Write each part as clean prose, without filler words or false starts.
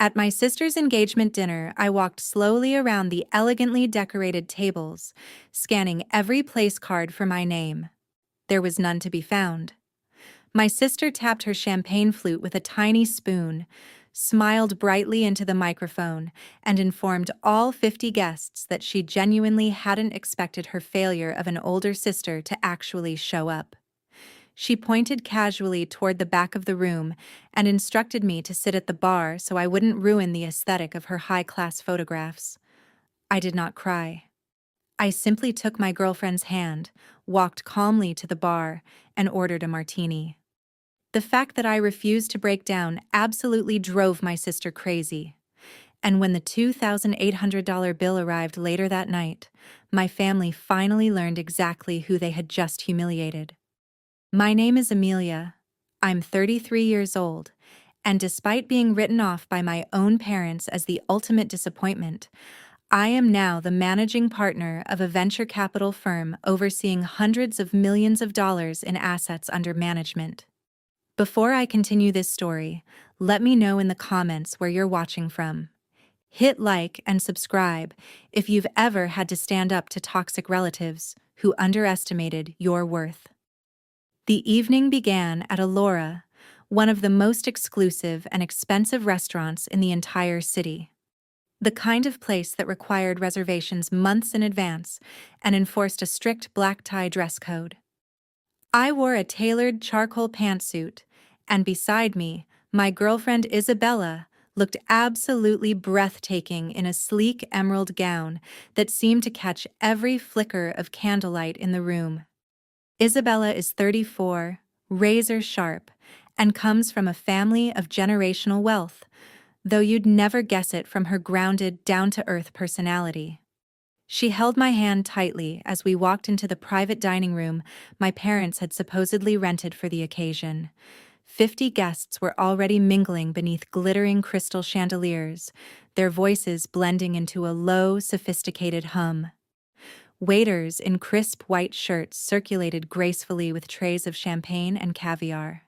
At my sister's engagement dinner, I walked slowly around the elegantly decorated tables, scanning every place card for my name. There was none to be found. My sister tapped her champagne flute with a tiny spoon, smiled brightly into the microphone, and informed all 50 guests that she genuinely hadn't expected her failure of an older sister to actually show up. She pointed casually toward the back of the room and instructed me to sit at the bar so I wouldn't ruin the aesthetic of her high-class photographs. I did not cry. I simply took my girlfriend's hand, walked calmly to the bar, and ordered a martini. The fact that I refused to break down absolutely drove my sister crazy. And when the $2,800 bill arrived later that night, my family finally learned exactly who they had just humiliated. My name is Amelia. I'm 33 years old, and despite being written off by my own parents as the ultimate disappointment, I am now the managing partner of a venture capital firm overseeing hundreds of millions of dollars in assets under management. Before I continue this story, let me know in the comments where you're watching from. Hit like and subscribe if you've ever had to stand up to toxic relatives who underestimated your worth. The evening began at Alora, one of the most exclusive and expensive restaurants in the entire city. The kind of place that required reservations months in advance and enforced a strict black tie dress code. I wore a tailored charcoal pantsuit, and beside me, my girlfriend Isabella looked absolutely breathtaking in a sleek emerald gown that seemed to catch every flicker of candlelight in the room. Isabella is 34, razor sharp, and comes from a family of generational wealth, though you'd never guess it from her grounded, down-to-earth personality. She held my hand tightly as we walked into the private dining room my parents had supposedly rented for the occasion. 50 guests were already mingling beneath glittering crystal chandeliers, their voices blending into a low, sophisticated hum. Waiters in crisp white shirts circulated gracefully with trays of champagne and caviar.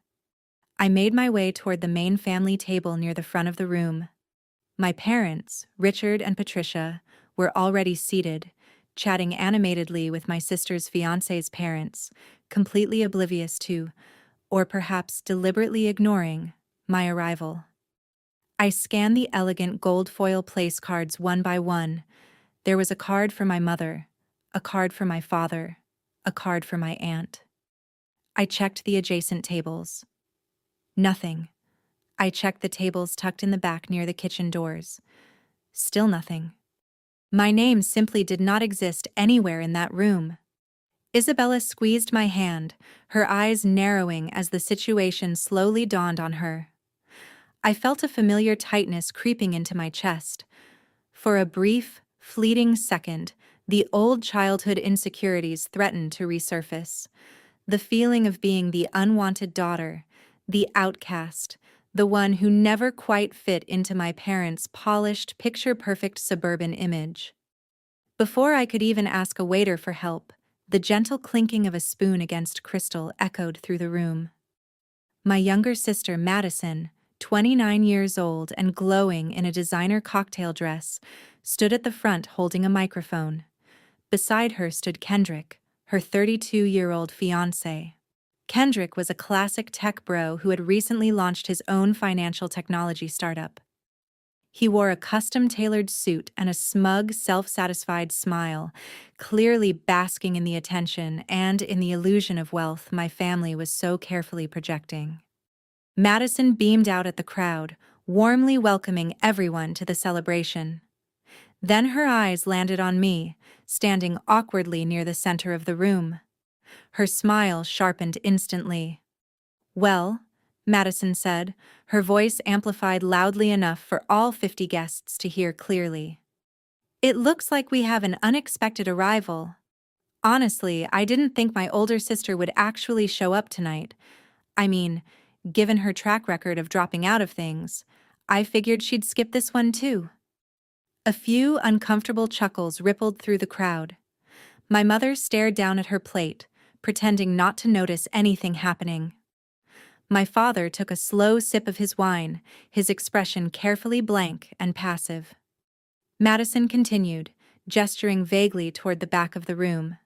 I made my way toward the main family table near the front of the room. My parents, Richard and Patricia, were already seated, chatting animatedly with my sister's fiancé's parents, completely oblivious to, or perhaps deliberately ignoring, my arrival. I scanned the elegant gold foil place cards one by one. There was a card for my mother, a card for my father, a card for my aunt. I checked the adjacent tables. Nothing. I checked the tables tucked in the back near the kitchen doors. Still nothing. My name simply did not exist anywhere in that room. Isabella squeezed my hand, her eyes narrowing as the situation slowly dawned on her. I felt a familiar tightness creeping into my chest. For a brief, fleeting second, the old childhood insecurities threatened to resurface. The feeling of being the unwanted daughter, the outcast, the one who never quite fit into my parents' polished, picture-perfect suburban image. Before I could even ask a waiter for help, the gentle clinking of a spoon against crystal echoed through the room. My younger sister, Madison, 29 years old and glowing in a designer cocktail dress, stood at the front holding a microphone. Beside her stood Kendrick, her 32-year-old fiancé. Kendrick was a classic tech bro who had recently launched his own financial technology startup. He wore a custom-tailored suit and a smug, self-satisfied smile, clearly basking in the attention and in the illusion of wealth my family was so carefully projecting. Madison beamed out at the crowd, warmly welcoming everyone to the celebration. Then her eyes landed on me, standing awkwardly near the center of the room. Her smile sharpened instantly. "Well," Madison said, her voice amplified loudly enough for all 50 guests to hear clearly. "It looks like we have an unexpected arrival. Honestly, I didn't think my older sister would actually show up tonight. I mean, given her track record of dropping out of things, I figured she'd skip this one too." A few uncomfortable chuckles rippled through the crowd. My mother stared down at her plate, pretending not to notice anything happening. My father took a slow sip of his wine, his expression carefully blank and passive. Madison continued, gesturing vaguely toward the back of the room.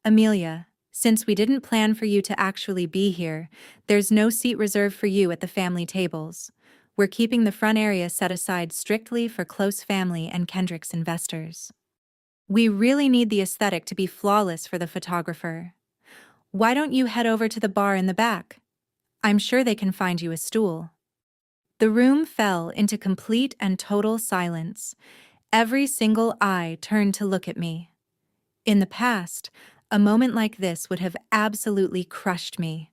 Amelia, since we didn't plan for you to actually be here, there's no seat reserved for you at the family tables. We're keeping the front area set aside strictly for close family and Kendrick's investors. We really need the aesthetic to be flawless for the photographer. Why don't you head over to the bar in the back? I'm sure they can find you a stool. The room fell into complete and total silence. Every single eye turned to look at me. In the past, a moment like this would have absolutely crushed me.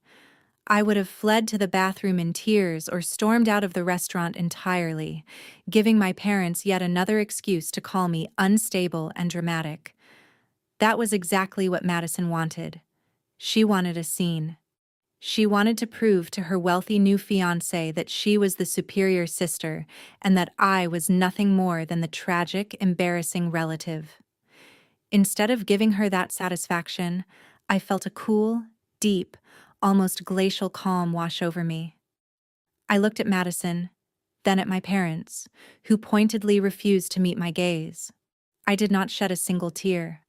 I would have fled to the bathroom in tears or stormed out of the restaurant entirely, giving my parents yet another excuse to call me unstable and dramatic. That was exactly what Madison wanted. She wanted a scene. She wanted to prove to her wealthy new fiancé that she was the superior sister and that I was nothing more than the tragic, embarrassing relative. Instead of giving her that satisfaction, I felt a cool, deep, almost glacial calm wash over me. I looked at Madison, then at my parents, who pointedly refused to meet my gaze. I did not shed a single tear.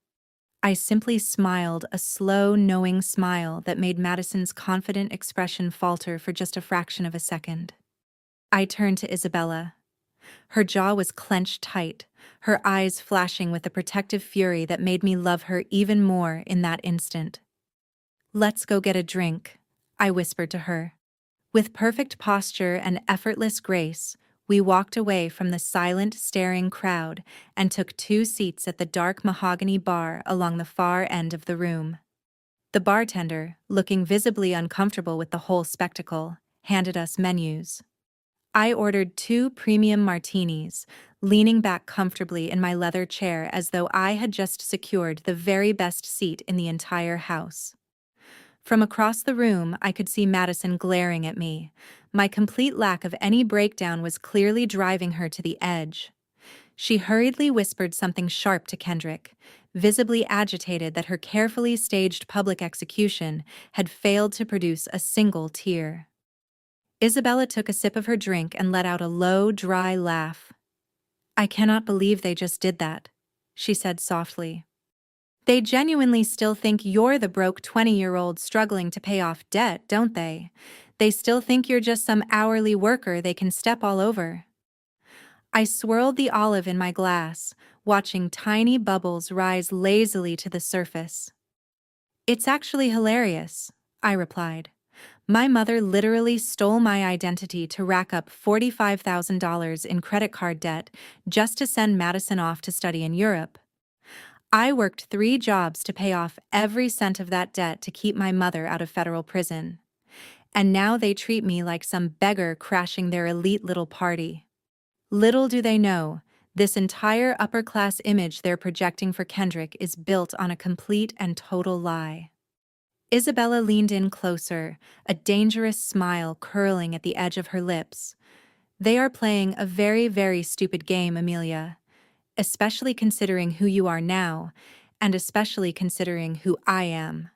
I simply smiled, a slow, knowing smile that made Madison's confident expression falter for just a fraction of a second. I turned to Isabella. Her jaw was clenched tight, her eyes flashing with a protective fury that made me love her even more in that instant. "Let's go get a drink," I whispered to her. With perfect posture and effortless grace, we walked away from the silent, staring crowd and took 2 seats at the dark mahogany bar along the far end of the room. The bartender, looking visibly uncomfortable with the whole spectacle, handed us menus. I ordered 2 premium martinis, leaning back comfortably in my leather chair as though I had just secured the very best seat in the entire house. From across the room, I could see Madison glaring at me. My complete lack of any breakdown was clearly driving her to the edge. She hurriedly whispered something sharp to Kendrick, visibly agitated that her carefully staged public execution had failed to produce a single tear. Isabella took a sip of her drink and let out a low, dry laugh. "I cannot believe they just did that," she said softly. "They genuinely still think you're the broke 20-year-old struggling to pay off debt, don't they? They still think you're just some hourly worker they can step all over." I swirled the olive in my glass, watching tiny bubbles rise lazily to the surface. "It's actually hilarious," I replied. "My mother literally stole my identity to rack up $45,000 in credit card debt just to send Madison off to study in Europe. I worked 3 jobs to pay off every cent of that debt to keep my mother out of federal prison. And now they treat me like some beggar crashing their elite little party. Little do they know, this entire upper-class image they're projecting for Kendrick is built on a complete and total lie." Isabella leaned in closer, a dangerous smile curling at the edge of her lips. "They are playing a very, very stupid game, Amelia. Especially considering who you are now, and especially considering who I am."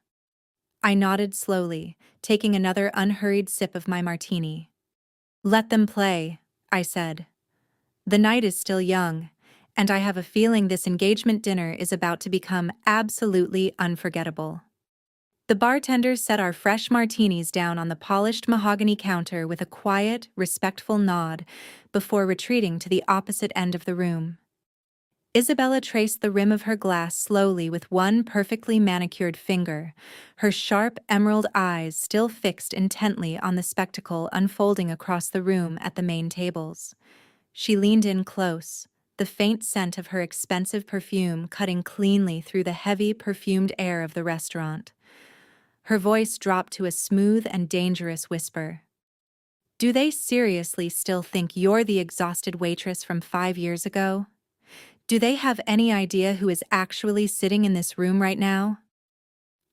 I nodded slowly, taking another unhurried sip of my martini. "Let them play," I said. "The night is still young, and I have a feeling this engagement dinner is about to become absolutely unforgettable." The bartender set our fresh martinis down on the polished mahogany counter with a quiet, respectful nod before retreating to the opposite end of the room. Isabella traced the rim of her glass slowly with one perfectly manicured finger, her sharp emerald eyes still fixed intently on the spectacle unfolding across the room at the main tables. She leaned in close, the faint scent of her expensive perfume cutting cleanly through the heavy, perfumed air of the restaurant. Her voice dropped to a smooth and dangerous whisper. "Do they seriously still think you're the exhausted waitress from 5 years ago? Do they have any idea who is actually sitting in this room right now?"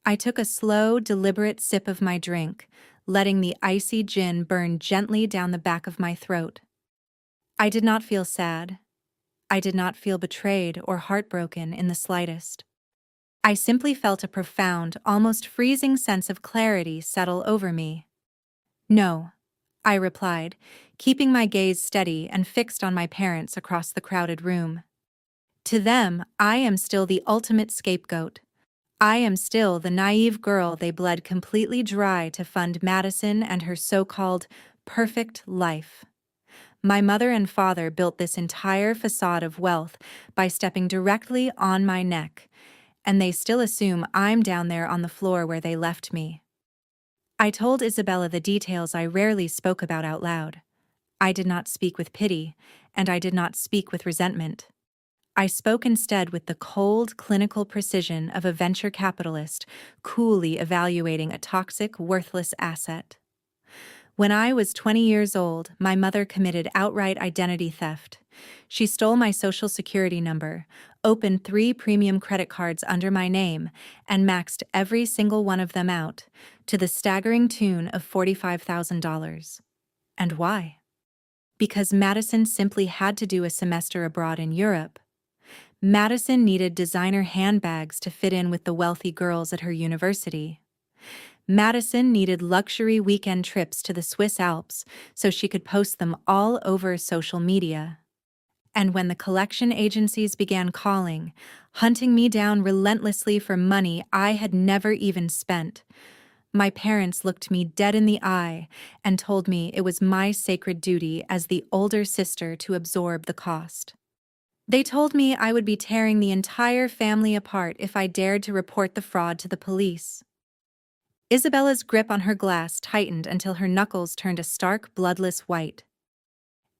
I took a slow, deliberate sip of my drink, letting the icy gin burn gently down the back of my throat. I did not feel sad. I did not feel betrayed or heartbroken in the slightest. I simply felt a profound, almost freezing sense of clarity settle over me. No, I replied, keeping my gaze steady and fixed on my parents across the crowded room. To them, I am still the ultimate scapegoat. I am still the naive girl they bled completely dry to fund Madison and her so-called perfect life. My mother and father built this entire facade of wealth by stepping directly on my neck, and they still assume I'm down there on the floor where they left me. I told Isabella the details I rarely spoke about out loud. I did not speak with pity, and I did not speak with resentment. I spoke instead with the cold, clinical precision of a venture capitalist coolly evaluating a toxic, worthless asset. When I was 20 years old, my mother committed outright identity theft. She stole my social security number, opened 3 premium credit cards under my name, and maxed every single one of them out, to the staggering tune of $45,000. And why? Because Madison simply had to do a semester abroad in Europe. Madison needed designer handbags to fit in with the wealthy girls at her university. Madison needed luxury weekend trips to the Swiss Alps so she could post them all over social media. And when the collection agencies began calling, hunting me down relentlessly for money I had never even spent, my parents looked me dead in the eye and told me it was my sacred duty as the older sister to absorb the cost. They told me I would be tearing the entire family apart if I dared to report the fraud to the police. Isabella's grip on her glass tightened until her knuckles turned a stark, bloodless white.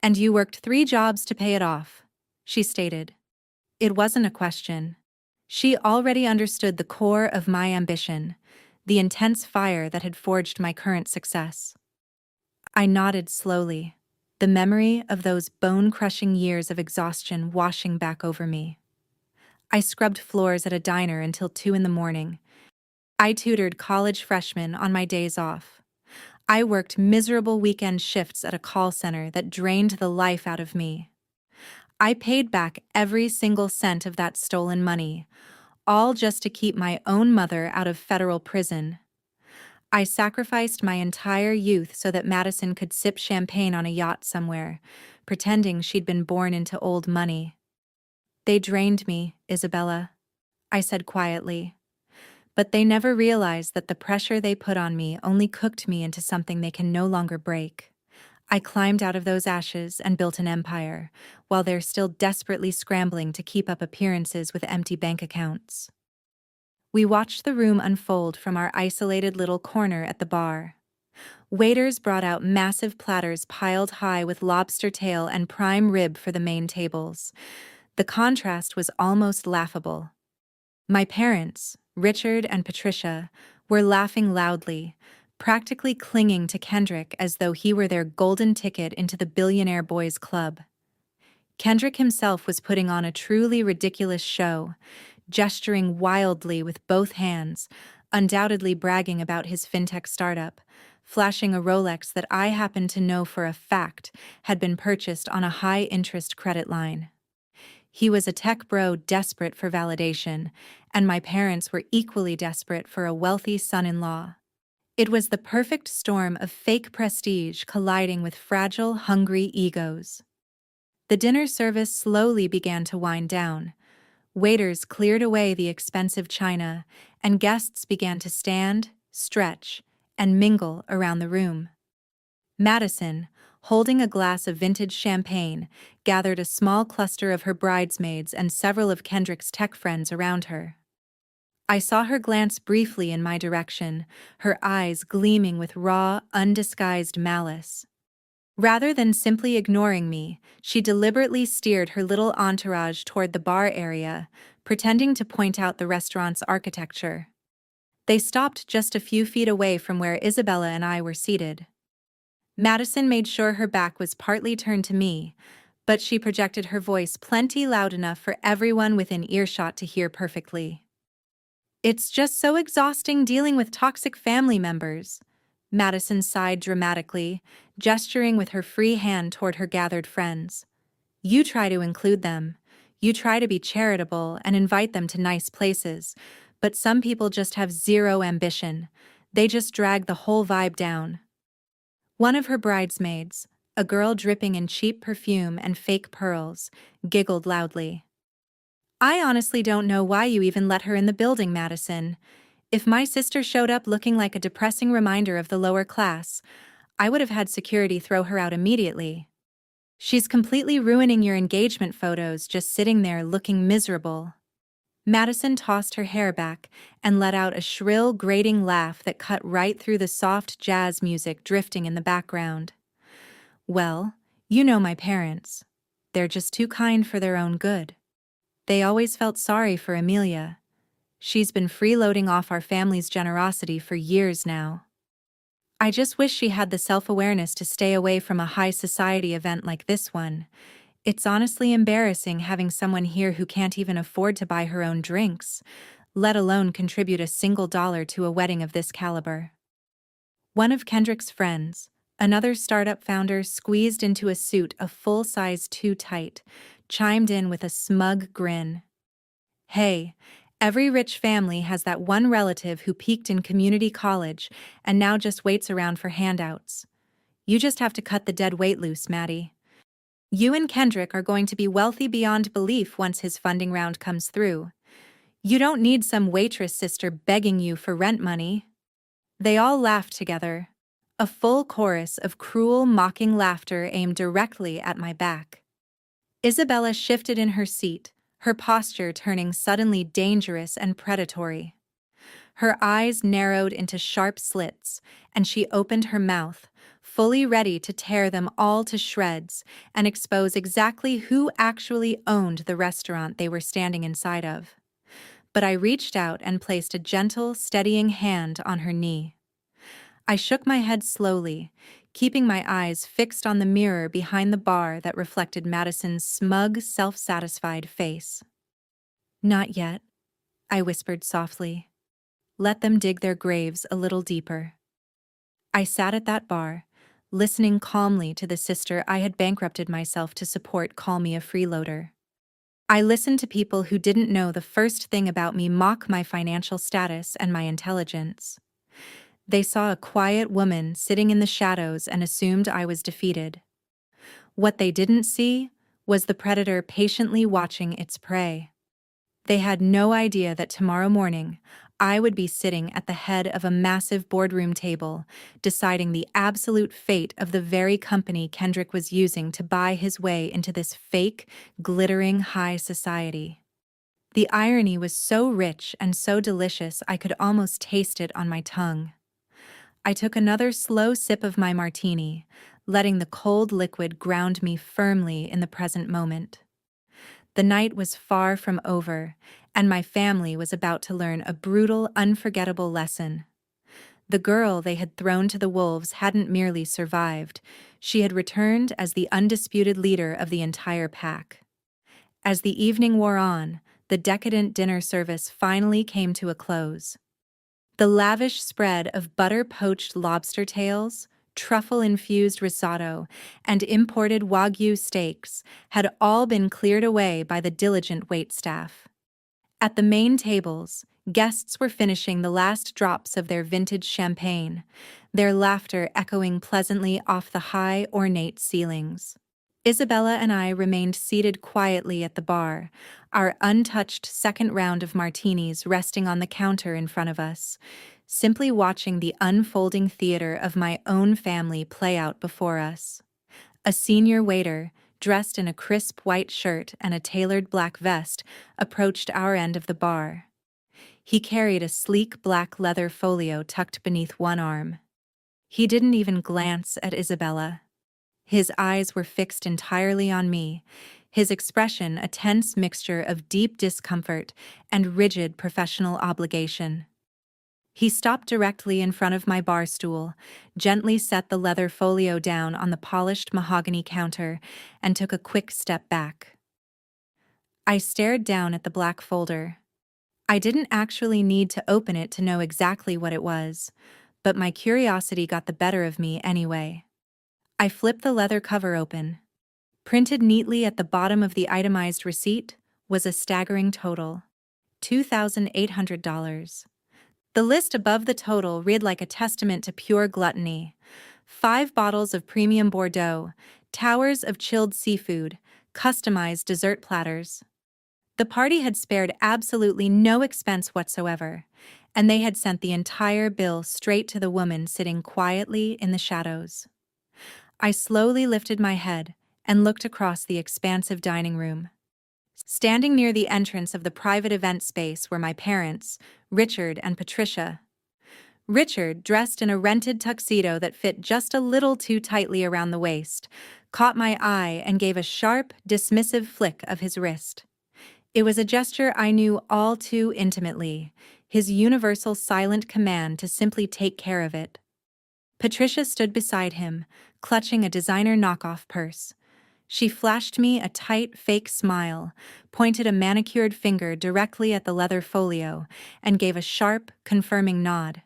"And you worked 3 jobs to pay it off," she stated. It wasn't a question. She already understood the core of my ambition, the intense fire that had forged my current success. I nodded slowly, the memory of those bone-crushing years of exhaustion washing back over me. I scrubbed floors at a diner until 2 in the morning. I tutored college freshmen on my days off. I worked miserable weekend shifts at a call center that drained the life out of me. I paid back every single cent of that stolen money, all just to keep my own mother out of federal prison. I sacrificed my entire youth so that Madison could sip champagne on a yacht somewhere, pretending she'd been born into old money. "They drained me, Isabella," I said quietly. "But they never realized that the pressure they put on me only cooked me into something they can no longer break. I climbed out of those ashes and built an empire, while they're still desperately scrambling to keep up appearances with empty bank accounts." We watched the room unfold from our isolated little corner at the bar. Waiters brought out massive platters piled high with lobster tail and prime rib for the main tables. The contrast was almost laughable. My parents, Richard and Patricia, were laughing loudly, practically clinging to Kendrick as though he were their golden ticket into the Billionaire Boys Club. Kendrick himself was putting on a truly ridiculous show, gesturing wildly with both hands, undoubtedly bragging about his fintech startup, flashing a Rolex that I happened to know for a fact had been purchased on a high-interest credit line. He was a tech bro desperate for validation, and my parents were equally desperate for a wealthy son-in-law. It was the perfect storm of fake prestige colliding with fragile, hungry egos. The dinner service slowly began to wind down. Waiters cleared away the expensive china, and guests began to stand, stretch, and mingle around the room. Madison, holding a glass of vintage champagne, gathered a small cluster of her bridesmaids and several of Kendrick's tech friends around her. I saw her glance briefly in my direction, her eyes gleaming with raw, undisguised malice. Rather than simply ignoring me, she deliberately steered her little entourage toward the bar area, pretending to point out the restaurant's architecture. They stopped just a few feet away from where Isabella and I were seated. Madison made sure her back was partly turned to me, but she projected her voice plenty loud enough for everyone within earshot to hear perfectly. "It's just so exhausting dealing with toxic family members," Madison sighed dramatically, gesturing with her free hand toward her gathered friends. "You try to include them. You try to be charitable and invite them to nice places, but some people just have zero ambition. They just drag the whole vibe down." One of her bridesmaids, a girl dripping in cheap perfume and fake pearls, giggled loudly. I honestly don't know why you even let her in the building, Madison. If my sister showed up looking like a depressing reminder of the lower class, I would have had security throw her out immediately. She's completely ruining your engagement photos just sitting there looking miserable. Madison tossed her hair back and let out a shrill, grating laugh that cut right through the soft jazz music drifting in the background. Well, you know my parents. They're just too kind for their own good. They always felt sorry for Amelia. She's been freeloading off our family's generosity for years now. I just wish she had the self-awareness to stay away from a high society event like this one. It's honestly embarrassing having someone here who can't even afford to buy her own drinks, let alone contribute a single dollar to a wedding of this caliber. One of Kendrick's friends, another startup founder squeezed into a suit a full size too tight, chimed in with a smug grin. Hey, every rich family has that one relative who peaked in community college and now just waits around for handouts. You just have to cut the dead weight loose, Maddie. You and Kendrick are going to be wealthy beyond belief once his funding round comes through. You don't need some waitress sister begging you for rent money. They all laughed together, a full chorus of cruel, mocking laughter aimed directly at my back. Isabella shifted in her seat, her posture turning suddenly dangerous and predatory. Her eyes narrowed into sharp slits, and she opened her mouth, fully ready to tear them all to shreds and expose exactly who actually owned the restaurant they were standing inside of. But I reached out and placed a gentle, steadying hand on her knee. I shook my head slowly, keeping my eyes fixed on the mirror behind the bar that reflected Madison's smug, self-satisfied face. Not yet, I whispered softly. Let them dig their graves a little deeper. I sat at that bar, listening calmly to the sister I had bankrupted myself to support call me a freeloader. I listened to people who didn't know the first thing about me mock my financial status and my intelligence. They saw a quiet woman sitting in the shadows and assumed I was defeated. What they didn't see was the predator patiently watching its prey. They had no idea that tomorrow morning, I would be sitting at the head of a massive boardroom table, deciding the absolute fate of the very company Kendrick was using to buy his way into this fake, glittering high society. The irony was so rich and so delicious I could almost taste it on my tongue. I took another slow sip of my martini, letting the cold liquid ground me firmly in the present moment. The night was far from over, and my family was about to learn a brutal, unforgettable lesson. The girl they had thrown to the wolves hadn't merely survived, she had returned as the undisputed leader of the entire pack. As the evening wore on, the decadent dinner service finally came to a close. The lavish spread of butter-poached lobster tails, truffle-infused risotto, and imported Wagyu steaks had all been cleared away by the diligent waitstaff. At the main tables, guests were finishing the last drops of their vintage champagne, their laughter echoing pleasantly off the high, ornate ceilings. Isabella and I remained seated quietly at the bar, our untouched second round of martinis resting on the counter in front of us, simply watching the unfolding theater of my own family play out before us. A senior waiter, dressed in a crisp white shirt and a tailored black vest, approached our end of the bar. He carried a sleek black leather folio tucked beneath one arm. He didn't even glance at Isabella. His eyes were fixed entirely on me, his expression a tense mixture of deep discomfort and rigid professional obligation. He stopped directly in front of my bar stool, gently set the leather folio down on the polished mahogany counter, and took a quick step back. I stared down at the black folder. I didn't actually need to open it to know exactly what it was, but my curiosity got the better of me anyway. I flipped the leather cover open. Printed neatly at the bottom of the itemized receipt was a staggering total: $2,800. The list above the total read like a testament to pure gluttony: 5 bottles of premium Bordeaux, towers of chilled seafood, customized dessert platters. The party had spared absolutely no expense whatsoever, and they had sent the entire bill straight to the woman sitting quietly in the shadows. I slowly lifted my head and looked across the expansive dining room. Standing near the entrance of the private event space were my parents, Richard and Patricia. Richard, dressed in a rented tuxedo that fit just a little too tightly around the waist, caught my eye and gave a sharp, dismissive flick of his wrist. It was a gesture I knew all too intimately, his universal silent command to simply take care of it. Patricia stood beside him, clutching a designer knockoff purse. She flashed me a tight, fake smile, pointed a manicured finger directly at the leather folio, and gave a sharp, confirming nod.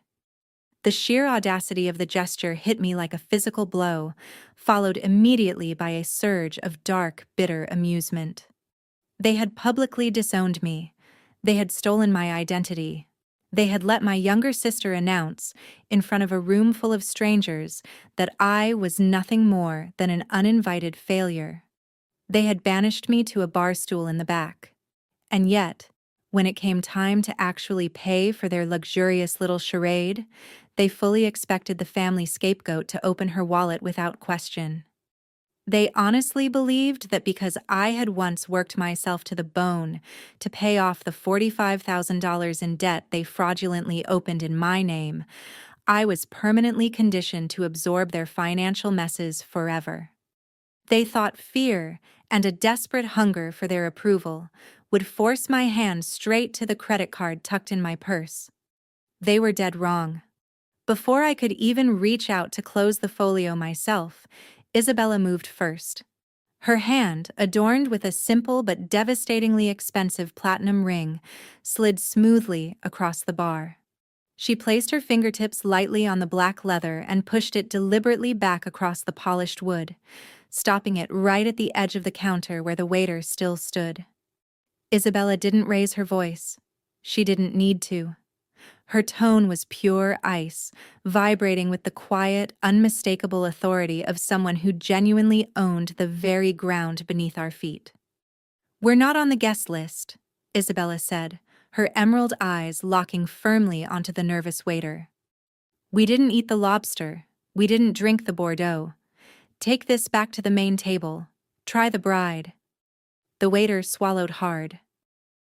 The sheer audacity of the gesture hit me like a physical blow, followed immediately by a surge of dark, bitter amusement. They had publicly disowned me. They had stolen my identity. They had let my younger sister announce, in front of a room full of strangers, that I was nothing more than an uninvited failure. They had banished me to a bar stool in the back. And yet, when it came time to actually pay for their luxurious little charade, they fully expected the family scapegoat to open her wallet without question. They honestly believed that because I had once worked myself to the bone to pay off the $45,000 in debt they fraudulently opened in my name, I was permanently conditioned to absorb their financial messes forever. They thought fear and a desperate hunger for their approval would force my hand straight to the credit card tucked in my purse. They were dead wrong. Before I could even reach out to close the folio myself, Isabella moved first. Her hand, adorned with a simple but devastatingly expensive platinum ring, slid smoothly across the bar. She placed her fingertips lightly on the black leather and pushed it deliberately back across the polished wood, stopping it right at the edge of the counter where the waiter still stood. Isabella didn't raise her voice. She didn't need to. Her tone was pure ice, vibrating with the quiet, unmistakable authority of someone who genuinely owned the very ground beneath our feet. "We're not on the guest list," Isabella said, her emerald eyes locking firmly onto the nervous waiter. "We didn't eat the lobster. We didn't drink the Bordeaux. Take this back to the main table. Try the bride." The waiter swallowed hard.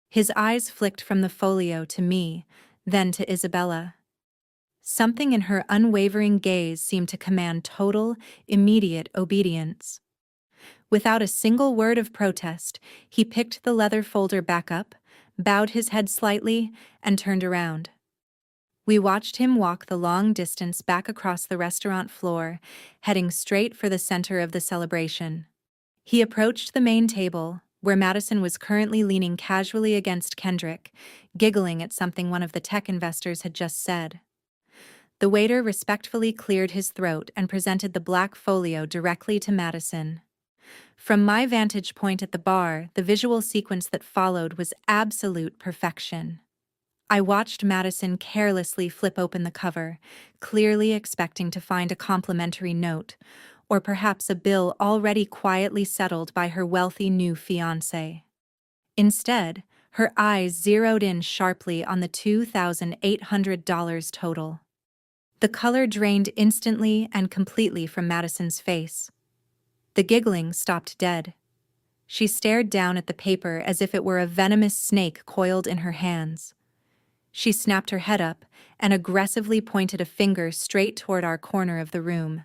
His eyes flicked from the folio to me, then to Isabella. Something in her unwavering gaze seemed to command total, immediate obedience. Without a single word of protest, he picked the leather folder back up, bowed his head slightly, and turned around. We watched him walk the long distance back across the restaurant floor, heading straight for the center of the celebration. He approached the main table, where Madison was currently leaning casually against Kendrick, giggling at something one of the tech investors had just said. The waiter respectfully cleared his throat and presented the black folio directly to Madison. From my vantage point at the bar, the visual sequence that followed was absolute perfection. I watched Madison carelessly flip open the cover, clearly expecting to find a complimentary note, or perhaps a bill already quietly settled by her wealthy new fiancé. Instead, her eyes zeroed in sharply on the $2,800 total. The color drained instantly and completely from Madison's face. The giggling stopped dead. She stared down at the paper as if it were a venomous snake coiled in her hands. She snapped her head up and aggressively pointed a finger straight toward our corner of the room.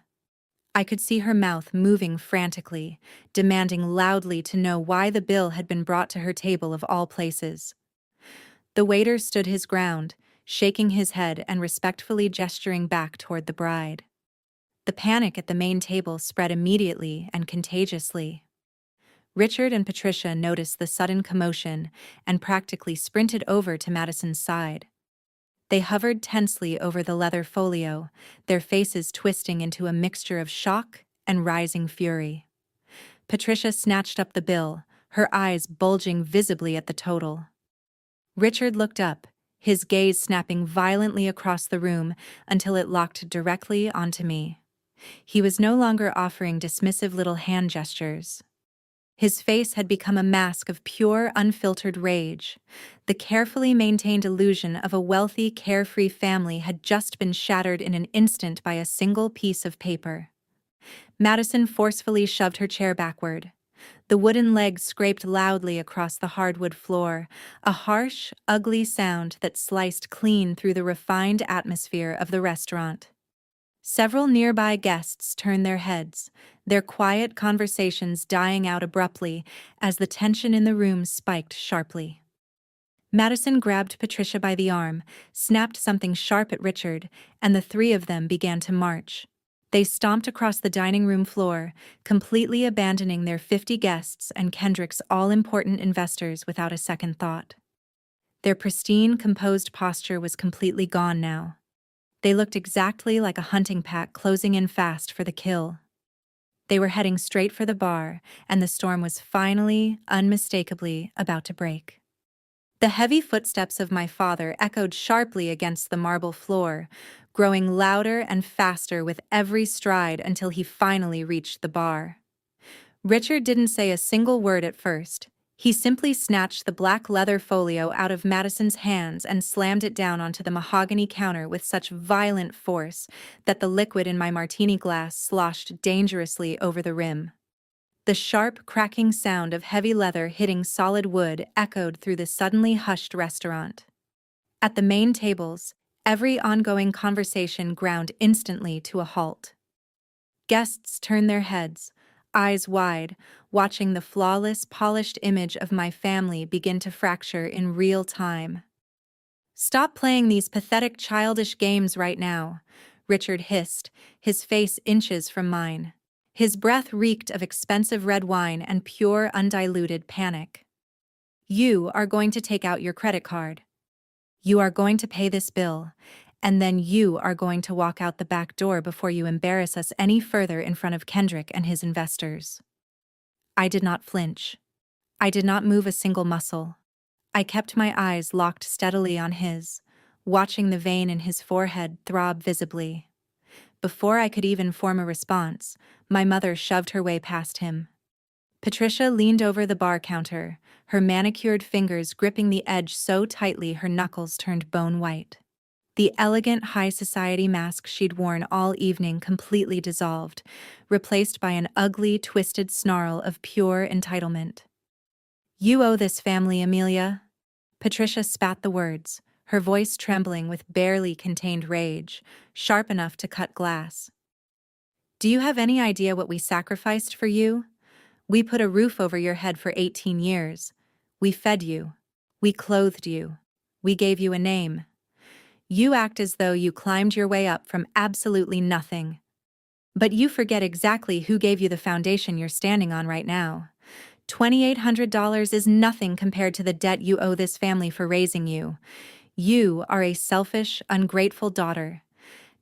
I could see her mouth moving frantically, demanding loudly to know why the bill had been brought to her table of all places. The waiter stood his ground, shaking his head and respectfully gesturing back toward the bride. The panic at the main table spread immediately and contagiously. Richard and Patricia noticed the sudden commotion and practically sprinted over to Madison's side. They hovered tensely over the leather folio, their faces twisting into a mixture of shock and rising fury. Patricia snatched up the bill, her eyes bulging visibly at the total. Richard looked up, his gaze snapping violently across the room until it locked directly onto me. He was no longer offering dismissive little hand gestures. His face had become a mask of pure, unfiltered rage. The carefully maintained illusion of a wealthy, carefree family had just been shattered in an instant by a single piece of paper. Madison forcefully shoved her chair backward. The wooden legs scraped loudly across the hardwood floor, a harsh, ugly sound that sliced clean through the refined atmosphere of the restaurant. Several nearby guests turned their heads, their quiet conversations dying out abruptly as the tension in the room spiked sharply. Madison grabbed Patricia by the arm, snapped something sharp at Richard, and the three of them began to march. They stomped across the dining room floor, completely abandoning their 50 guests and Kendrick's all-important investors without a second thought. Their pristine, composed posture was completely gone now. They looked exactly like a hunting pack closing in fast for the kill. They were heading straight for the bar, and the storm was finally, unmistakably, about to break. The heavy footsteps of my father echoed sharply against the marble floor, growing louder and faster with every stride until he finally reached the bar. Richard didn't say a single word at first. He simply snatched the black leather folio out of Madison's hands and slammed it down onto the mahogany counter with such violent force that the liquid in my martini glass sloshed dangerously over the rim. The sharp, cracking sound of heavy leather hitting solid wood echoed through the suddenly hushed restaurant. At the main tables, every ongoing conversation ground instantly to a halt. Guests turned their heads, eyes wide, watching the flawless, polished image of my family begin to fracture in real time. "Stop playing these pathetic childish games right now," Richard hissed, his face inches from mine. His breath reeked of expensive red wine and pure, undiluted panic. "You are going to take out your credit card. You are going to pay this bill, and then you are going to walk out the back door before you embarrass us any further in front of Kendrick and his investors." I did not flinch. I did not move a single muscle. I kept my eyes locked steadily on his, watching the vein in his forehead throb visibly. Before I could even form a response, my mother shoved her way past him. Patricia leaned over the bar counter, her manicured fingers gripping the edge so tightly her knuckles turned bone white. The elegant high society mask she'd worn all evening completely dissolved, replaced by an ugly, twisted snarl of pure entitlement. "You owe this family, Amelia." Patricia spat the words, her voice trembling with barely contained rage, sharp enough to cut glass. "Do you have any idea what we sacrificed for you? We put a roof over your head for 18 years. We fed you. We clothed you. We gave you a name. You act as though you climbed your way up from absolutely nothing. But you forget exactly who gave you the foundation you're standing on right now. $2,800 is nothing compared to the debt you owe this family for raising you. You are a selfish, ungrateful daughter.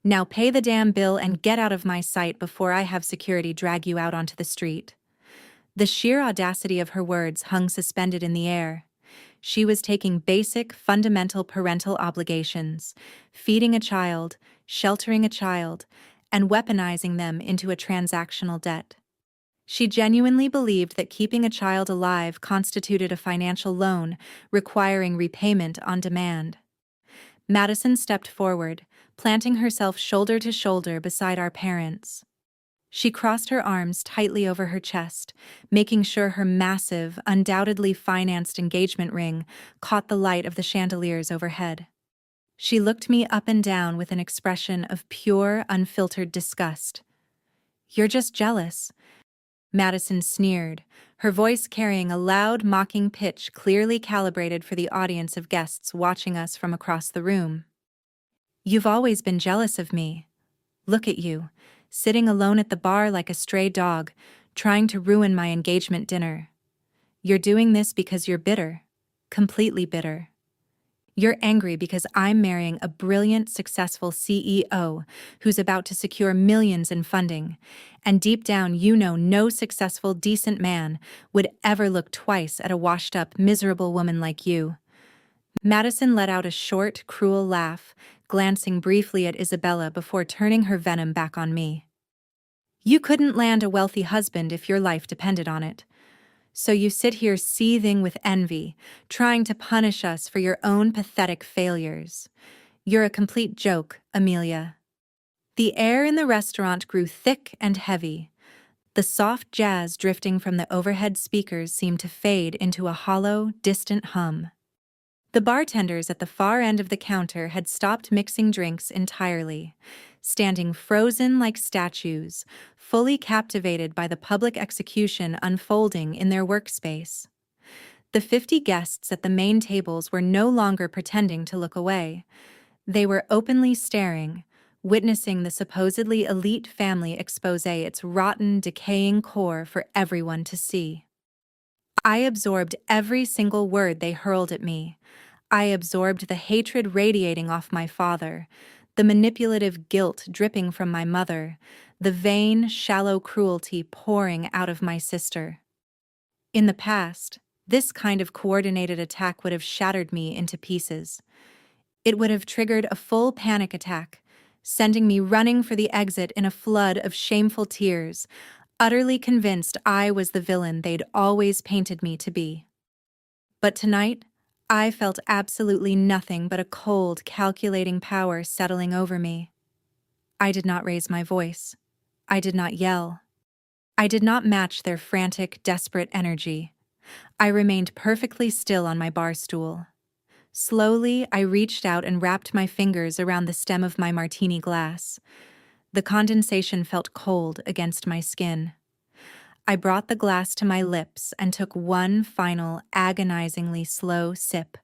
Now pay the damn bill and get out of my sight before I have security drag you out onto the street." The sheer audacity of her words hung suspended in the air. She was taking basic, fundamental parental obligations, feeding a child, sheltering a child, and weaponizing them into a transactional debt. She genuinely believed that keeping a child alive constituted a financial loan, requiring repayment on demand. Madison stepped forward, planting herself shoulder to shoulder beside our parents. She crossed her arms tightly over her chest, making sure her massive, undoubtedly financed engagement ring caught the light of the chandeliers overhead. She looked me up and down with an expression of pure, unfiltered disgust. "You're just jealous," Madison sneered, her voice carrying a loud, mocking pitch clearly calibrated for the audience of guests watching us from across the room. "You've always been jealous of me. Look at you, sitting alone at the bar like a stray dog, trying to ruin my engagement dinner. You're doing this because you're bitter, completely bitter. You're angry because I'm marrying a brilliant, successful CEO who's about to secure millions in funding, and deep down you know no successful, decent man would ever look twice at a washed-up, miserable woman like you." Madison let out a short, cruel laugh, glancing briefly at Isabella before turning her venom back on me. You couldn't land a wealthy husband if your life depended on it. So you sit here seething with envy, trying to punish us for your own pathetic failures. You're a complete joke, Amelia. The air in the restaurant grew thick and heavy. The soft jazz drifting from the overhead speakers seemed to fade into a hollow, distant hum. The bartenders at the far end of the counter had stopped mixing drinks entirely, standing frozen like statues, fully captivated by the public execution unfolding in their workspace. The 50 guests at the main tables were no longer pretending to look away. They were openly staring, witnessing the supposedly elite family expose its rotten, decaying core for everyone to see. I absorbed every single word they hurled at me. I absorbed the hatred radiating off my father, the manipulative guilt dripping from my mother, the vain, shallow cruelty pouring out of my sister. In the past, this kind of coordinated attack would have shattered me into pieces. It would have triggered a full panic attack, sending me running for the exit in a flood of shameful tears, utterly convinced I was the villain they'd always painted me to be. But tonight, I felt absolutely nothing but a cold, calculating power settling over me. I did not raise my voice. I did not yell. I did not match their frantic, desperate energy. I remained perfectly still on my bar stool. Slowly, I reached out and wrapped my fingers around the stem of my martini glass. The condensation felt cold against my skin. I brought the glass to my lips and took one final, agonizingly slow sip,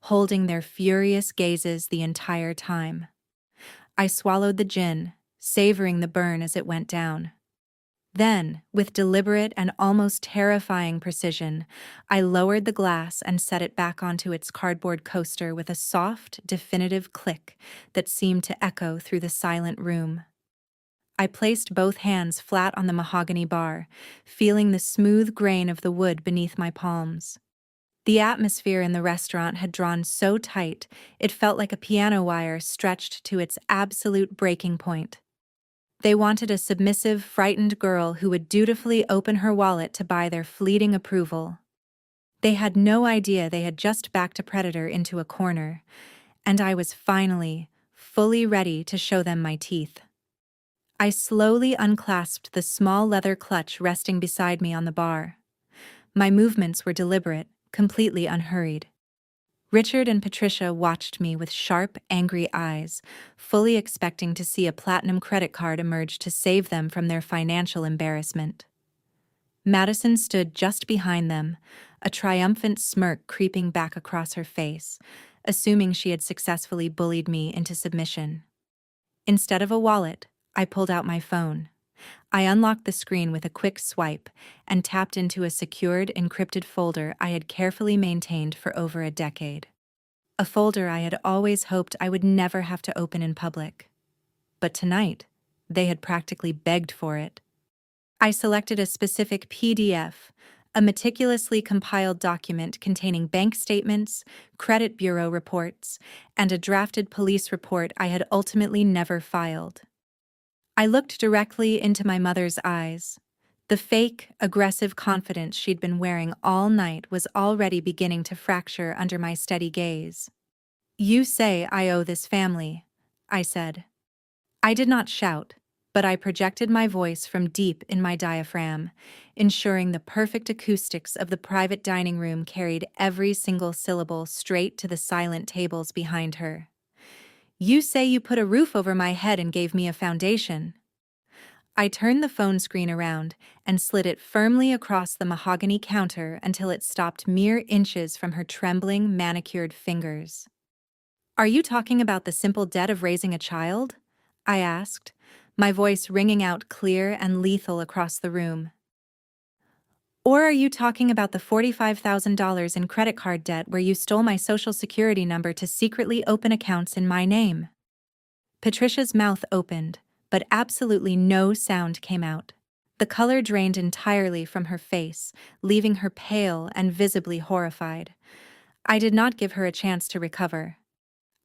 holding their furious gazes the entire time. I swallowed the gin, savoring the burn as it went down. Then, with deliberate and almost terrifying precision, I lowered the glass and set it back onto its cardboard coaster with a soft, definitive click that seemed to echo through the silent room. I placed both hands flat on the mahogany bar, feeling the smooth grain of the wood beneath my palms. The atmosphere in the restaurant had drawn so tight, it felt like a piano wire stretched to its absolute breaking point. They wanted a submissive, frightened girl who would dutifully open her wallet to buy their fleeting approval. They had no idea they had just backed a predator into a corner, and I was finally, fully ready to show them my teeth. I slowly unclasped the small leather clutch resting beside me on the bar. My movements were deliberate, completely unhurried. Richard and Patricia watched me with sharp, angry eyes, fully expecting to see a platinum credit card emerge to save them from their financial embarrassment. Madison stood just behind them, a triumphant smirk creeping back across her face, assuming she had successfully bullied me into submission. Instead of a wallet, I pulled out my phone. I unlocked the screen with a quick swipe and tapped into a secured, encrypted folder I had carefully maintained for over a decade. A folder I had always hoped I would never have to open in public. But tonight, they had practically begged for it. I selected a specific PDF, a meticulously compiled document containing bank statements, credit bureau reports, and a drafted police report I had ultimately never filed. I looked directly into my mother's eyes. The fake, aggressive confidence she'd been wearing all night was already beginning to fracture under my steady gaze. "You say I owe this family," I said. I did not shout, but I projected my voice from deep in my diaphragm, ensuring the perfect acoustics of the private dining room carried every single syllable straight to the silent tables behind her. "You say you put a roof over my head and gave me a foundation." I turned the phone screen around and slid it firmly across the mahogany counter until it stopped mere inches from her trembling, manicured fingers. "Are you talking about the simple debt of raising a child?" I asked, my voice ringing out clear and lethal across the room. "Or are you talking about the $45,000 in credit card debt where you stole my social security number to secretly open accounts in my name?" Patricia's mouth opened, but absolutely no sound came out. The color drained entirely from her face, leaving her pale and visibly horrified. I did not give her a chance to recover.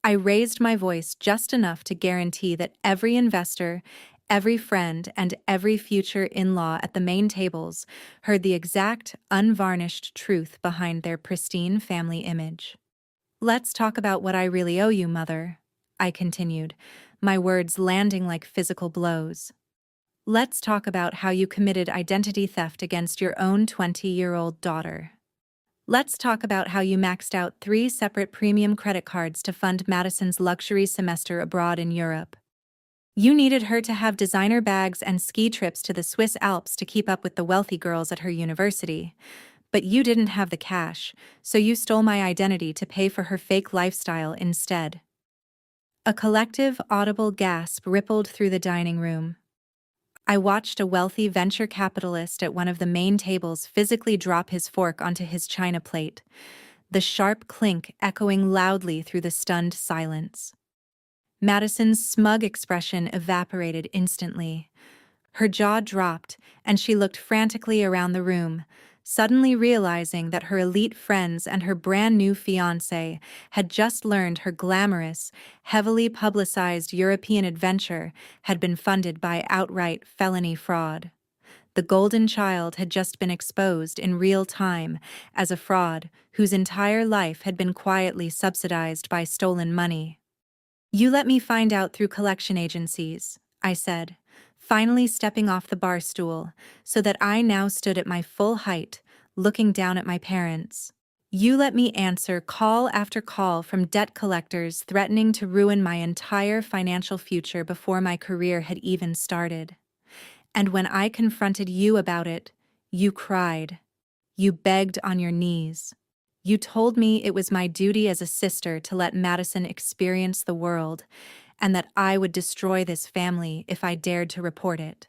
I raised my voice just enough to guarantee that every investor, Every friend and every future in-law at the main tables heard the exact, unvarnished truth behind their pristine family image. "Let's talk about what I really owe you, Mother," I continued, my words landing like physical blows. "Let's talk about how you committed identity theft against your own 20-year-old daughter. Let's talk about how you maxed out 3 separate premium credit cards to fund Madison's luxury semester abroad in Europe. You needed her to have designer bags and ski trips to the Swiss Alps to keep up with the wealthy girls at her university. But you didn't have the cash, so you stole my identity to pay for her fake lifestyle instead." A collective, audible gasp rippled through the dining room. I watched a wealthy venture capitalist at one of the main tables physically drop his fork onto his china plate, the sharp clink echoing loudly through the stunned silence. Madison's smug expression evaporated instantly. Her jaw dropped, and she looked frantically around the room, suddenly realizing that her elite friends and her brand-new fiancé had just learned her glamorous, heavily publicized European adventure had been funded by outright felony fraud. The golden child had just been exposed in real time as a fraud whose entire life had been quietly subsidized by stolen money. "You let me find out through collection agencies," I said, finally stepping off the bar stool so that I now stood at my full height, looking down at my parents. "You let me answer call after call from debt collectors threatening to ruin my entire financial future before my career had even started. And when I confronted you about it, you cried. You begged on your knees. You told me it was my duty as a sister to let Madison experience the world, and that I would destroy this family if I dared to report it."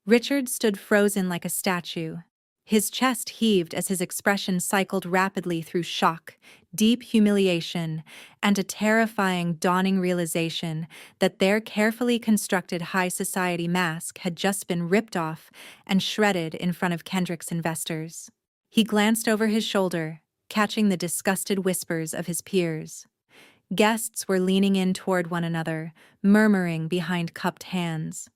Richard stood frozen like a statue. His chest heaved as his expression cycled rapidly through shock, deep humiliation, and a terrifying dawning realization that their carefully constructed high society mask had just been ripped off and shredded in front of Kendrick's investors. He glanced over his shoulder, catching the disgusted whispers of his peers. Guests were leaning in toward one another, murmuring behind cupped hands.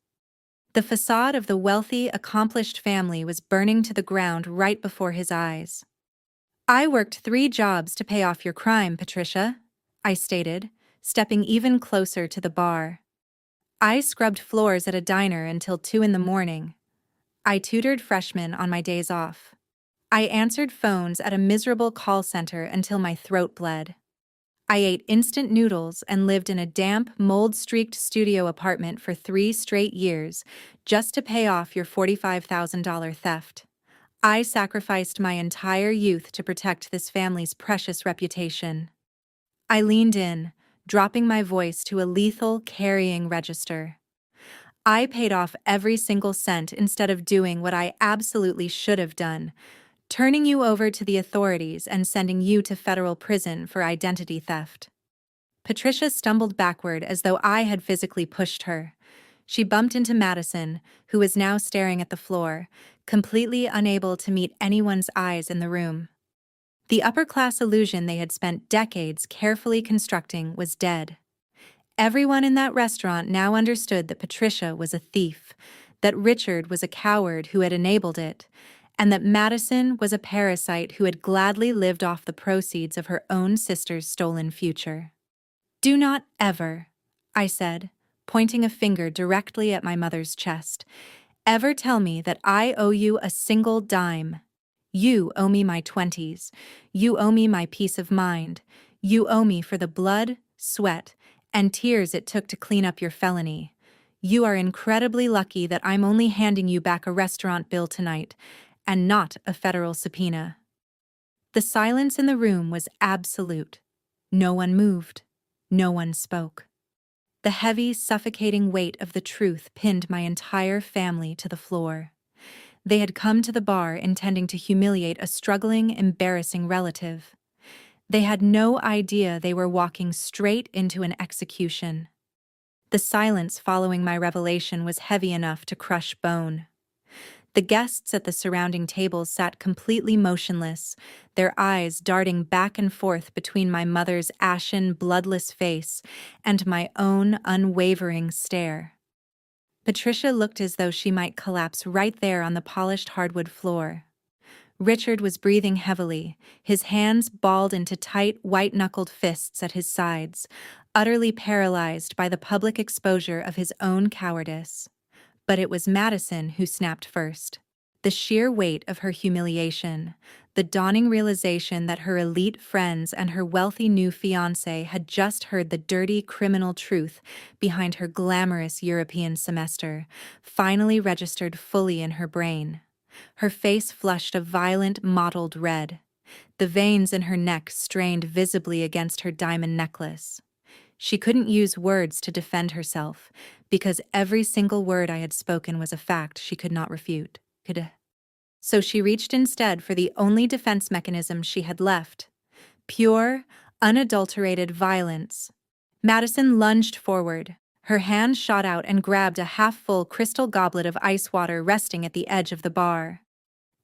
The facade of the wealthy, accomplished family was burning to the ground right before his eyes. "I worked 3 jobs to pay off your crime, Patricia," I stated, stepping even closer to the bar. "I scrubbed floors at a diner until 2 in the morning. I tutored freshmen on my days off. I answered phones at a miserable call center until my throat bled. I ate instant noodles and lived in a damp, mold-streaked studio apartment for 3 straight years just to pay off your $45,000 theft. I sacrificed my entire youth to protect this family's precious reputation." I leaned in, dropping my voice to a lethal carrying register. "I paid off every single cent instead of doing what I absolutely should have done, turning you over to the authorities and sending you to federal prison for identity theft." Patricia stumbled backward as though I had physically pushed her. She bumped into Madison, who was now staring at the floor, completely unable to meet anyone's eyes in the room. The upper-class illusion they had spent decades carefully constructing was dead. Everyone in that restaurant now understood that Patricia was a thief, that Richard was a coward who had enabled it, and that Madison was a parasite who had gladly lived off the proceeds of her own sister's stolen future. "Do not ever," I said, pointing a finger directly at my mother's chest, "ever tell me that I owe you a single dime. You owe me my 20s. You owe me my peace of mind. You owe me for the blood, sweat, and tears it took to clean up your felony. You are incredibly lucky that I'm only handing you back a restaurant bill tonight, and not a federal subpoena." The silence in the room was absolute. No one moved. No one spoke. The heavy, suffocating weight of the truth pinned my entire family to the floor. They had come to the bar intending to humiliate a struggling, embarrassing relative. They had no idea they were walking straight into an execution. The silence following my revelation was heavy enough to crush bone. The guests at the surrounding tables sat completely motionless, their eyes darting back and forth between my mother's ashen, bloodless face and my own unwavering stare. Patricia looked as though she might collapse right there on the polished hardwood floor. Richard was breathing heavily, his hands balled into tight, white-knuckled fists at his sides, utterly paralyzed by the public exposure of his own cowardice. But it was Madison who snapped first. The sheer weight of her humiliation, the dawning realization that her elite friends and her wealthy new fiancé had just heard the dirty criminal truth behind her glamorous European semester, finally registered fully in her brain. Her face flushed a violent, mottled red. The veins in her neck strained visibly against her diamond necklace. She couldn't use words to defend herself, because every single word I had spoken was a fact she could not refute. So she reached instead for the only defense mechanism she had left: pure, unadulterated violence. Madison lunged forward. Her hand shot out and grabbed a half-full crystal goblet of ice water resting at the edge of the bar.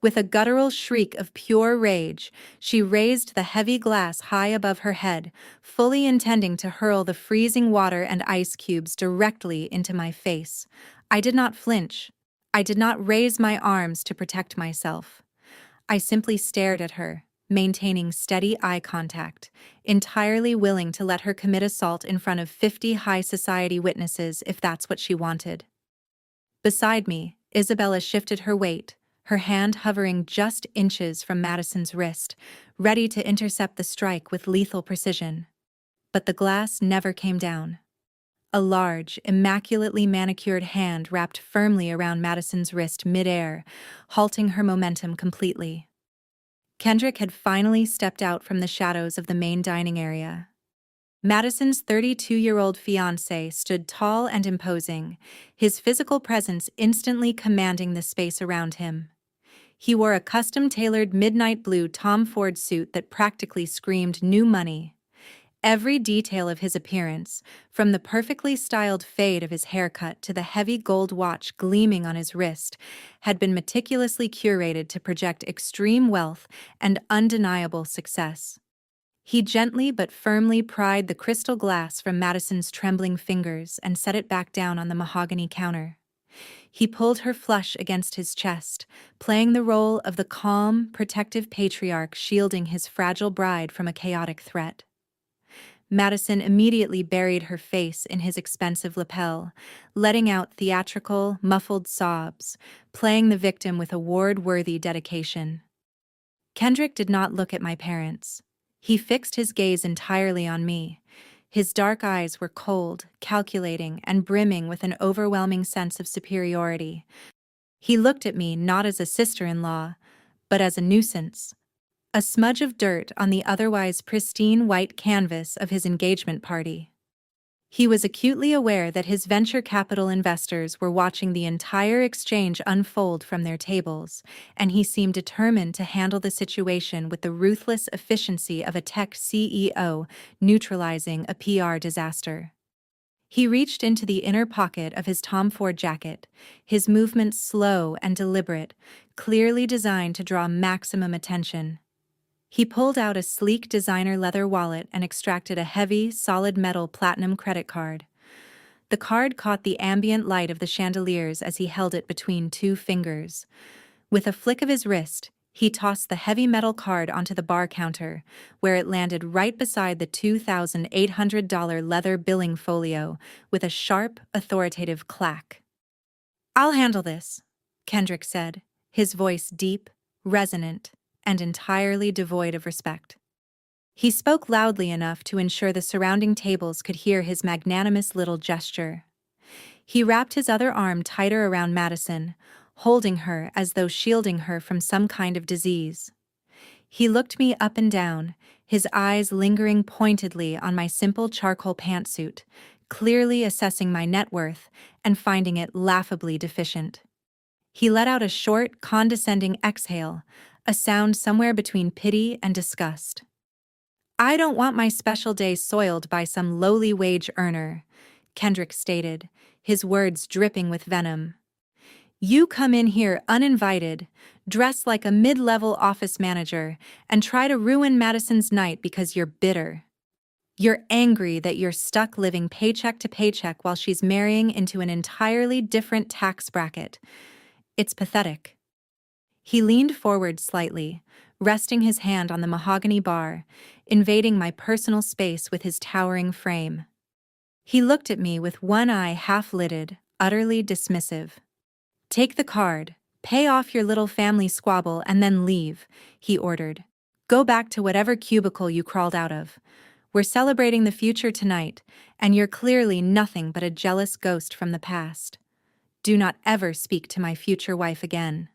With a guttural shriek of pure rage, she raised the heavy glass high above her head, fully intending to hurl the freezing water and ice cubes directly into my face. I did not flinch. I did not raise my arms to protect myself. I simply stared at her, maintaining steady eye contact, entirely willing to let her commit assault in front of 50 high society witnesses if that's what she wanted. Beside me, Isabella shifted her weight, her hand hovering just inches from Madison's wrist, ready to intercept the strike with lethal precision. But the glass never came down. A large, immaculately manicured hand wrapped firmly around Madison's wrist mid-air, halting her momentum completely. Kendrick had finally stepped out from the shadows of the main dining area. Madison's 32-year-old fiancé stood tall and imposing, his physical presence instantly commanding the space around him. He wore a custom-tailored midnight blue Tom Ford suit that practically screamed new money. Every detail of his appearance, from the perfectly styled fade of his haircut to the heavy gold watch gleaming on his wrist, had been meticulously curated to project extreme wealth and undeniable success. He gently but firmly pried the crystal glass from Madison's trembling fingers and set it back down on the mahogany counter. He pulled her flush against his chest, playing the role of the calm, protective patriarch shielding his fragile bride from a chaotic threat. Madison immediately buried her face in his expensive lapel, letting out theatrical, muffled sobs, playing the victim with award-worthy dedication. Kendrick did not look at my parents. He fixed his gaze entirely on me. His dark eyes were cold, calculating, and brimming with an overwhelming sense of superiority. He looked at me not as a sister-in-law, but as a nuisance. A smudge of dirt on the otherwise pristine white canvas of his engagement party. He was acutely aware that his venture capital investors were watching the entire exchange unfold from their tables, and he seemed determined to handle the situation with the ruthless efficiency of a tech CEO neutralizing a PR disaster. He reached into the inner pocket of his Tom Ford jacket, his movements slow and deliberate, clearly designed to draw maximum attention. He pulled out a sleek designer leather wallet and extracted a heavy, solid metal platinum credit card. The card caught the ambient light of the chandeliers as he held it between two fingers. With a flick of his wrist, he tossed the heavy metal card onto the bar counter, where it landed right beside the $2,800 leather billing folio with a sharp, authoritative clack. "I'll handle this," Kendrick said, his voice deep, resonant, and entirely devoid of respect. He spoke loudly enough to ensure the surrounding tables could hear his magnanimous little gesture. He wrapped his other arm tighter around Madison, holding her as though shielding her from some kind of disease. He looked me up and down, his eyes lingering pointedly on my simple charcoal pantsuit, clearly assessing my net worth and finding it laughably deficient. He let out a short, condescending exhale, a sound somewhere between pity and disgust. "I don't want my special day soiled by some lowly wage earner," Kendrick stated, his words dripping with venom. "You come in here uninvited, dress like a mid-level office manager, and try to ruin Madison's night because you're bitter." You're angry that you're stuck living paycheck to paycheck while she's marrying into an entirely different tax bracket. It's pathetic. He leaned forward slightly, resting his hand on the mahogany bar, invading my personal space with his towering frame. He looked at me with one eye half-lidded, utterly dismissive. "Take the card, pay off your little family squabble, and then leave," he ordered. "Go back to whatever cubicle you crawled out of. We're celebrating the future tonight, and you're clearly nothing but a jealous ghost from the past. Do not ever speak to my future wife again."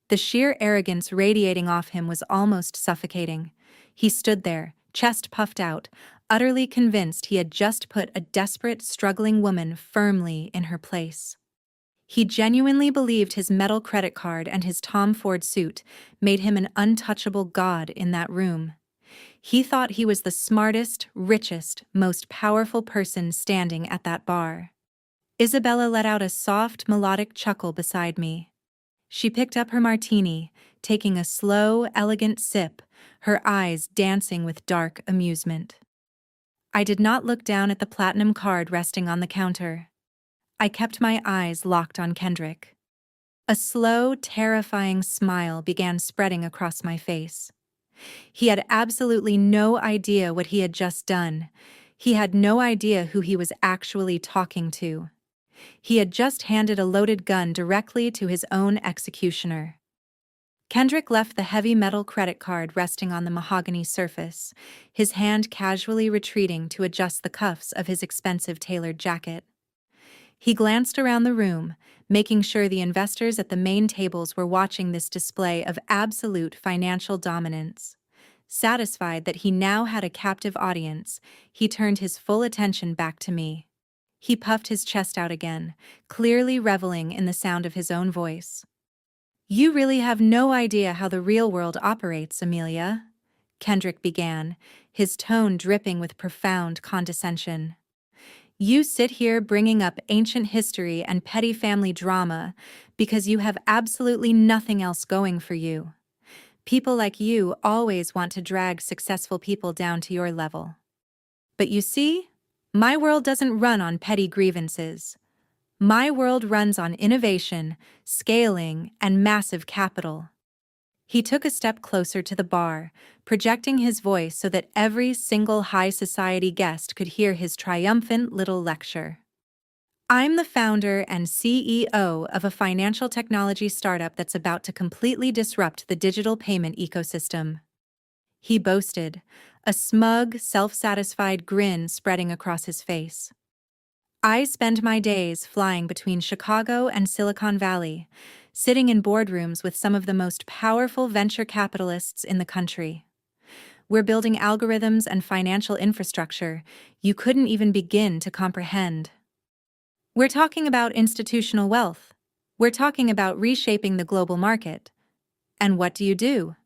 The sheer arrogance radiating off him was almost suffocating. He stood there, chest puffed out, utterly convinced he had just put a desperate, struggling woman firmly in her place. He genuinely believed his metal credit card and his Tom Ford suit made him an untouchable god in that room. He thought he was the smartest, richest, most powerful person standing at that bar. Isabella let out a soft, melodic chuckle beside me. She picked up her martini, taking a slow, elegant sip, her eyes dancing with dark amusement. I did not look down at the platinum card resting on the counter. I kept my eyes locked on Kendrick. A slow, terrifying smile began spreading across my face. He had absolutely no idea what he had just done. He had no idea who he was actually talking to. He had just handed a loaded gun directly to his own executioner. Kendrick left the heavy metal credit card resting on the mahogany surface, his hand casually retreating to adjust the cuffs of his expensive tailored jacket. He glanced around the room, making sure the investors at the main tables were watching this display of absolute financial dominance. Satisfied that he now had a captive audience, he turned his full attention back to me. He puffed his chest out again, clearly reveling in the sound of his own voice. "You really have no idea how the real world operates, Amelia," Kendrick began, his tone dripping with profound condescension. "You sit here bringing up ancient history and petty family drama because you have absolutely nothing else going for you. People like you always want to drag successful people down to your level. But you see, my world doesn't run on petty grievances. My world runs on innovation, scaling, and massive capital." He took a step closer to the bar, projecting his voice so that every single high society guest could hear his triumphant little lecture. "I'm the founder and CEO of a financial technology startup that's about to completely disrupt the digital payment ecosystem," he boasted, a smug, self-satisfied grin spreading across his face. "I spend my days flying between Chicago and Silicon Valley, sitting in boardrooms with some of the most powerful venture capitalists in the country. We're building algorithms and financial infrastructure you couldn't even begin to comprehend. We're talking about institutional wealth. We're talking about reshaping the global market. And what do?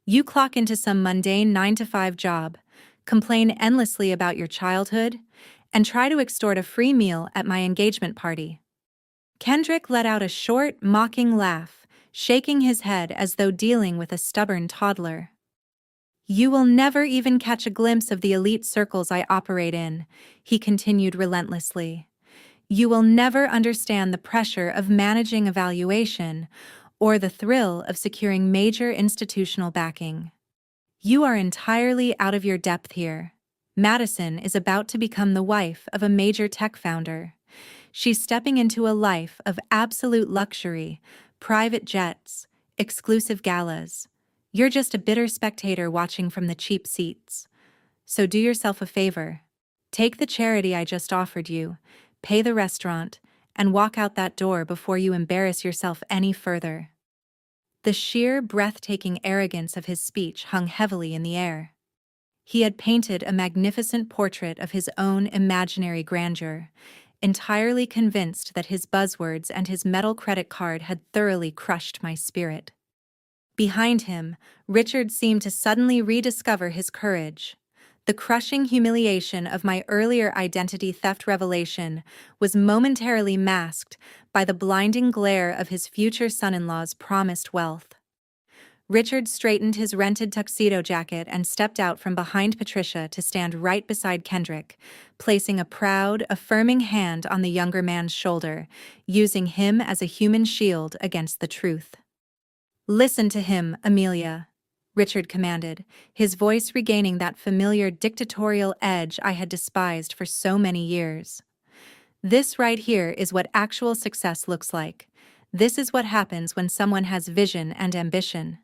You clock into some mundane 9-to-5 job, complain endlessly about your childhood, and try to extort a free meal at my engagement party." Kendrick let out a short, mocking laugh, shaking his head as though dealing with a stubborn toddler. "You will never even catch a glimpse of the elite circles I operate in," he continued relentlessly. "You will never understand the pressure of managing a valuation or the thrill of securing major institutional backing. You are entirely out of your depth here. Madison is about to become the wife of a major tech founder. She's stepping into a life of absolute luxury, private jets, exclusive galas. You're just a bitter spectator watching from the cheap seats. So do yourself a favor. Take the charity I just offered you, pay the restaurant, and walk out that door before you embarrass yourself any further." The sheer, breathtaking arrogance of his speech hung heavily in the air. He had painted a magnificent portrait of his own imaginary grandeur, entirely convinced that his buzzwords and his metal credit card had thoroughly crushed my spirit. Behind him, Richard seemed to suddenly rediscover his courage. The crushing humiliation of my earlier identity theft revelation was momentarily masked by the blinding glare of his future son-in-law's promised wealth. Richard straightened his rented tuxedo jacket and stepped out from behind Patricia to stand right beside Kendrick, placing a proud, affirming hand on the younger man's shoulder, using him as a human shield against the truth. "Listen to him, Amelia," Richard commanded, his voice regaining that familiar dictatorial edge I had despised for so many years. "This right here is what actual success looks like. This is what happens when someone has vision and ambition.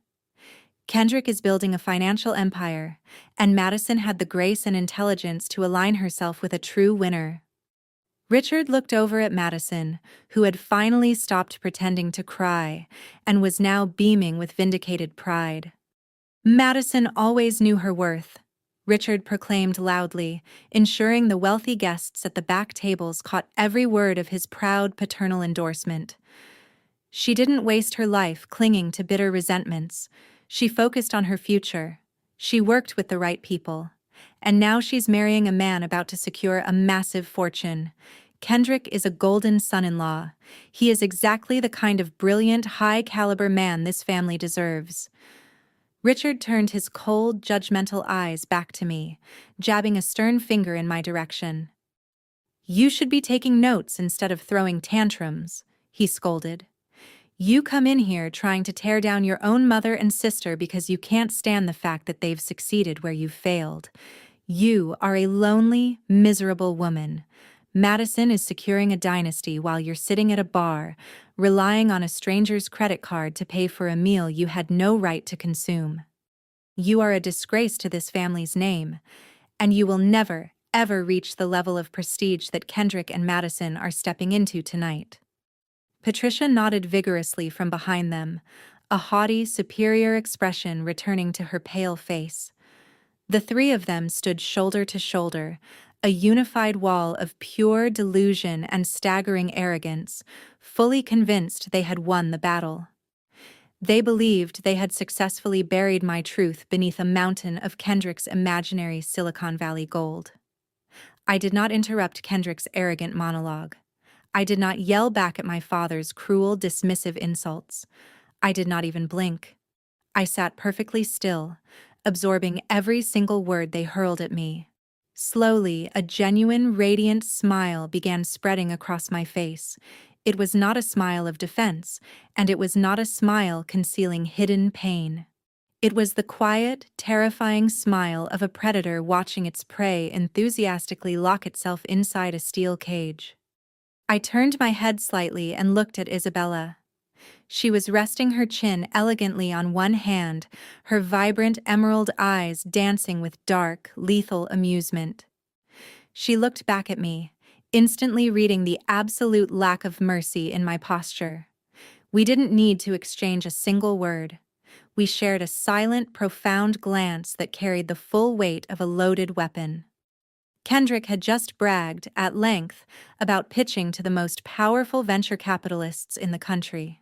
Kendrick is building a financial empire, and Madison had the grace and intelligence to align herself with a true winner." Richard looked over at Madison, who had finally stopped pretending to cry and was now beaming with vindicated pride. "Madison always knew her worth," Richard proclaimed loudly, ensuring the wealthy guests at the back tables caught every word of his proud paternal endorsement. "She didn't waste her life clinging to bitter resentments. She focused on her future. She worked with the right people. And now she's marrying a man about to secure a massive fortune. Kendrick is a golden son-in-law. He is exactly the kind of brilliant, high-caliber man this family deserves." Richard turned his cold, judgmental eyes back to me, jabbing a stern finger in my direction. "You should be taking notes instead of throwing tantrums," he scolded. "You come in here trying to tear down your own mother and sister because you can't stand the fact that they've succeeded where you've failed. You are a lonely, miserable woman. Madison is securing a dynasty while you're sitting at a bar, relying on a stranger's credit card to pay for a meal you had no right to consume. You are a disgrace to this family's name, and you will never, ever reach the level of prestige that Kendrick and Madison are stepping into tonight." Patricia nodded vigorously from behind them, a haughty, superior expression returning to her pale face. The three of them stood shoulder to shoulder, a unified wall of pure delusion and staggering arrogance, fully convinced they had won the battle. They believed they had successfully buried my truth beneath a mountain of Kendrick's imaginary Silicon Valley gold. I did not interrupt Kendrick's arrogant monologue. I did not yell back at my father's cruel, dismissive insults. I did not even blink. I sat perfectly still, absorbing every single word they hurled at me. Slowly, a genuine, radiant smile began spreading across my face. It was not a smile of defense, and it was not a smile concealing hidden pain. It was the quiet, terrifying smile of a predator watching its prey enthusiastically lock itself inside a steel cage. I turned my head slightly and looked at Isabella. She was resting her chin elegantly on one hand, her vibrant emerald eyes dancing with dark, lethal amusement. She looked back at me, instantly reading the absolute lack of mercy in my posture. We didn't need to exchange a single word. We shared a silent, profound glance that carried the full weight of a loaded weapon. Kendrick had just bragged, at length, about pitching to the most powerful venture capitalists in the country.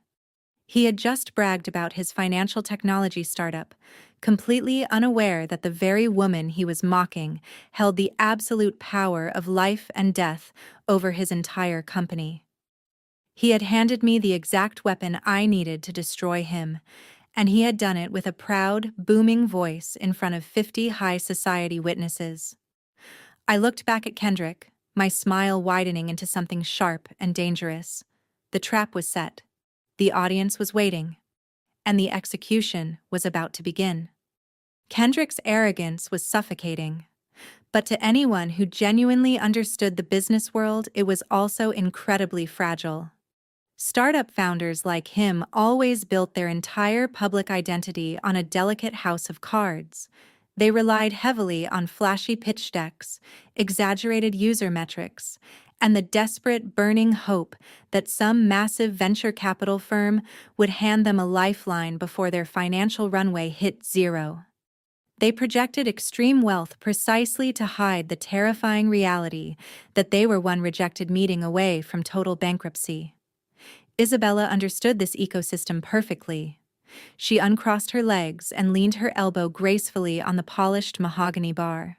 He had just bragged about his financial technology startup, completely unaware that the very woman he was mocking held the absolute power of life and death over his entire company. He had handed me the exact weapon I needed to destroy him, and he had done it with a proud, booming voice in front of 50 high society witnesses. I looked back at Kendrick, my smile widening into something sharp and dangerous. The trap was set. The audience was waiting. And the execution was about to begin. Kendrick's arrogance was suffocating. But to anyone who genuinely understood the business world, it was also incredibly fragile. Startup founders like him always built their entire public identity on a delicate house of cards. They relied heavily on flashy pitch decks, exaggerated user metrics, and the desperate, burning hope that some massive venture capital firm would hand them a lifeline before their financial runway hit zero. They projected extreme wealth precisely to hide the terrifying reality that they were one rejected meeting away from total bankruptcy. Isabella understood this ecosystem perfectly. She uncrossed her legs and leaned her elbow gracefully on the polished mahogany bar.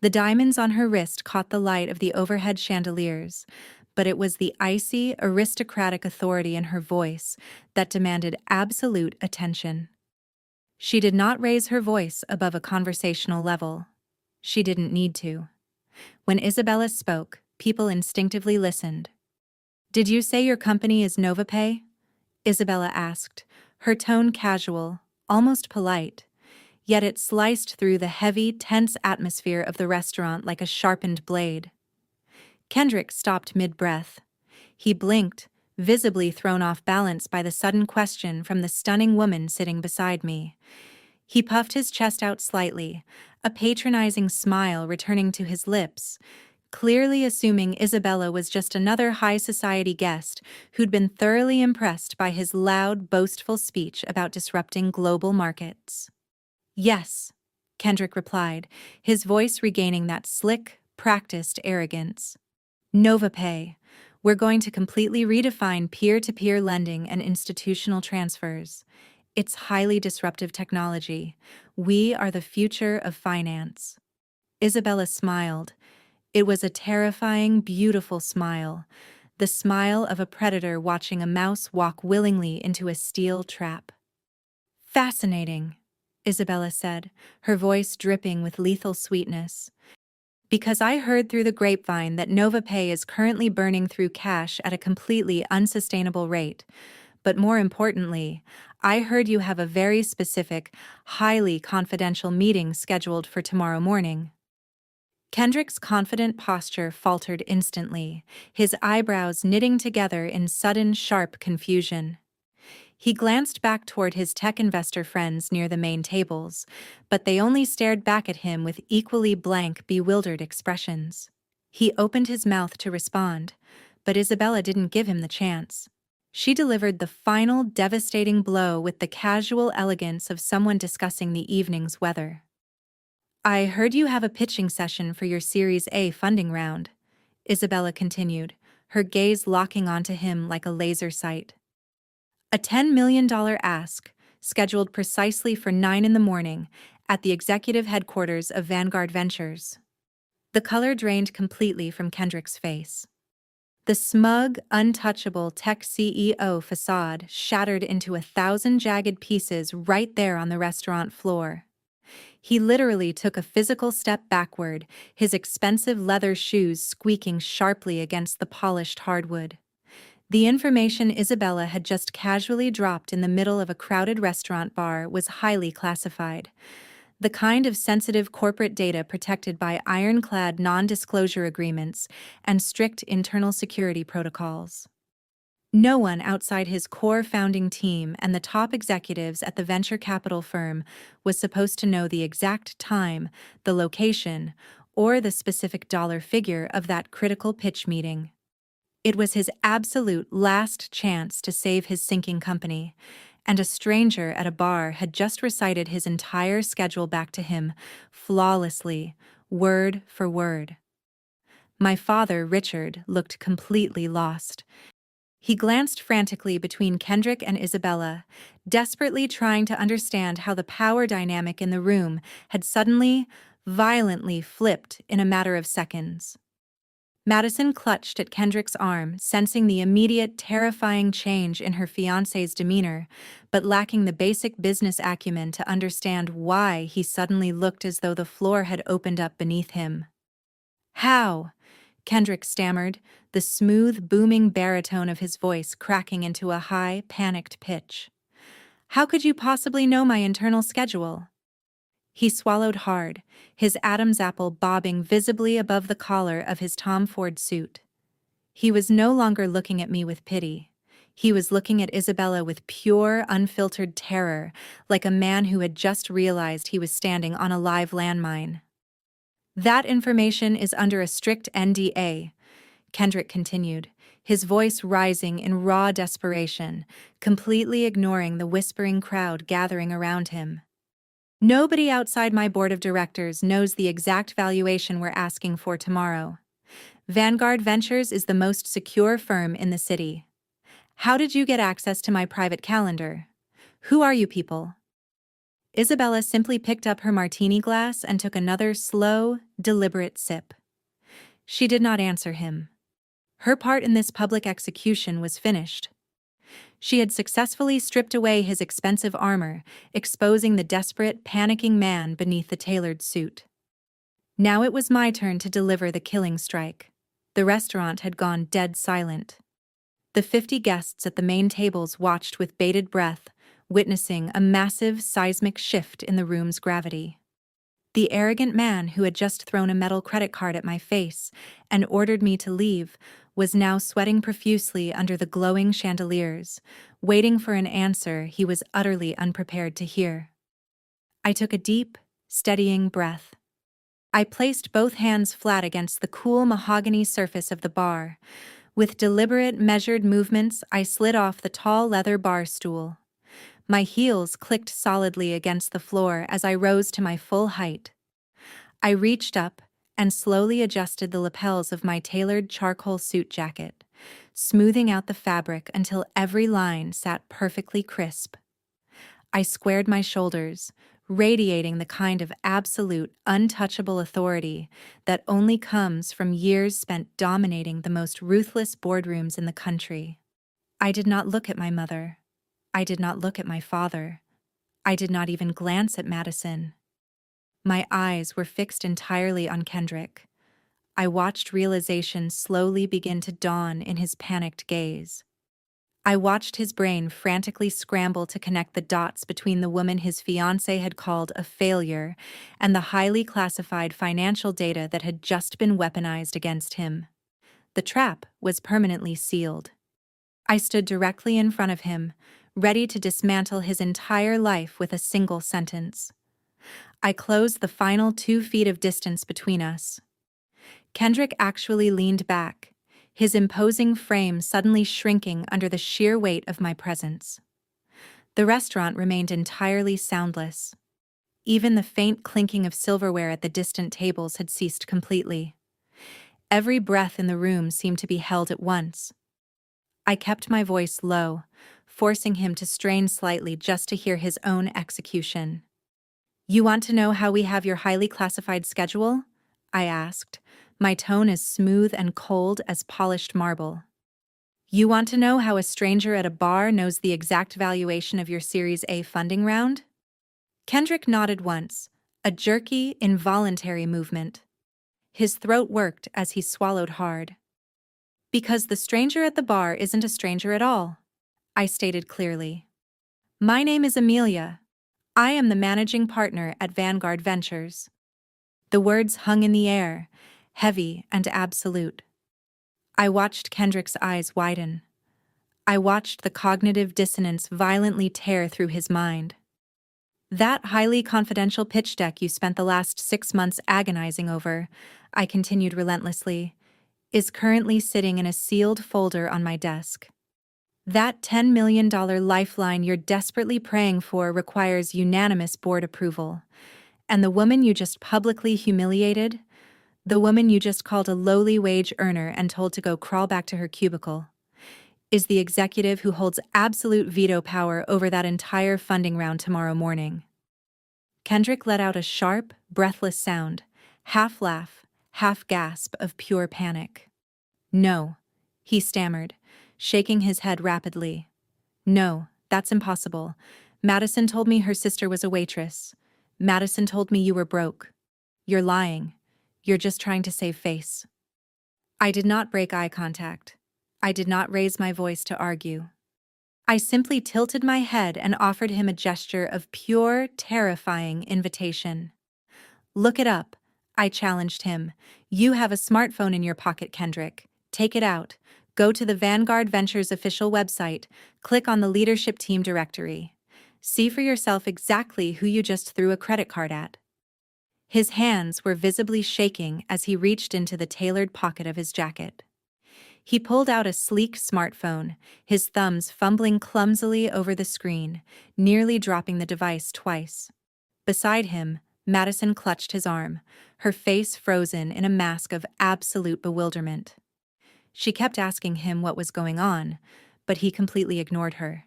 The diamonds on her wrist caught the light of the overhead chandeliers, but it was the icy, aristocratic authority in her voice that demanded absolute attention. She did not raise her voice above a conversational level. She didn't need to. When Isabella spoke, people instinctively listened. "Did you say your company is NovaPay?" Isabella asked, her tone casual, almost polite, yet it sliced through the heavy, tense atmosphere of the restaurant like a sharpened blade. Kendrick stopped mid-breath. He blinked, visibly thrown off balance by the sudden question from the stunning woman sitting beside me. He puffed his chest out slightly, a patronizing smile returning to his lips, clearly assuming Isabella was just another high society guest who'd been thoroughly impressed by his loud, boastful speech about disrupting global markets. "Yes," Kendrick replied, his voice regaining that slick, practiced arrogance. "NovaPay. We're going to completely redefine peer-to-peer lending and institutional transfers. It's highly disruptive technology. We are the future of finance." Isabella smiled. It was a terrifying, beautiful smile, the smile of a predator watching a mouse walk willingly into a steel trap. "Fascinating," Isabella said, her voice dripping with lethal sweetness. "Because I heard through the grapevine that NovaPay is currently burning through cash at a completely unsustainable rate. But more importantly, I heard you have a very specific, highly confidential meeting scheduled for tomorrow morning." Kendrick's confident posture faltered instantly, his eyebrows knitting together in sudden, sharp confusion. He glanced back toward his tech investor friends near the main tables, but they only stared back at him with equally blank, bewildered expressions. He opened his mouth to respond, but Isabella didn't give him the chance. She delivered the final devastating blow with the casual elegance of someone discussing the evening's weather. "I heard you have a pitching session for your Series A funding round," Isabella continued, her gaze locking onto him like a laser sight. "A $10 million ask, scheduled precisely for 9 in the morning, at the executive headquarters of Vanguard Ventures." The color drained completely from Kendrick's face. The smug, untouchable tech CEO facade shattered into 1,000 jagged pieces right there on the restaurant floor. He literally took a physical step backward, his expensive leather shoes squeaking sharply against the polished hardwood. The information Isabella had just casually dropped in the middle of a crowded restaurant bar was highly classified, the kind of sensitive corporate data protected by ironclad non-disclosure agreements and strict internal security protocols. No one outside his core founding team and the top executives at the venture capital firm was supposed to know the exact time, the location, or the specific dollar figure of that critical pitch meeting. It was his absolute last chance to save his sinking company, and a stranger at a bar had just recited his entire schedule back to him, flawlessly, word for word. My father, Richard, looked completely lost. He glanced frantically between Kendrick and Isabella, desperately trying to understand how the power dynamic in the room had suddenly, violently flipped in a matter of seconds. Madison clutched at Kendrick's arm, sensing the immediate, terrifying change in her fiancé's demeanor, but lacking the basic business acumen to understand why he suddenly looked as though the floor had opened up beneath him. "How?" Kendrick stammered, the smooth, booming baritone of his voice cracking into a high, panicked pitch. "How could you possibly know my internal schedule?" He swallowed hard, his Adam's apple bobbing visibly above the collar of his Tom Ford suit. He was no longer looking at me with pity. He was looking at Isabella with pure, unfiltered terror, like a man who had just realized he was standing on a live landmine. "That information is under a strict NDA," Kendrick continued, his voice rising in raw desperation, completely ignoring the whispering crowd gathering around him. "Nobody outside my board of directors knows the exact valuation we're asking for tomorrow. Vanguard Ventures is the most secure firm in the city. How did you get access to my private calendar? Who are you people?" Isabella simply picked up her martini glass and took another slow, deliberate sip. She did not answer him. Her part in this public execution was finished. She had successfully stripped away his expensive armor, exposing the desperate, panicking man beneath the tailored suit. Now it was my turn to deliver the killing strike. The restaurant had gone dead silent. The 50 guests at the main tables watched with bated breath, witnessing a massive seismic shift in the room's gravity. The arrogant man who had just thrown a metal credit card at my face and ordered me to leave was now sweating profusely under the glowing chandeliers, waiting for an answer he was utterly unprepared to hear. I took a deep, steadying breath. I placed both hands flat against the cool mahogany surface of the bar. With deliberate, measured movements, I slid off the tall leather bar stool. My heels clicked solidly against the floor as I rose to my full height. I reached up and slowly adjusted the lapels of my tailored charcoal suit jacket, smoothing out the fabric until every line sat perfectly crisp. I squared my shoulders, radiating the kind of absolute, untouchable authority that only comes from years spent dominating the most ruthless boardrooms in the country. I did not look at my mother. I did not look at my father. I did not even glance at Madison. My eyes were fixed entirely on Kendrick. I watched realization slowly begin to dawn in his panicked gaze. I watched his brain frantically scramble to connect the dots between the woman his fiancé had called a failure and the highly classified financial data that had just been weaponized against him. The trap was permanently sealed. I stood directly in front of him, ready to dismantle his entire life with a single sentence. I closed the final 2 feet of distance between us. Kendrick actually leaned back, his imposing frame suddenly shrinking under the sheer weight of my presence. The restaurant remained entirely soundless. Even the faint clinking of silverware at the distant tables had ceased completely. Every breath in the room seemed to be held at once. I kept my voice low, forcing him to strain slightly just to hear his own execution. "You want to know how we have your highly classified schedule?" I asked, my tone as smooth and cold as polished marble. "You want to know how a stranger at a bar knows the exact valuation of your Series A funding round?" Kendrick nodded once, a jerky, involuntary movement. His throat worked as he swallowed hard. "Because the stranger at the bar isn't a stranger at all," I stated clearly. "My name is Amelia. I am the managing partner at Vanguard Ventures." The words hung in the air, heavy and absolute. I watched Kendrick's eyes widen. I watched the cognitive dissonance violently tear through his mind. "That highly confidential pitch deck you spent the last 6 months agonizing over," I continued relentlessly, "is currently sitting in a sealed folder on my desk. That $10 million lifeline you're desperately praying for requires unanimous board approval. And the woman you just publicly humiliated, the woman you just called a lowly wage earner and told to go crawl back to her cubicle, is the executive who holds absolute veto power over that entire funding round tomorrow morning." Kendrick let out a sharp, breathless sound, half laugh, half gasp of pure panic. "No," he stammered, shaking his head rapidly. "No, that's impossible. Madison told me her sister was a waitress. Madison told me you were broke. You're lying. You're just trying to save face." I did not break eye contact. I did not raise my voice to argue. I simply tilted my head and offered him a gesture of pure, terrifying invitation. "Look it up," I challenged him. "You have a smartphone in your pocket, Kendrick. Take it out. Go to the Vanguard Ventures official website, click on the leadership team directory. See for yourself exactly who you just threw a credit card at." His hands were visibly shaking as he reached into the tailored pocket of his jacket. He pulled out a sleek smartphone, his thumbs fumbling clumsily over the screen, nearly dropping the device twice. Beside him, Madison clutched his arm, her face frozen in a mask of absolute bewilderment. She kept asking him what was going on, but he completely ignored her.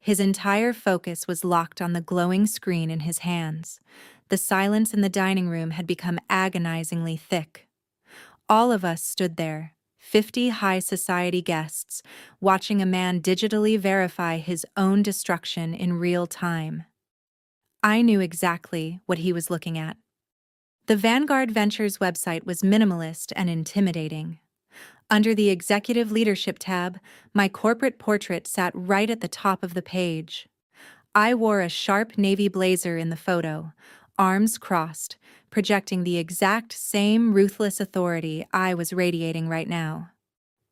His entire focus was locked on the glowing screen in his hands. The silence in the dining room had become agonizingly thick. All of us stood there, 50 high society guests, watching a man digitally verify his own destruction in real time. I knew exactly what he was looking at. The Vanguard Ventures website was minimalist and intimidating. Under the Executive Leadership tab, my corporate portrait sat right at the top of the page. I wore a sharp navy blazer in the photo, arms crossed, projecting the exact same ruthless authority I was radiating right now.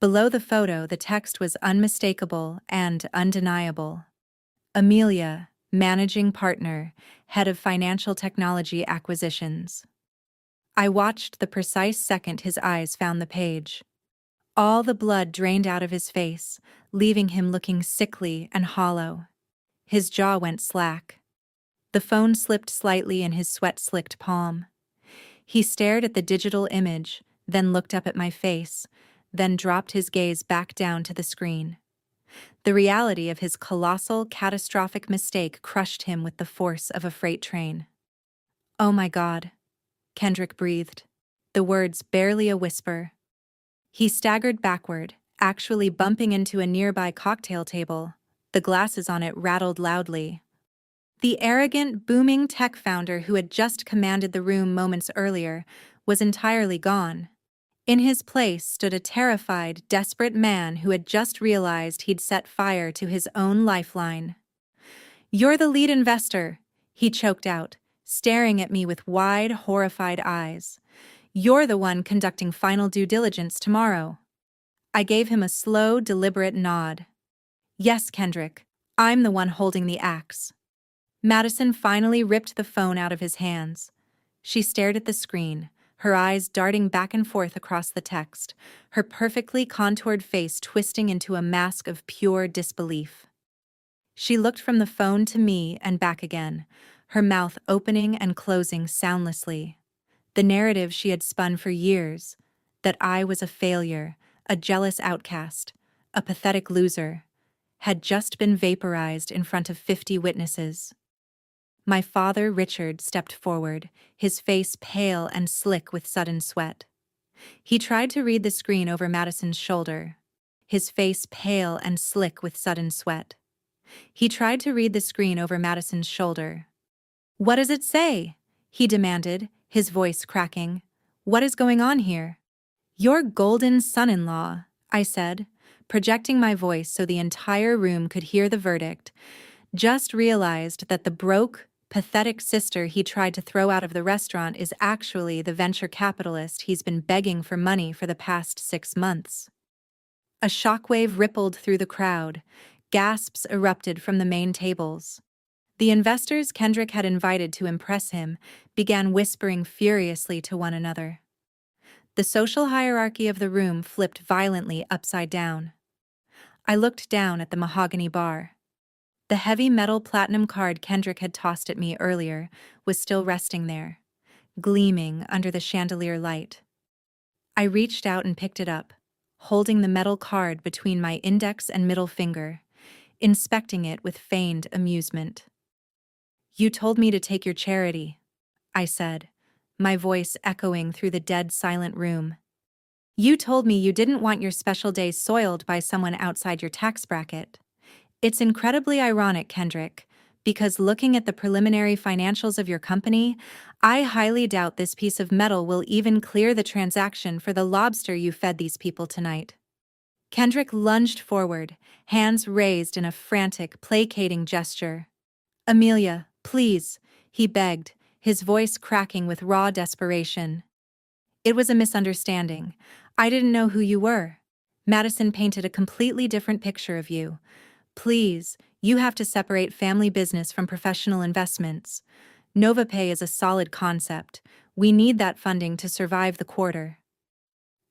Below the photo, the text was unmistakable and undeniable. Amelia, Managing Partner, Head of Financial Technology Acquisitions. I watched the precise second his eyes found the page. All the blood drained out of his face, leaving him looking sickly and hollow. His jaw went slack. The phone slipped slightly in his sweat-slicked palm. He stared at the digital image, then looked up at my face, then dropped his gaze back down to the screen. The reality of his colossal, catastrophic mistake crushed him with the force of a freight train. "Oh my God," Kendrick breathed, the words barely a whisper. He staggered backward, actually bumping into a nearby cocktail table. The glasses on it rattled loudly. The arrogant, booming tech founder who had just commanded the room moments earlier was entirely gone. In his place stood a terrified, desperate man who had just realized he'd set fire to his own lifeline. "You're the lead investor," he choked out, staring at me with wide, horrified eyes. "You're the one conducting final due diligence tomorrow." I gave him a slow, deliberate nod. "Yes, Kendrick, I'm the one holding the axe." Madison finally ripped the phone out of his hands. She stared at the screen, her eyes darting back and forth across the text, her perfectly contoured face twisting into a mask of pure disbelief. She looked from the phone to me and back again, her mouth opening and closing soundlessly. The narrative she had spun for years, that I was a failure, a jealous outcast, a pathetic loser, had just been vaporized in front of 50 witnesses. My father, Richard, stepped forward, his face pale and slick with sudden sweat. He tried to read the screen over Madison's shoulder, his face pale and slick with sudden sweat. He tried to read the screen over Madison's shoulder. "What does it say?" he demanded, his voice cracking. "What is going on here?" "Your golden son-in-law," I said, projecting my voice so the entire room could hear the verdict, just realized that the broke, pathetic sister he tried to throw out of the restaurant is actually the venture capitalist he's been begging for money for the past 6 months. A shockwave rippled through the crowd. Gasps erupted from the main tables. The investors Kendrick had invited to impress him began whispering furiously to one another. The social hierarchy of the room flipped violently upside down. I looked down at the mahogany bar. The heavy metal platinum card Kendrick had tossed at me earlier was still resting there, gleaming under the chandelier light. I reached out and picked it up, holding the metal card between my index and middle finger, inspecting it with feigned amusement. "You told me to take your charity," I said, my voice echoing through the dead silent room. "You told me you didn't want your special day soiled by someone outside your tax bracket." It's incredibly ironic, Kendrick, because looking at the preliminary financials of your company, I highly doubt this piece of metal will even clear the transaction for the lobster you fed these people tonight. Kendrick lunged forward, hands raised in a frantic, placating gesture. "Amelia, please," he begged, his voice cracking with raw desperation. "It was a misunderstanding. I didn't know who you were. Madison painted a completely different picture of you. Please, you have to separate family business from professional investments. NovaPay is a solid concept. We need that funding to survive the quarter."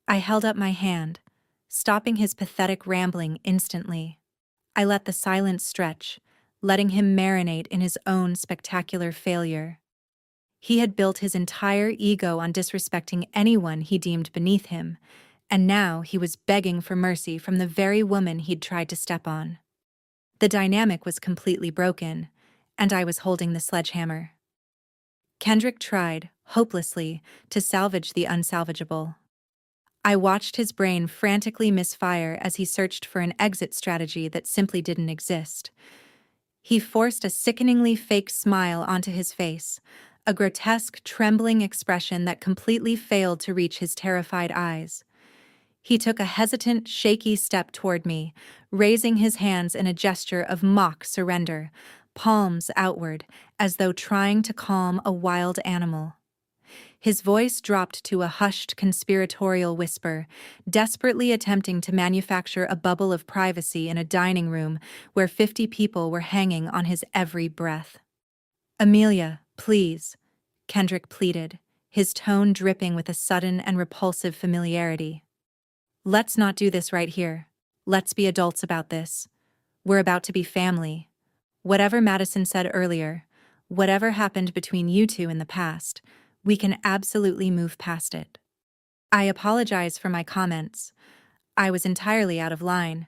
I held up my hand, stopping his pathetic rambling instantly. I let the silence stretch, letting him marinate in his own spectacular failure. He had built his entire ego on disrespecting anyone he deemed beneath him, and now he was begging for mercy from the very woman he'd tried to step on. The dynamic was completely broken, and I was holding the sledgehammer. Kendrick tried, hopelessly, to salvage the unsalvageable. I watched his brain frantically misfire as he searched for an exit strategy that simply didn't exist. He forced a sickeningly fake smile onto his face, a grotesque, trembling expression that completely failed to reach his terrified eyes. He took a hesitant, shaky step toward me, raising his hands in a gesture of mock surrender, palms outward, as though trying to calm a wild animal. His voice dropped to a hushed, conspiratorial whisper, desperately attempting to manufacture a bubble of privacy in a dining room where 50 people were hanging on his every breath. "Amelia, please," Kendrick pleaded, his tone dripping with a sudden and repulsive familiarity. "Let's not do this right here. Let's be adults about this. We're about to be family. Whatever Madison said earlier, whatever happened between you two in the past, we can absolutely move past it." I apologize for my comments. I was entirely out of line.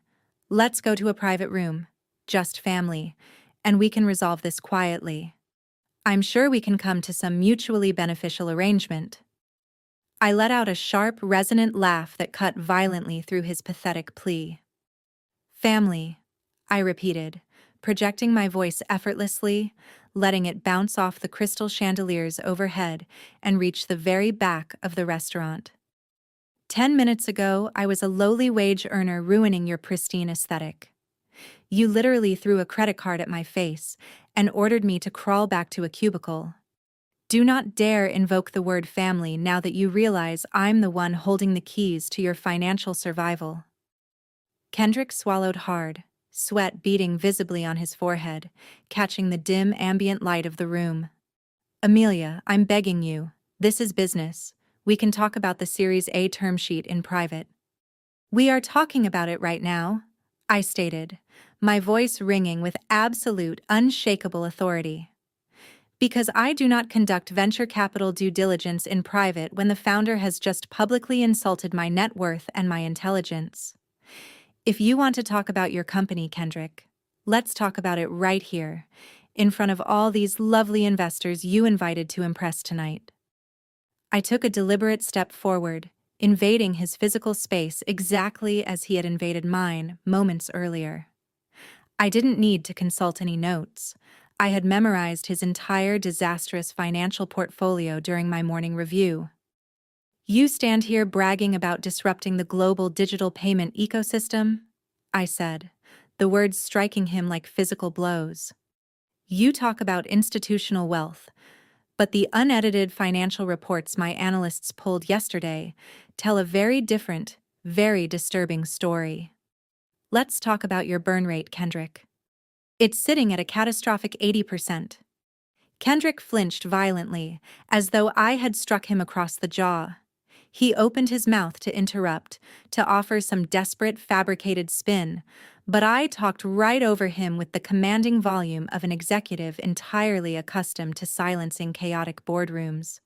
Let's go to a private room, just family, and we can resolve this quietly. I'm sure we can come to some mutually beneficial arrangement. I let out a sharp, resonant laugh that cut violently through his pathetic plea. "Family," I repeated, projecting my voice effortlessly, letting it bounce off the crystal chandeliers overhead and reach the very back of the restaurant. 10 minutes ago, I was a lowly wage earner ruining your pristine aesthetic. You literally threw a credit card at my face and ordered me to crawl back to a cubicle. Do not dare invoke the word family now that you realize I'm the one holding the keys to your financial survival." Kendrick swallowed hard, sweat beading visibly on his forehead, catching the dim ambient light of the room. "Amelia, I'm begging you. This is business. We can talk about the Series A term sheet in private." "We are talking about it right now," I stated, my voice ringing with absolute, unshakable authority. "Because I do not conduct venture capital due diligence in private when the founder has just publicly insulted my net worth and my intelligence. If you want to talk about your company, Kendrick, let's talk about it right here, in front of all these lovely investors you invited to impress tonight." I took a deliberate step forward, invading his physical space exactly as he had invaded mine moments earlier. I didn't need to consult any notes. I had memorized his entire disastrous financial portfolio during my morning review. "You stand here bragging about disrupting the global digital payment ecosystem?" I said, the words striking him like physical blows. "You talk about institutional wealth, but the unedited financial reports my analysts pulled yesterday tell a very different, very disturbing story. Let's talk about your burn rate, Kendrick. It's sitting at a catastrophic 80%. Kendrick flinched violently, as though I had struck him across the jaw. He opened his mouth to interrupt, to offer some desperate fabricated spin, but I talked right over him with the commanding volume of an executive entirely accustomed to silencing chaotic boardrooms.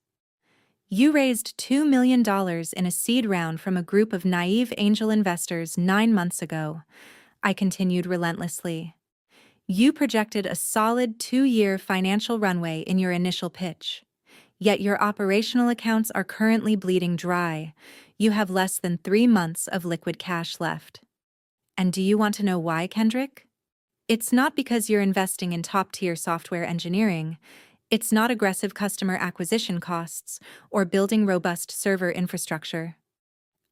"You raised $2 million in a seed round from a group of naive angel investors 9 months ago," I continued relentlessly. "You projected a solid 2-year financial runway in your initial pitch. Yet your operational accounts are currently bleeding dry. You have less than 3 months of liquid cash left. And do you want to know why, Kendrick? It's not because you're investing in top-tier software engineering. It's not aggressive customer acquisition costs or building robust server infrastructure."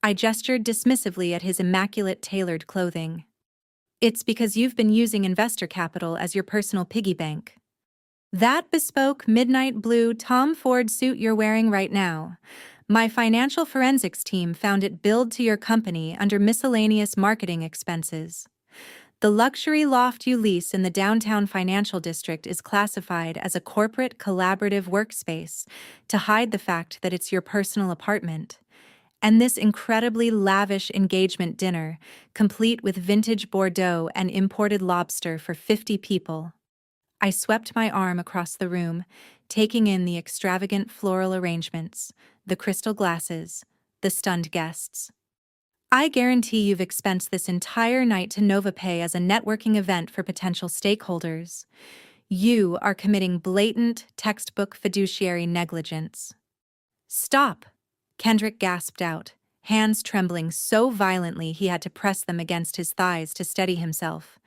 I gestured dismissively at his immaculate tailored clothing. "It's because you've been using investor capital as your personal piggy bank. That bespoke midnight blue Tom Ford suit you're wearing right now, my financial forensics team found it billed to your company under miscellaneous marketing expenses. The luxury loft you lease in the downtown financial district is classified as a corporate collaborative workspace to hide the fact that it's your personal apartment. And this incredibly lavish engagement dinner, complete with vintage Bordeaux and imported lobster for 50 people." I swept my arm across the room, taking in the extravagant floral arrangements, the crystal glasses, the stunned guests. "I guarantee you've expensed this entire night to NovaPay as a networking event for potential stakeholders. You are committing blatant, textbook fiduciary negligence." "Stop!" Kendrick gasped out, hands trembling so violently he had to press them against his thighs to steady himself.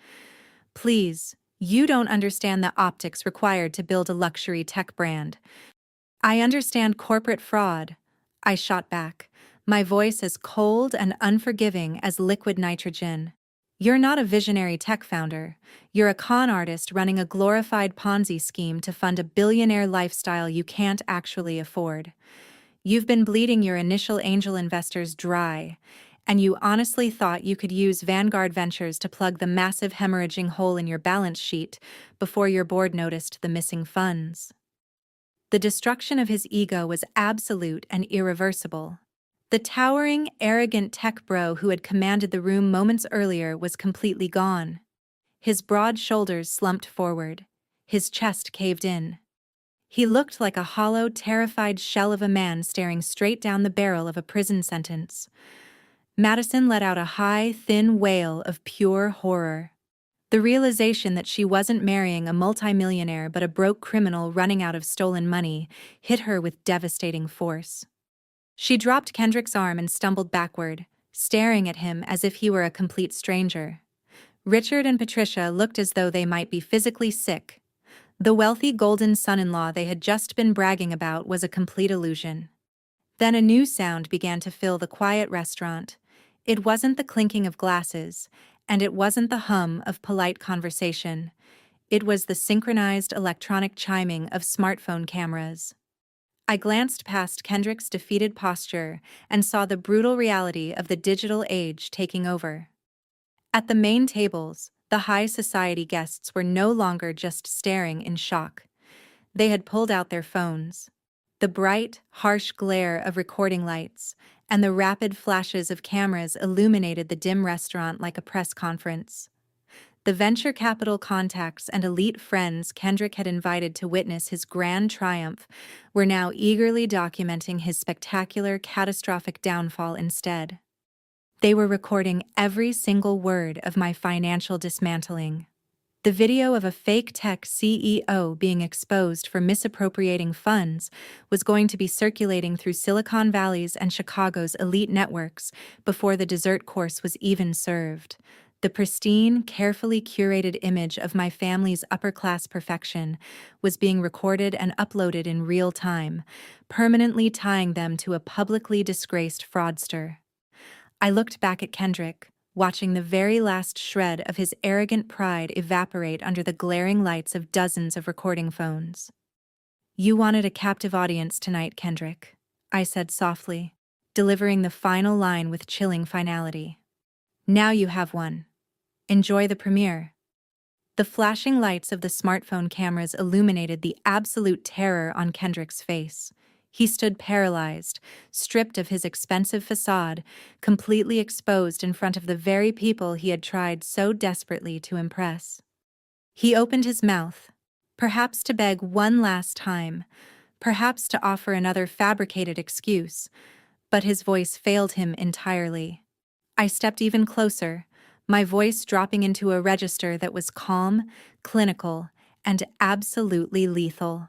"Please, you don't understand the optics required to build a luxury tech brand." "I understand corporate fraud," I shot back, my voice as cold and unforgiving as liquid nitrogen. "You're not a visionary tech founder. You're a con artist running a glorified Ponzi scheme to fund a billionaire lifestyle you can't actually afford. You've been bleeding your initial angel investors dry, and you honestly thought you could use Vanguard Ventures to plug the massive hemorrhaging hole in your balance sheet before your board noticed the missing funds." The destruction of his ego was absolute and irreversible. The towering, arrogant tech bro who had commanded the room moments earlier was completely gone. His broad shoulders slumped forward. His chest caved in. He looked like a hollow, terrified shell of a man staring straight down the barrel of a prison sentence. Madison let out a high, thin wail of pure horror. The realization that she wasn't marrying a multimillionaire but a broke criminal running out of stolen money hit her with devastating force. She dropped Kendrick's arm and stumbled backward, staring at him as if he were a complete stranger. Richard and Patricia looked as though they might be physically sick. The wealthy golden son-in-law they had just been bragging about was a complete illusion. Then a new sound began to fill the quiet restaurant. It wasn't the clinking of glasses, and it wasn't the hum of polite conversation. It was the synchronized electronic chiming of smartphone cameras. I glanced past Kendrick's defeated posture and saw the brutal reality of the digital age taking over. At the main tables, the high society guests were no longer just staring in shock. They had pulled out their phones. The bright, harsh glare of recording lights and the rapid flashes of cameras illuminated the dim restaurant like a press conference. The venture capital contacts and elite friends Kendrick had invited to witness his grand triumph were now eagerly documenting his spectacular, catastrophic downfall instead. They were recording every single word of my financial dismantling. The video of a fake tech CEO being exposed for misappropriating funds was going to be circulating through Silicon Valley's and Chicago's elite networks before the dessert course was even served. The pristine, carefully curated image of my family's upper-class perfection was being recorded and uploaded in real time, permanently tying them to a publicly disgraced fraudster. I looked back at Kendrick, watching the very last shred of his arrogant pride evaporate under the glaring lights of dozens of recording phones. "You wanted a captive audience tonight, Kendrick," I said softly, delivering the final line with chilling finality. "Now you have one. Enjoy the premiere." The flashing lights of the smartphone cameras illuminated the absolute terror on Kendrick's face. He stood paralyzed, stripped of his expensive facade, completely exposed in front of the very people he had tried so desperately to impress. He opened his mouth, perhaps to beg one last time, perhaps to offer another fabricated excuse, but his voice failed him entirely. I stepped even closer, my voice dropping into a register that was calm, clinical, and absolutely lethal.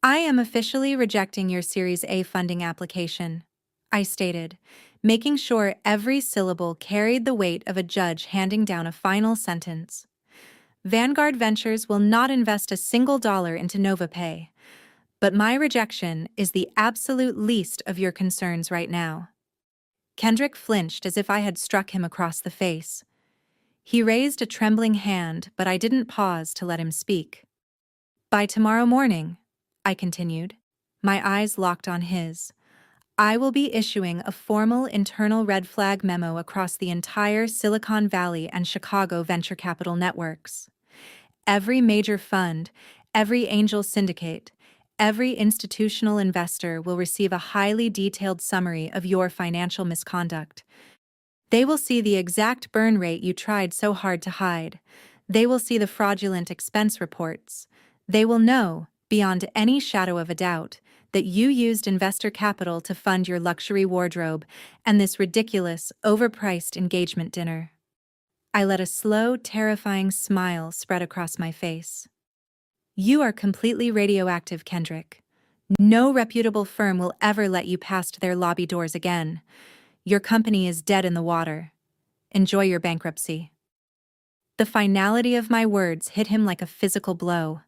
"I am officially rejecting your Series A funding application," I stated, making sure every syllable carried the weight of a judge handing down a final sentence. "Vanguard Ventures will not invest a single dollar into NovaPay, but my rejection is the absolute least of your concerns right now." Kendrick flinched as if I had struck him across the face. He raised a trembling hand, but I didn't pause to let him speak. "By tomorrow morning," I continued, my eyes locked on his, "I will be issuing a formal internal red flag memo across the entire Silicon Valley and Chicago venture capital networks. Every major fund, every angel syndicate, every institutional investor will receive a highly detailed summary of your financial misconduct. They will see the exact burn rate you tried so hard to hide. They will see the fraudulent expense reports. They will know, beyond any shadow of a doubt, that you used investor capital to fund your luxury wardrobe and this ridiculous, overpriced engagement dinner." I let a slow, terrifying smile spread across my face. "You are completely radioactive, Kendrick. No reputable firm will ever let you past their lobby doors again. Your company is dead in the water. Enjoy your bankruptcy." The finality of my words hit him like a physical blow.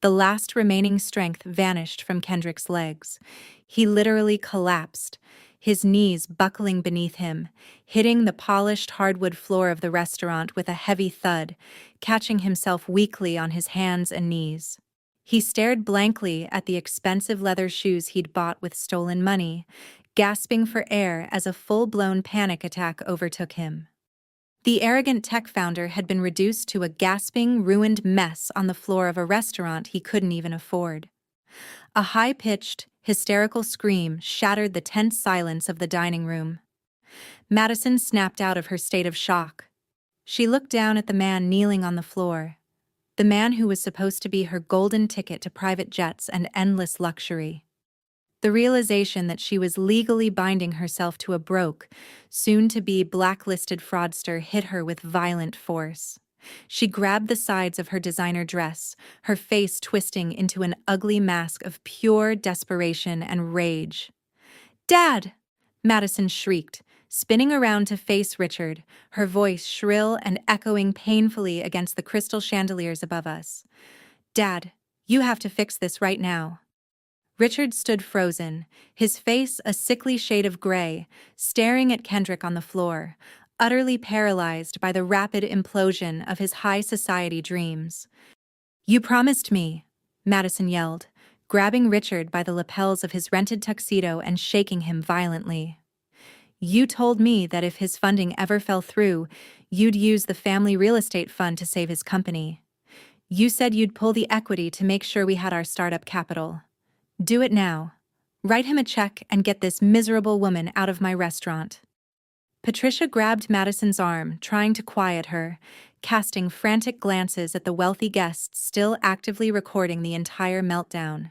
The last remaining strength vanished from Kendrick's legs. He literally collapsed, his knees buckling beneath him, hitting the polished hardwood floor of the restaurant with a heavy thud, catching himself weakly on his hands and knees. He stared blankly at the expensive leather shoes he'd bought with stolen money, gasping for air as a full-blown panic attack overtook him. The arrogant tech founder had been reduced to a gasping, ruined mess on the floor of a restaurant he couldn't even afford. A high-pitched, hysterical scream shattered the tense silence of the dining room. Madison snapped out of her state of shock. She looked down at the man kneeling on the floor, the man who was supposed to be her golden ticket to private jets and endless luxury. The realization that she was legally binding herself to a broke, soon-to-be blacklisted fraudster hit her with violent force. She grabbed the sides of her designer dress, her face twisting into an ugly mask of pure desperation and rage. "Dad!" Madison shrieked, spinning around to face Richard, her voice shrill and echoing painfully against the crystal chandeliers above us. "Dad, you have to fix this right now." Richard stood frozen, his face a sickly shade of gray, staring at Kendrick on the floor, utterly paralyzed by the rapid implosion of his high society dreams. "You promised me," Madison yelled, grabbing Richard by the lapels of his rented tuxedo and shaking him violently. "You told me that if his funding ever fell through, you'd use the family real estate fund to save his company. You said you'd pull the equity to make sure we had our startup capital. Do it now. Write him a check and get this miserable woman out of my restaurant." Patricia grabbed Madison's arm, trying to quiet her, casting frantic glances at the wealthy guests still actively recording the entire meltdown.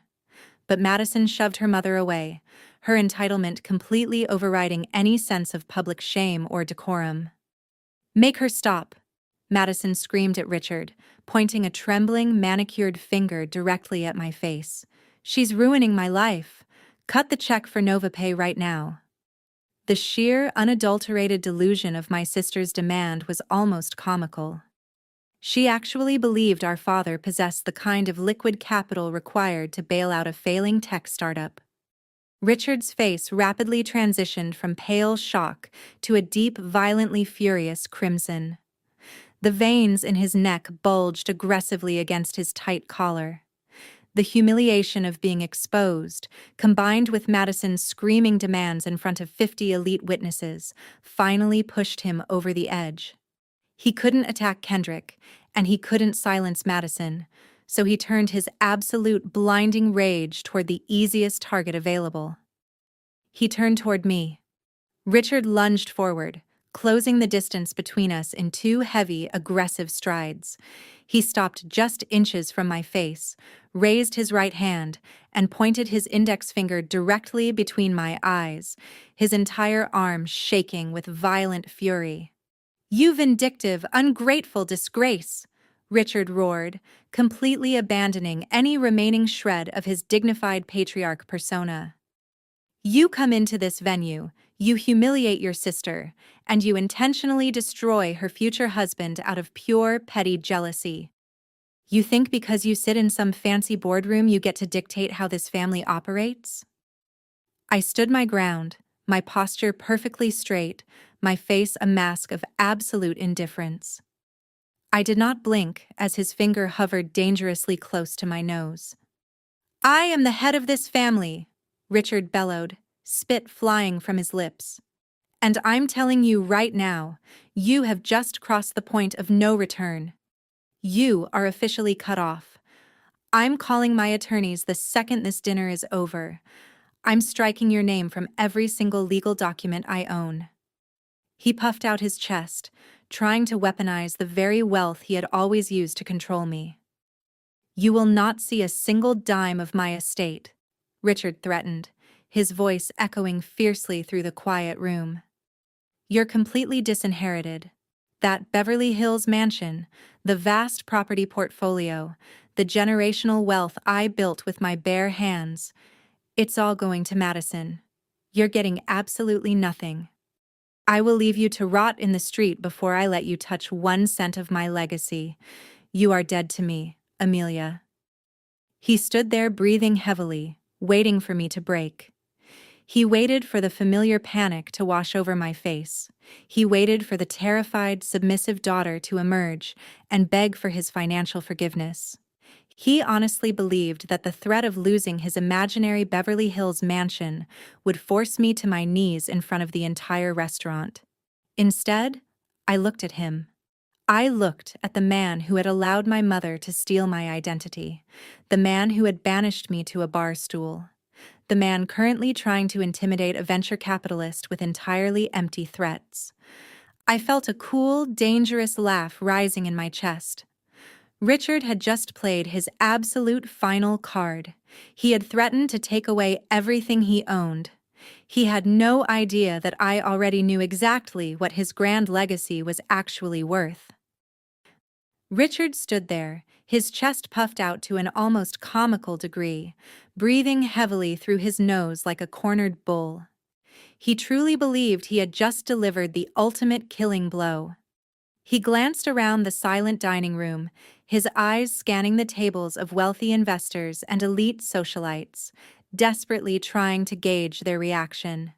But Madison shoved her mother away, her entitlement completely overriding any sense of public shame or decorum. "Make her stop," Madison screamed at Richard, pointing a trembling, manicured finger directly at my face. "She's ruining my life. Cut the check for NovaPay right now." The sheer, unadulterated delusion of my sister's demand was almost comical. She actually believed our father possessed the kind of liquid capital required to bail out a failing tech startup. Richard's face rapidly transitioned from pale shock to a deep, violently furious crimson. The veins in his neck bulged aggressively against his tight collar. The humiliation of being exposed, combined with Madison's screaming demands in front of 50 elite witnesses, finally pushed him over the edge. He couldn't attack Kendrick, and he couldn't silence Madison, so he turned his absolute blinding rage toward the easiest target available. He turned toward me. Richard lunged forward, closing the distance between us in two heavy, aggressive strides. He stopped just inches from my face, raised his right hand, and pointed his index finger directly between my eyes, his entire arm shaking with violent fury. "You vindictive, ungrateful disgrace!" Richard roared, completely abandoning any remaining shred of his dignified patriarch persona. "You come into this venue, you humiliate your sister, and you intentionally destroy her future husband out of pure, petty jealousy. You think because you sit in some fancy boardroom you get to dictate how this family operates?" I stood my ground, my posture perfectly straight, my face a mask of absolute indifference. I did not blink as his finger hovered dangerously close to my nose. "I am the head of this family," Richard bellowed, spit flying from his lips. "And I'm telling you right now, you have just crossed the point of no return. You are officially cut off. I'm calling my attorneys the second this dinner is over. I'm striking your name from every single legal document I own." He puffed out his chest, trying to weaponize the very wealth he had always used to control me. "You will not see a single dime of my estate," Richard threatened, his voice echoing fiercely through the quiet room. "You're completely disinherited. That Beverly Hills mansion, the vast property portfolio, the generational wealth I built with my bare hands, it's all going to Madison. You're getting absolutely nothing. I will leave you to rot in the street before I let you touch 1 cent of my legacy. You are dead to me, Amelia." He stood there breathing heavily, waiting for me to break. He waited for the familiar panic to wash over my face. He waited for the terrified, submissive daughter to emerge and beg for his financial forgiveness. He honestly believed that the threat of losing his imaginary Beverly Hills mansion would force me to my knees in front of the entire restaurant. Instead, I looked at him. I looked at the man who had allowed my mother to steal my identity, the man who had banished me to a bar stool, the man currently trying to intimidate a venture capitalist with entirely empty threats. I felt a cool, dangerous laugh rising in my chest. Richard had just played his absolute final card. He had threatened to take away everything he owned. He had no idea that I already knew exactly what his grand legacy was actually worth. Richard stood there, his chest puffed out to an almost comical degree, breathing heavily through his nose like a cornered bull. He truly believed he had just delivered the ultimate killing blow. He glanced around the silent dining room, his eyes scanning the tables of wealthy investors and elite socialites, desperately trying to gauge their reaction.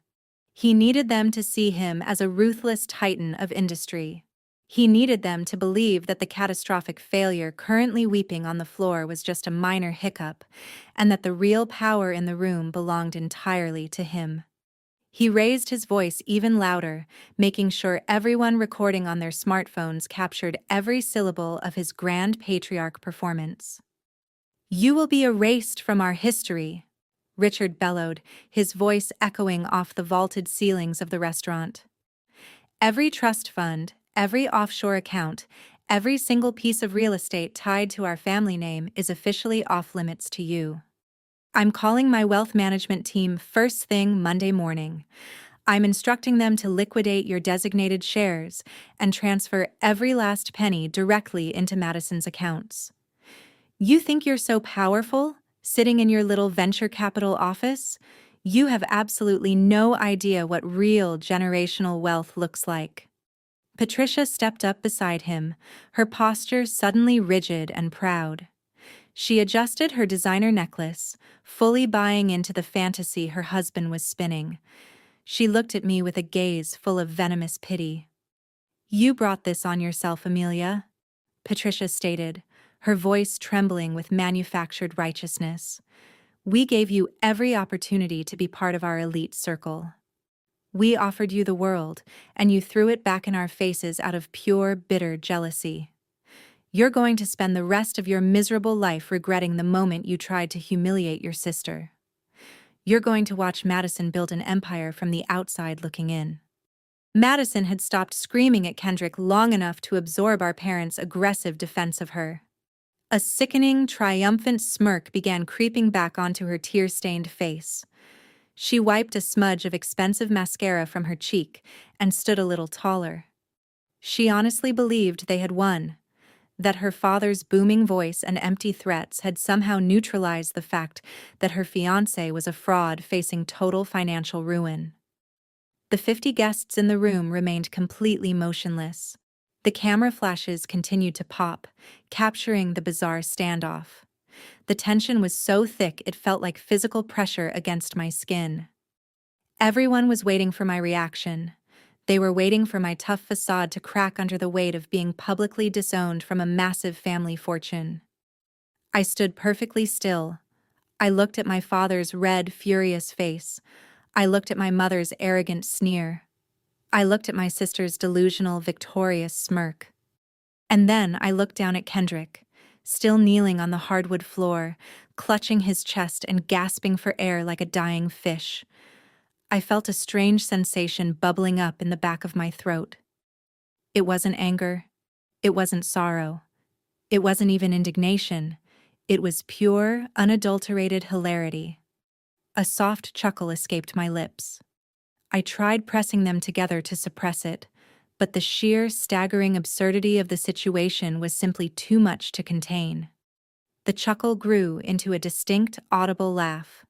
He needed them to see him as a ruthless titan of industry. He needed them to believe that the catastrophic failure currently weeping on the floor was just a minor hiccup, and that the real power in the room belonged entirely to him. He raised his voice even louder, making sure everyone recording on their smartphones captured every syllable of his grand patriarch performance. "You will be erased from our history," Richard bellowed, his voice echoing off the vaulted ceilings of the restaurant. "Every trust fund, every offshore account, every single piece of real estate tied to our family name is officially off-limits to you. I'm calling my wealth management team first thing Monday morning. I'm instructing them to liquidate your designated shares and transfer every last penny directly into Madison's accounts. You think you're so powerful, sitting in your little venture capital office? You have absolutely no idea what real generational wealth looks like." Patricia stepped up beside him, her posture suddenly rigid and proud. She adjusted her designer necklace, fully buying into the fantasy her husband was spinning. She looked at me with a gaze full of venomous pity. "You brought this on yourself, Amelia," Patricia stated, her voice trembling with manufactured righteousness. "We gave you every opportunity to be part of our elite circle. We offered you the world, and you threw it back in our faces out of pure, bitter jealousy. You're going to spend the rest of your miserable life regretting the moment you tried to humiliate your sister. You're going to watch Madison build an empire from the outside looking in." Madison had stopped screaming at Kendrick long enough to absorb our parents' aggressive defense of her. A sickening, triumphant smirk began creeping back onto her tear-stained face. She wiped a smudge of expensive mascara from her cheek and stood a little taller. She honestly believed they had won, that her father's booming voice and empty threats had somehow neutralized the fact that her fiancé was a fraud facing total financial ruin. The 50 guests in the room remained completely motionless. The camera flashes continued to pop, capturing the bizarre standoff. The tension was so thick it felt like physical pressure against my skin. Everyone was waiting for my reaction. They were waiting for my tough facade to crack under the weight of being publicly disowned from a massive family fortune. I stood perfectly still. I looked at my father's red, furious face. I looked at my mother's arrogant sneer. I looked at my sister's delusional, victorious smirk. And then I looked down at Kendrick, still kneeling on the hardwood floor, clutching his chest and gasping for air like a dying fish. I felt a strange sensation bubbling up in the back of my throat. It wasn't anger. It wasn't sorrow. It wasn't even indignation. It was pure, unadulterated hilarity. A soft chuckle escaped my lips. I tried pressing them together to suppress it, but the sheer, staggering absurdity of the situation was simply too much to contain. The chuckle grew into a distinct, audible laugh.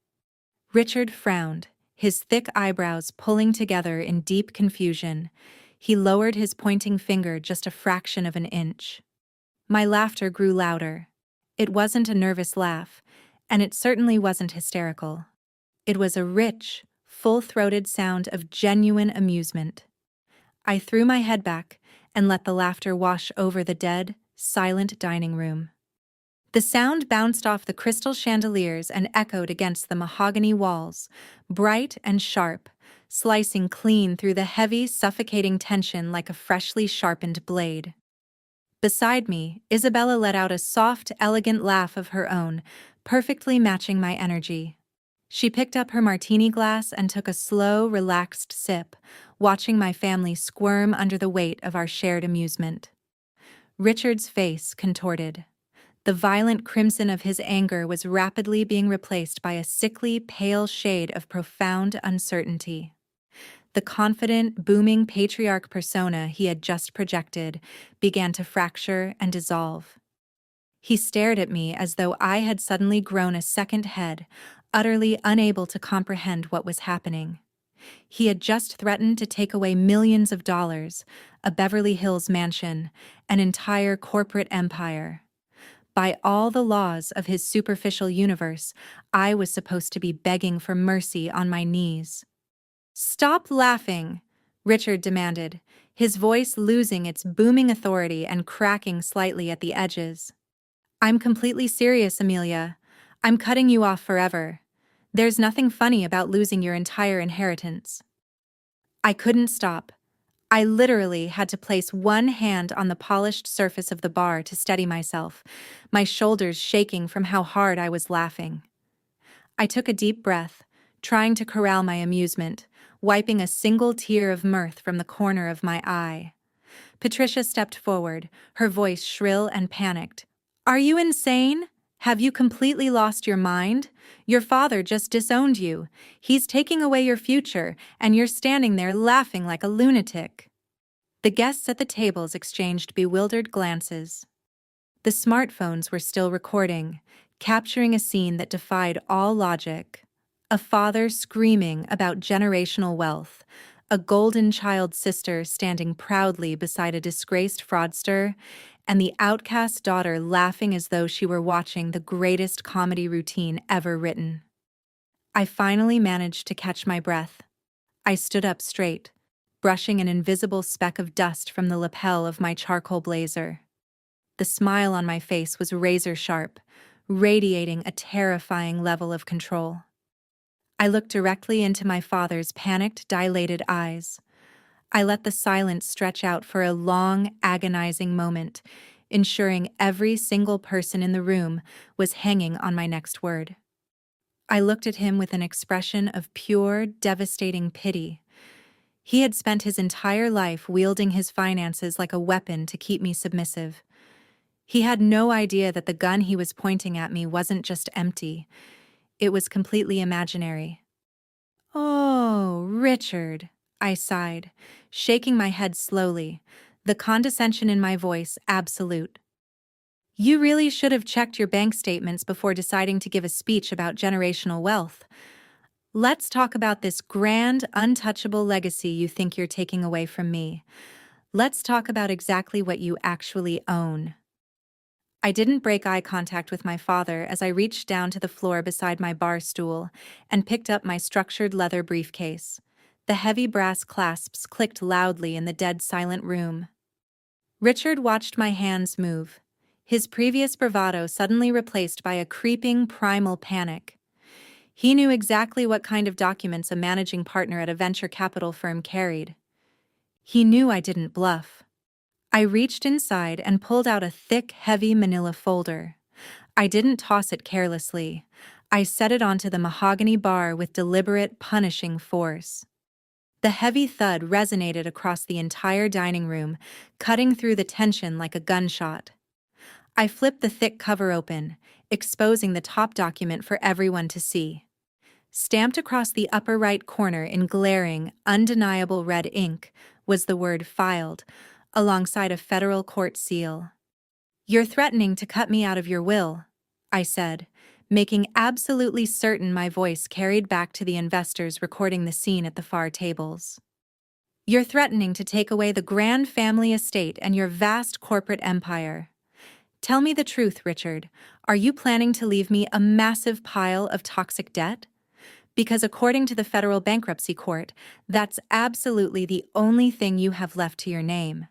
Richard frowned, his thick eyebrows pulling together in deep confusion. He lowered his pointing finger just a fraction of an inch. My laughter grew louder. It wasn't a nervous laugh, and it certainly wasn't hysterical. It was a rich, full-throated sound of genuine amusement. I threw my head back and let the laughter wash over the dead, silent dining room. The sound bounced off the crystal chandeliers and echoed against the mahogany walls, bright and sharp, slicing clean through the heavy, suffocating tension like a freshly sharpened blade. Beside me, Isabella let out a soft, elegant laugh of her own, perfectly matching my energy. She picked up her martini glass and took a slow, relaxed sip, watching my family squirm under the weight of our shared amusement. Richard's face contorted. The violent crimson of his anger was rapidly being replaced by a sickly, pale shade of profound uncertainty. The confident, booming patriarch persona he had just projected began to fracture and dissolve. He stared at me as though I had suddenly grown a second head, utterly unable to comprehend what was happening. He had just threatened to take away millions of dollars, a Beverly Hills mansion, an entire corporate empire. By all the laws of his superficial universe, I was supposed to be begging for mercy on my knees. "Stop laughing," Richard demanded, his voice losing its booming authority and cracking slightly at the edges. "I'm completely serious, Amelia. I'm cutting you off forever. There's nothing funny about losing your entire inheritance." I couldn't stop. I literally had to place one hand on the polished surface of the bar to steady myself, my shoulders shaking from how hard I was laughing. I took a deep breath, trying to corral my amusement, wiping a single tear of mirth from the corner of my eye. Patricia stepped forward, her voice shrill and panicked. "Are you insane? Have you completely lost your mind? Your father just disowned you. He's taking away your future, and you're standing there laughing like a lunatic." The guests at the tables exchanged bewildered glances. The smartphones were still recording, capturing a scene that defied all logic. A father screaming about generational wealth, a golden child sister standing proudly beside a disgraced fraudster, and the outcast daughter laughing as though she were watching the greatest comedy routine ever written. I finally managed to catch my breath. I stood up straight, brushing an invisible speck of dust from the lapel of my charcoal blazer. The smile on my face was razor-sharp, radiating a terrifying level of control. I looked directly into my father's panicked, dilated eyes. I let the silence stretch out for a long, agonizing moment, ensuring every single person in the room was hanging on my next word. I looked at him with an expression of pure, devastating pity. He had spent his entire life wielding his finances like a weapon to keep me submissive. He had no idea that the gun he was pointing at me wasn't just empty. It was completely imaginary. "Oh, Richard," I sighed, shaking my head slowly, the condescension in my voice absolute. "You really should have checked your bank statements before deciding to give a speech about generational wealth. Let's talk about this grand, untouchable legacy you think you're taking away from me. Let's talk about exactly what you actually own." I didn't break eye contact with my father as I reached down to the floor beside my bar stool and picked up my structured leather briefcase. The heavy brass clasps clicked loudly in the dead silent room. Richard watched my hands move, his previous bravado suddenly replaced by a creeping, primal panic. He knew exactly what kind of documents a managing partner at a venture capital firm carried. He knew I didn't bluff. I reached inside and pulled out a thick, heavy manila folder. I didn't toss it carelessly. I set it onto the mahogany bar with deliberate, punishing force. The heavy thud resonated across the entire dining room, cutting through the tension like a gunshot. I flipped the thick cover open, exposing the top document for everyone to see. Stamped across the upper right corner in glaring, undeniable red ink was the word "filed," alongside a federal court seal. "You're threatening to cut me out of your will," I said, making absolutely certain my voice carried back to the investors recording the scene at the far tables. "You're threatening to take away the grand family estate and your vast corporate empire. Tell me the truth, Richard. Are you planning to leave me a massive pile of toxic debt? Because according to the federal bankruptcy court, that's absolutely the only thing you have left to your name."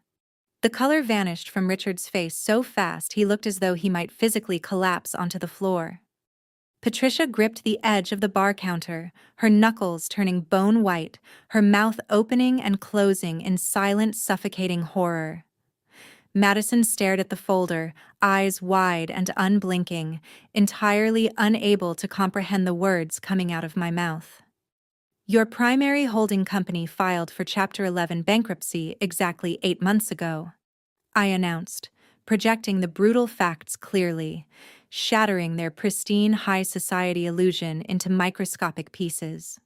The color vanished from Richard's face so fast he looked as though he might physically collapse onto the floor. Patricia gripped the edge of the bar counter, her knuckles turning bone white, her mouth opening and closing in silent, suffocating horror. Madison stared at the folder, eyes wide and unblinking, entirely unable to comprehend the words coming out of my mouth. "Your primary holding company filed for Chapter 11 bankruptcy exactly 8 months ago," I announced, projecting the brutal facts clearly, shattering their pristine high society illusion into microscopic pieces.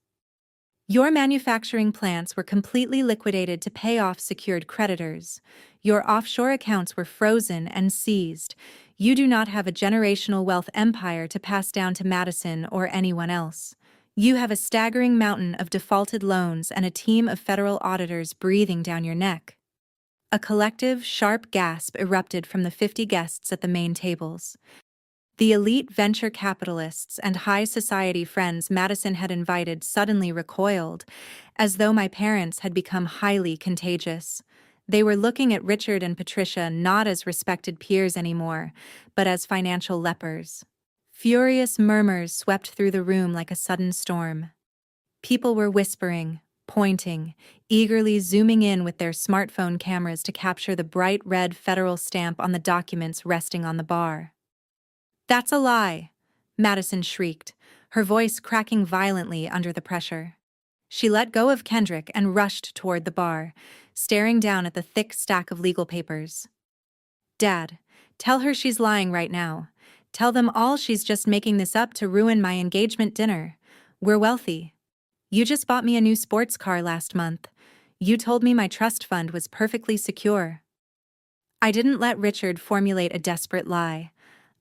"Your manufacturing plants were completely liquidated to pay off secured creditors. Your offshore accounts were frozen and seized. You do not have a generational wealth empire to pass down to Madison or anyone else. You have a staggering mountain of defaulted loans and a team of federal auditors breathing down your neck." A collective, sharp gasp erupted from the 50 guests at the main tables. The elite venture capitalists and high society friends Madison had invited suddenly recoiled, as though my parents had become highly contagious. They were looking at Richard and Patricia not as respected peers anymore, but as financial lepers. Furious murmurs swept through the room like a sudden storm. People were whispering, pointing, eagerly zooming in with their smartphone cameras to capture the bright red federal stamp on the documents resting on the bar. "That's a lie," Madison shrieked, her voice cracking violently under the pressure. She let go of Kendrick and rushed toward the bar, staring down at the thick stack of legal papers. "Dad, tell her she's lying right now. Tell them all she's just making this up to ruin my engagement dinner. We're wealthy. You just bought me a new sports car last month. You told me my trust fund was perfectly secure." I didn't let Richard formulate a desperate lie.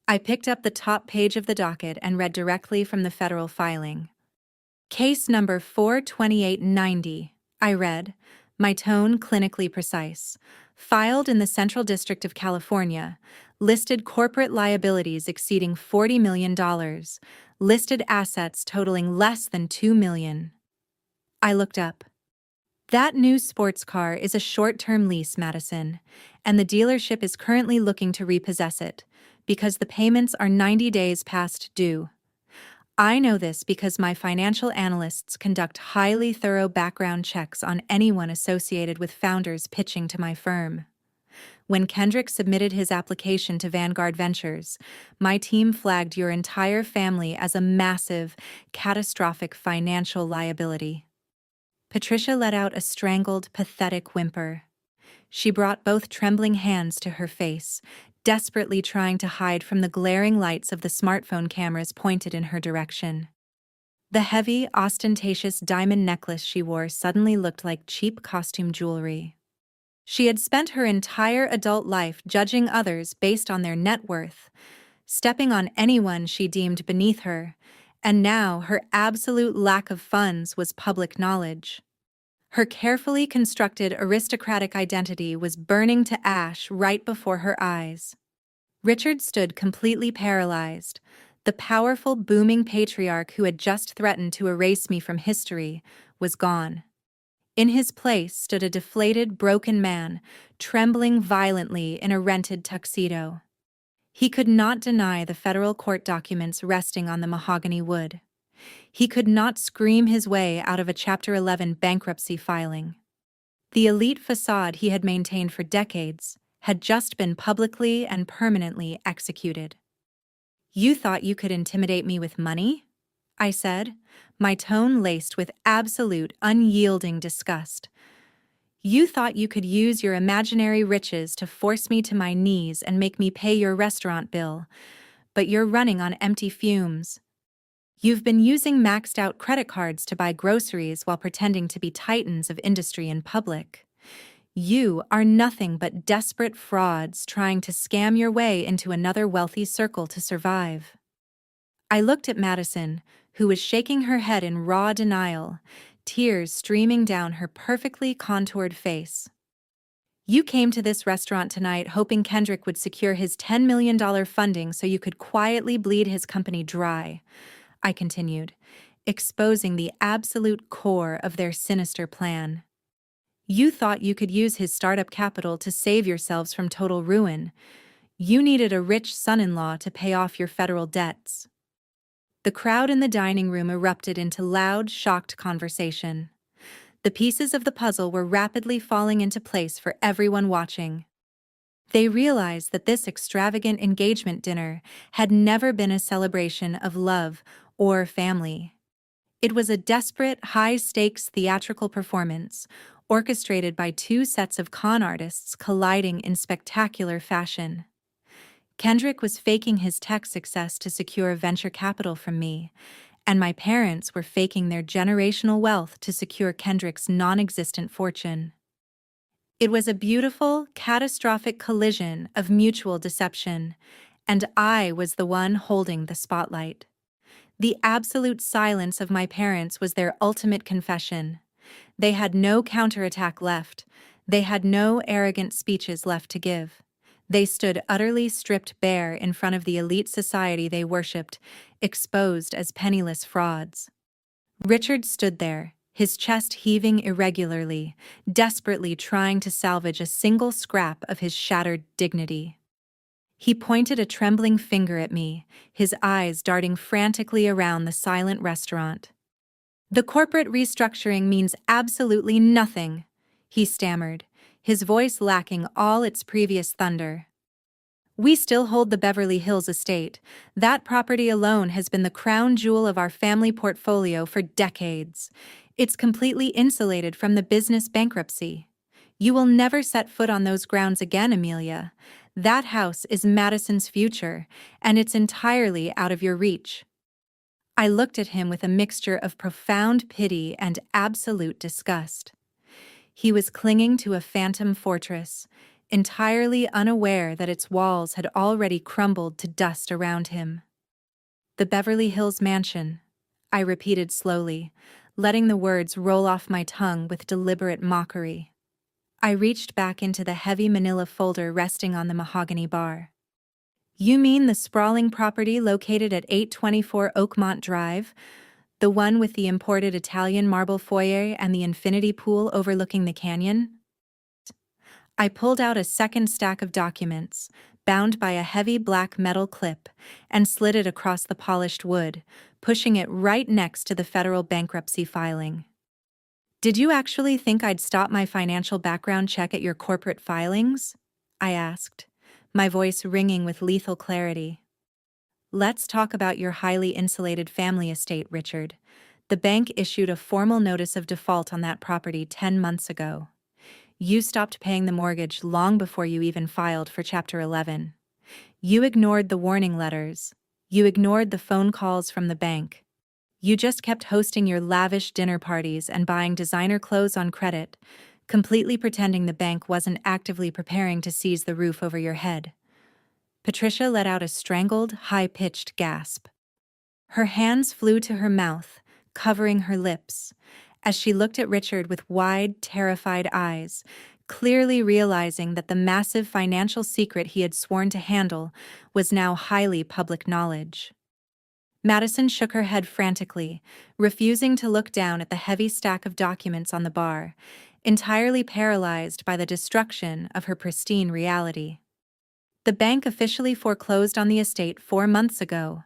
I picked up the top page of the docket and read directly from the federal filing. "Case number 42890, I read, my tone clinically precise. "Filed in the Central District of California. Listed corporate liabilities exceeding $40 million. Listed assets totaling less than $2 million. I looked up. "That new sports car is a short-term lease, Madison, and the dealership is currently looking to repossess it, because the payments are 90 days past due. I know this because my financial analysts conduct highly thorough background checks on anyone associated with founders pitching to my firm. When Kendrick submitted his application to Vanguard Ventures, my team flagged your entire family as a massive, catastrophic financial liability." Patricia let out a strangled, pathetic whimper. She brought both trembling hands to her face, desperately trying to hide from the glaring lights of the smartphone cameras pointed in her direction. The heavy, ostentatious diamond necklace she wore suddenly looked like cheap costume jewelry. She had spent her entire adult life judging others based on their net worth, stepping on anyone she deemed beneath her, and now her absolute lack of funds was public knowledge. Her carefully constructed aristocratic identity was burning to ash right before her eyes. Richard stood completely paralyzed. The powerful, booming patriarch who had just threatened to erase me from history was gone. In his place stood a deflated, broken man, trembling violently in a rented tuxedo. He could not deny the federal court documents resting on the mahogany wood. He could not scream his way out of a Chapter 11 bankruptcy filing. The elite facade he had maintained for decades had just been publicly and permanently executed. "You thought you could intimidate me with money?" I said, my tone laced with absolute, unyielding disgust. "You thought you could use your imaginary riches to force me to my knees and make me pay your restaurant bill, but you're running on empty fumes. You've been using maxed-out credit cards to buy groceries while pretending to be titans of industry in public. You are nothing but desperate frauds trying to scam your way into another wealthy circle to survive." I looked at Madison, who was shaking her head in raw denial, tears streaming down her perfectly contoured face. You came to this restaurant tonight hoping Kendrick would secure his $10 million funding so you could quietly bleed his company dry, I continued, exposing the absolute core of their sinister plan. You thought you could use his startup capital to save yourselves from total ruin. You needed a rich son-in-law to pay off your federal debts. The crowd in the dining room erupted into loud, shocked conversation. The pieces of the puzzle were rapidly falling into place for everyone watching. They realized that this extravagant engagement dinner had never been a celebration of love or family. It was a desperate, high-stakes theatrical performance, orchestrated by two sets of con artists colliding in spectacular fashion. Kendrick was faking his tech success to secure venture capital from me, and my parents were faking their generational wealth to secure Kendrick's non-existent fortune. It was a beautiful, catastrophic collision of mutual deception, and I was the one holding the spotlight. The absolute silence of my parents was their ultimate confession. They had no counterattack left. They had no arrogant speeches left to give. They stood utterly stripped bare in front of the elite society they worshipped, exposed as penniless frauds. Richard stood there, his chest heaving irregularly, desperately trying to salvage a single scrap of his shattered dignity. He pointed a trembling finger at me, his eyes darting frantically around the silent restaurant. "The corporate restructuring means absolutely nothing," he stammered, his voice lacking all its previous thunder. "We still hold the Beverly Hills estate. That property alone has been the crown jewel of our family portfolio for decades. It's completely insulated from the business bankruptcy. You will never set foot on those grounds again, Amelia. That house is Madison's future, and it's entirely out of your reach." I looked at him with a mixture of profound pity and absolute disgust. He was clinging to a phantom fortress, entirely unaware that its walls had already crumbled to dust around him. "The Beverly Hills mansion," I repeated slowly, letting the words roll off my tongue with deliberate mockery. I reached back into the heavy manila folder resting on the mahogany bar. "You mean the sprawling property located at 824 Oakmont Drive? The one with the imported Italian marble foyer and the infinity pool overlooking the canyon?" I pulled out a second stack of documents, bound by a heavy black metal clip, and slid it across the polished wood, pushing it right next to the federal bankruptcy filing. "Did you actually think I'd stop my financial background check at your corporate filings?" I asked, my voice ringing with lethal clarity. "Let's talk about your highly insulated family estate, Richard. The bank issued a formal notice of default on that property 10 months ago. You stopped paying the mortgage long before you even filed for Chapter 11. You ignored the warning letters. You ignored the phone calls from the bank. You just kept hosting your lavish dinner parties and buying designer clothes on credit, completely pretending the bank wasn't actively preparing to seize the roof over your head." Patricia let out a strangled, high-pitched gasp. Her hands flew to her mouth, covering her lips, as she looked at Richard with wide, terrified eyes, clearly realizing that the massive financial secret he had sworn to handle was now highly public knowledge. Madison shook her head frantically, refusing to look down at the heavy stack of documents on the bar, entirely paralyzed by the destruction of her pristine reality. "The bank officially foreclosed on the estate 4 months ago,"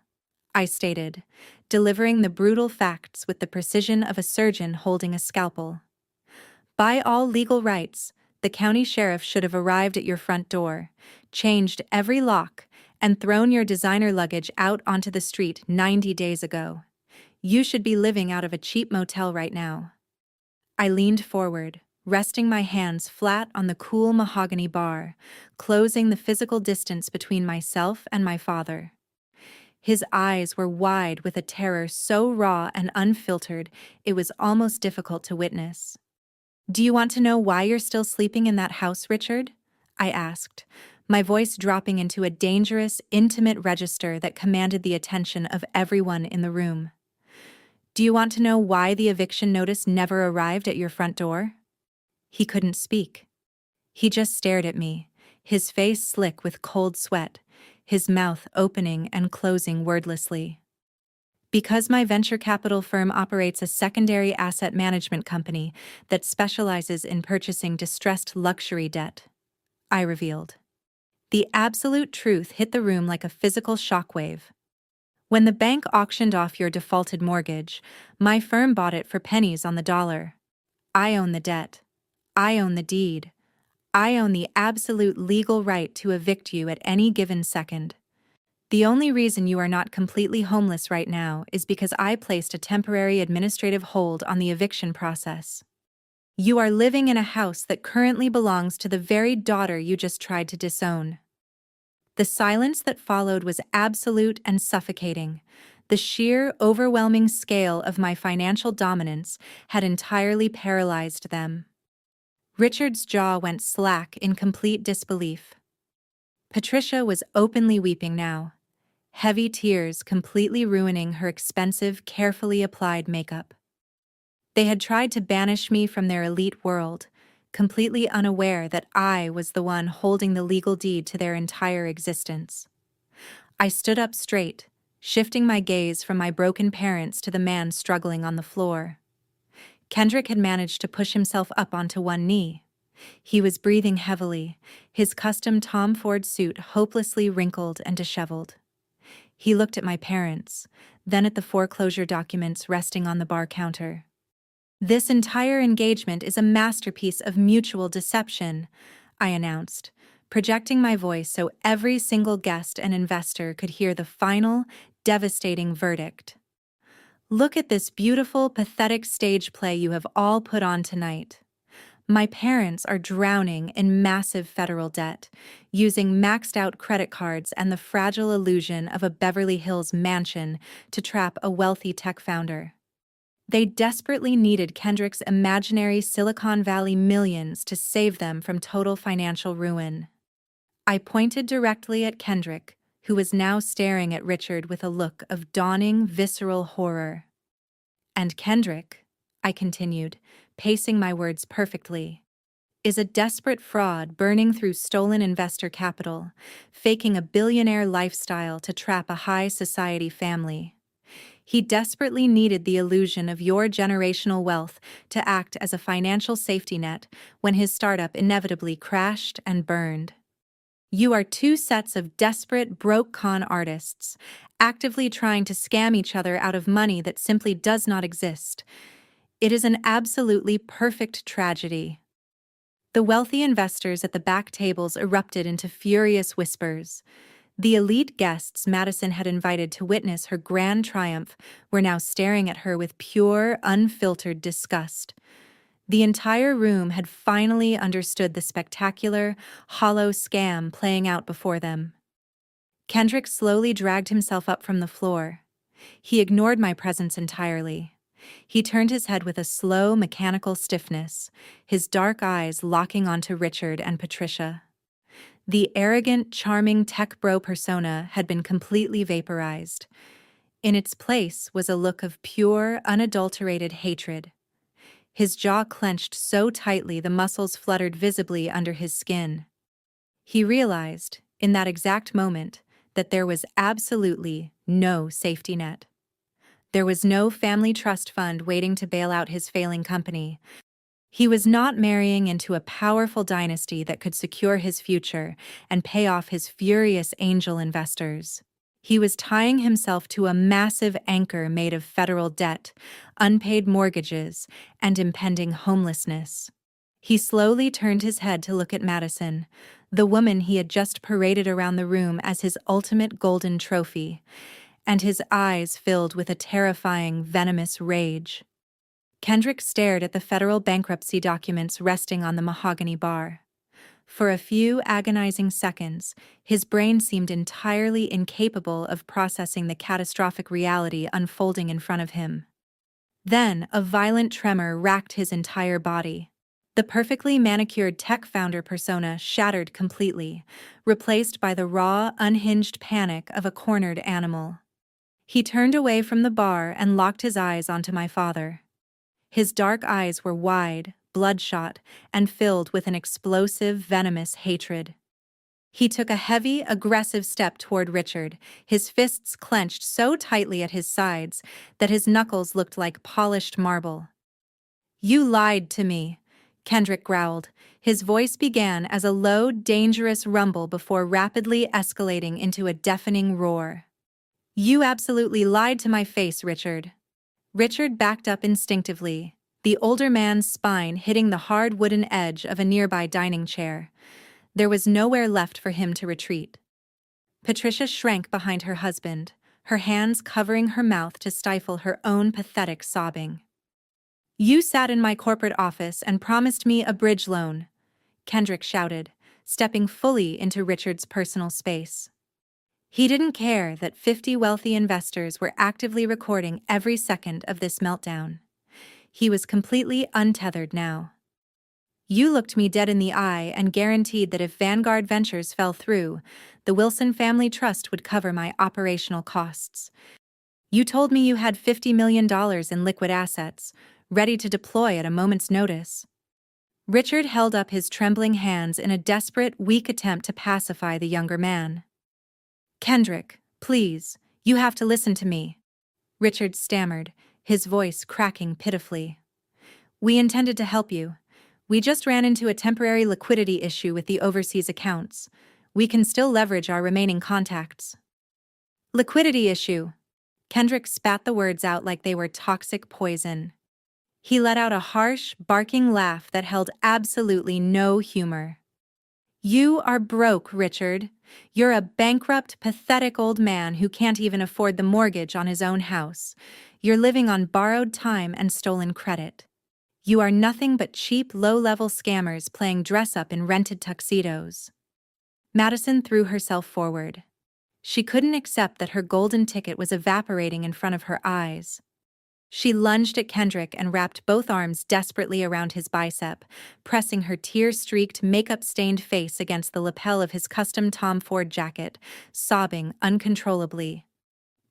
I stated, delivering the brutal facts with the precision of a surgeon holding a scalpel. "By all legal rights, the county sheriff should have arrived at your front door, changed every lock, and thrown your designer luggage out onto the street 90 days ago. You should be living out of a cheap motel right now." I leaned forward, resting my hands flat on the cool mahogany bar, closing the physical distance between myself and my father. His eyes were wide with a terror so raw and unfiltered it was almost difficult to witness. "Do you want to know why you're still sleeping in that house, Richard?" I asked, my voice dropping into a dangerous, intimate register that commanded the attention of everyone in the room. Do you want to know why the eviction notice never arrived at your front door? He couldn't speak. He just stared at me, his face slick with cold sweat, his mouth opening and closing wordlessly. Because my venture capital firm operates a secondary asset management company that specializes in purchasing distressed luxury debt, I revealed. The absolute truth hit the room like a physical shockwave. When the bank auctioned off your defaulted mortgage, my firm bought it for pennies on the dollar. I own the debt. I own the deed. I own the absolute legal right to evict you at any given second. The only reason you are not completely homeless right now is because I placed a temporary administrative hold on the eviction process. You are living in a house that currently belongs to the very daughter you just tried to disown. The silence that followed was absolute and suffocating. The sheer, overwhelming scale of my financial dominance had entirely paralyzed them. Richard's jaw went slack in complete disbelief. Patricia was openly weeping now, heavy tears completely ruining her expensive, carefully applied makeup. They had tried to banish me from their elite world, completely unaware that I was the one holding the legal deed to their entire existence. I stood up straight, shifting my gaze from my broken parents to the man struggling on the floor. Kendrick had managed to push himself up onto one knee. He was breathing heavily, his custom Tom Ford suit hopelessly wrinkled and disheveled. He looked at my parents, then at the foreclosure documents resting on the bar counter. "This entire engagement is a masterpiece of mutual deception," I announced, projecting my voice so every single guest and investor could hear the final, devastating verdict. "Look at this beautiful, pathetic stage play you have all put on tonight. My parents are drowning in massive federal debt, using maxed-out credit cards and the fragile illusion of a Beverly Hills mansion to trap a wealthy tech founder. They desperately needed Kendrick's imaginary Silicon Valley millions to save them from total financial ruin." I pointed directly at Kendrick, who was now staring at Richard with a look of dawning, visceral horror. "And Kendrick," I continued, pacing my words perfectly, "is a desperate fraud burning through stolen investor capital, faking a billionaire lifestyle to trap a high society family. He desperately needed the illusion of your generational wealth to act as a financial safety net when his startup inevitably crashed and burned. You are two sets of desperate, broke con artists, actively trying to scam each other out of money that simply does not exist. It is an absolutely perfect tragedy." The wealthy investors at the back tables erupted into furious whispers. The elite guests Madison had invited to witness her grand triumph were now staring at her with pure, unfiltered disgust. The entire room had finally understood the spectacular, hollow scam playing out before them. Kendrick slowly dragged himself up from the floor. He ignored my presence entirely. He turned his head with a slow, mechanical stiffness, his dark eyes locking onto Richard and Patricia. The arrogant, charming tech bro persona had been completely vaporized. In its place was a look of pure, unadulterated hatred. His jaw clenched so tightly the muscles fluttered visibly under his skin. He realized, in that exact moment, that there was absolutely no safety net. There was no family trust fund waiting to bail out his failing company. He was not marrying into a powerful dynasty that could secure his future and pay off his furious angel investors. He was tying himself to a massive anchor made of federal debt, unpaid mortgages, and impending homelessness. He slowly turned his head to look at Madison, the woman he had just paraded around the room as his ultimate golden trophy, and his eyes filled with a terrifying, venomous rage. Kendrick stared at the federal bankruptcy documents resting on the mahogany bar. For a few agonizing seconds, his brain seemed entirely incapable of processing the catastrophic reality unfolding in front of him. Then, a violent tremor racked his entire body. The perfectly manicured tech founder persona shattered completely, replaced by the raw, unhinged panic of a cornered animal. He turned away from the bar and locked his eyes onto my father. His dark eyes were wide, bloodshot, and filled with an explosive, venomous hatred. He took a heavy, aggressive step toward Richard, his fists clenched so tightly at his sides that his knuckles looked like polished marble. "You lied to me," Kendrick growled. His voice began as a low, dangerous rumble before rapidly escalating into a deafening roar. "You absolutely lied to my face, Richard." Richard backed up instinctively, the older man's spine hitting the hard wooden edge of a nearby dining chair. There was nowhere left for him to retreat. Patricia shrank behind her husband, her hands covering her mouth to stifle her own pathetic sobbing. "You sat in my corporate office and promised me a bridge loan," Kendrick shouted, stepping fully into Richard's personal space. He didn't care that 50 wealthy investors were actively recording every second of this meltdown. He was completely untethered now. "You looked me dead in the eye and guaranteed that if Vanguard Ventures fell through, the Wilson Family Trust would cover my operational costs. You told me you had $50 million in liquid assets, ready to deploy at a moment's notice." Richard held up his trembling hands in a desperate, weak attempt to pacify the younger man. "Kendrick, please, you have to listen to me," Richard stammered, his voice cracking pitifully. "We intended to help you. We just ran into a temporary liquidity issue with the overseas accounts. We can still leverage our remaining contacts." "Liquidity issue." Kendrick spat the words out like they were toxic poison. He let out a harsh, barking laugh that held absolutely no humor. "You are broke, Richard. You're a bankrupt, pathetic old man who can't even afford the mortgage on his own house. You're living on borrowed time and stolen credit. You are nothing but cheap, low-level scammers playing dress-up in rented tuxedos." Madison threw herself forward. She couldn't accept that her golden ticket was evaporating in front of her eyes. She lunged at Kendrick and wrapped both arms desperately around his bicep, pressing her tear-streaked, makeup-stained face against the lapel of his custom Tom Ford jacket, sobbing uncontrollably.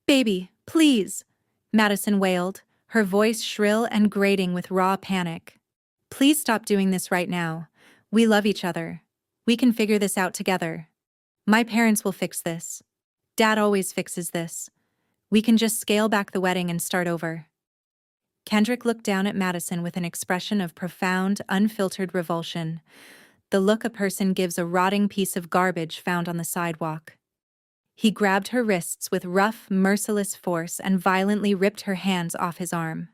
"Baby, please," Madison wailed, her voice shrill and grating with raw panic. "Please stop doing this right now. We love each other. We can figure this out together. My parents will fix this. Dad always fixes this. We can just scale back the wedding and start over." Kendrick looked down at Madison with an expression of profound, unfiltered revulsion, the look a person gives a rotting piece of garbage found on the sidewalk. He grabbed her wrists with rough, merciless force and violently ripped her hands off his arm.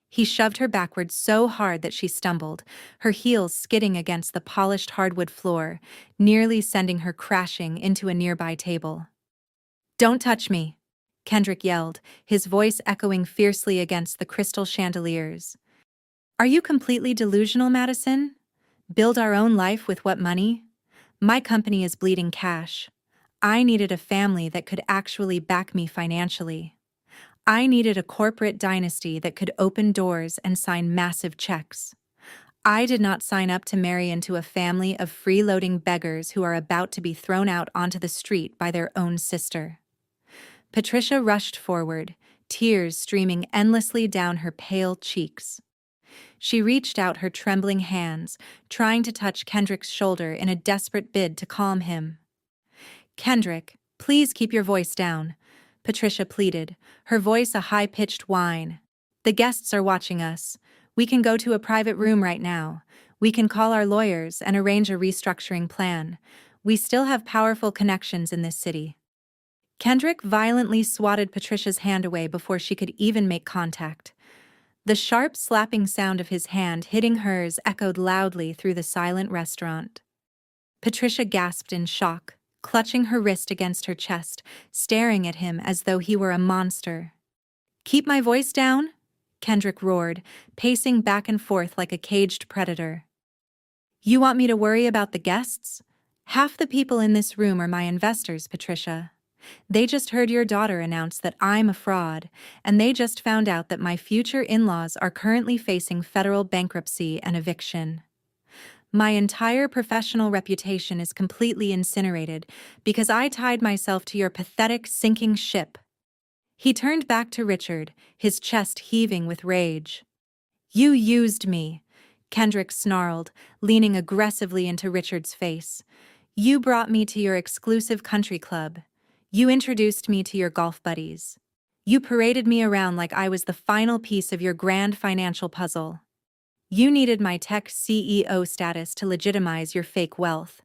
He shoved her backward so hard that she stumbled, her heels skidding against the polished hardwood floor, nearly sending her crashing into a nearby table. "Don't touch me," Kendrick yelled, his voice echoing fiercely against the crystal chandeliers. "Are you completely delusional, Madison? Build our own life with what money? My company is bleeding cash. I needed a family that could actually back me financially. I needed a corporate dynasty that could open doors and sign massive checks. I did not sign up to marry into a family of freeloading beggars who are about to be thrown out onto the street by their own sister." Patricia rushed forward, tears streaming endlessly down her pale cheeks. She reached out her trembling hands, trying to touch Kendrick's shoulder in a desperate bid to calm him. "Kendrick, please keep your voice down," Patricia pleaded, her voice a high-pitched whine. "The guests are watching us. We can go to a private room right now. We can call our lawyers and arrange a restructuring plan. We still have powerful connections in this city." Kendrick violently swatted Patricia's hand away before she could even make contact. The sharp slapping sound of his hand hitting hers echoed loudly through the silent restaurant. Patricia gasped in shock, clutching her wrist against her chest, staring at him as though he were a monster. "Keep my voice down?" Kendrick roared, pacing back and forth like a caged predator. "You want me to worry about the guests? Half the people in this room are my investors, Patricia. They just heard your daughter announce that I'm a fraud, and they just found out that my future in-laws are currently facing federal bankruptcy and eviction. My entire professional reputation is completely incinerated because I tied myself to your pathetic sinking ship." He turned back to Richard, his chest heaving with rage. "You used me," Kendrick snarled, leaning aggressively into Richard's face. "You brought me to your exclusive country club. You introduced me to your golf buddies. You paraded me around like I was the final piece of your grand financial puzzle. You needed my tech CEO status to legitimize your fake wealth.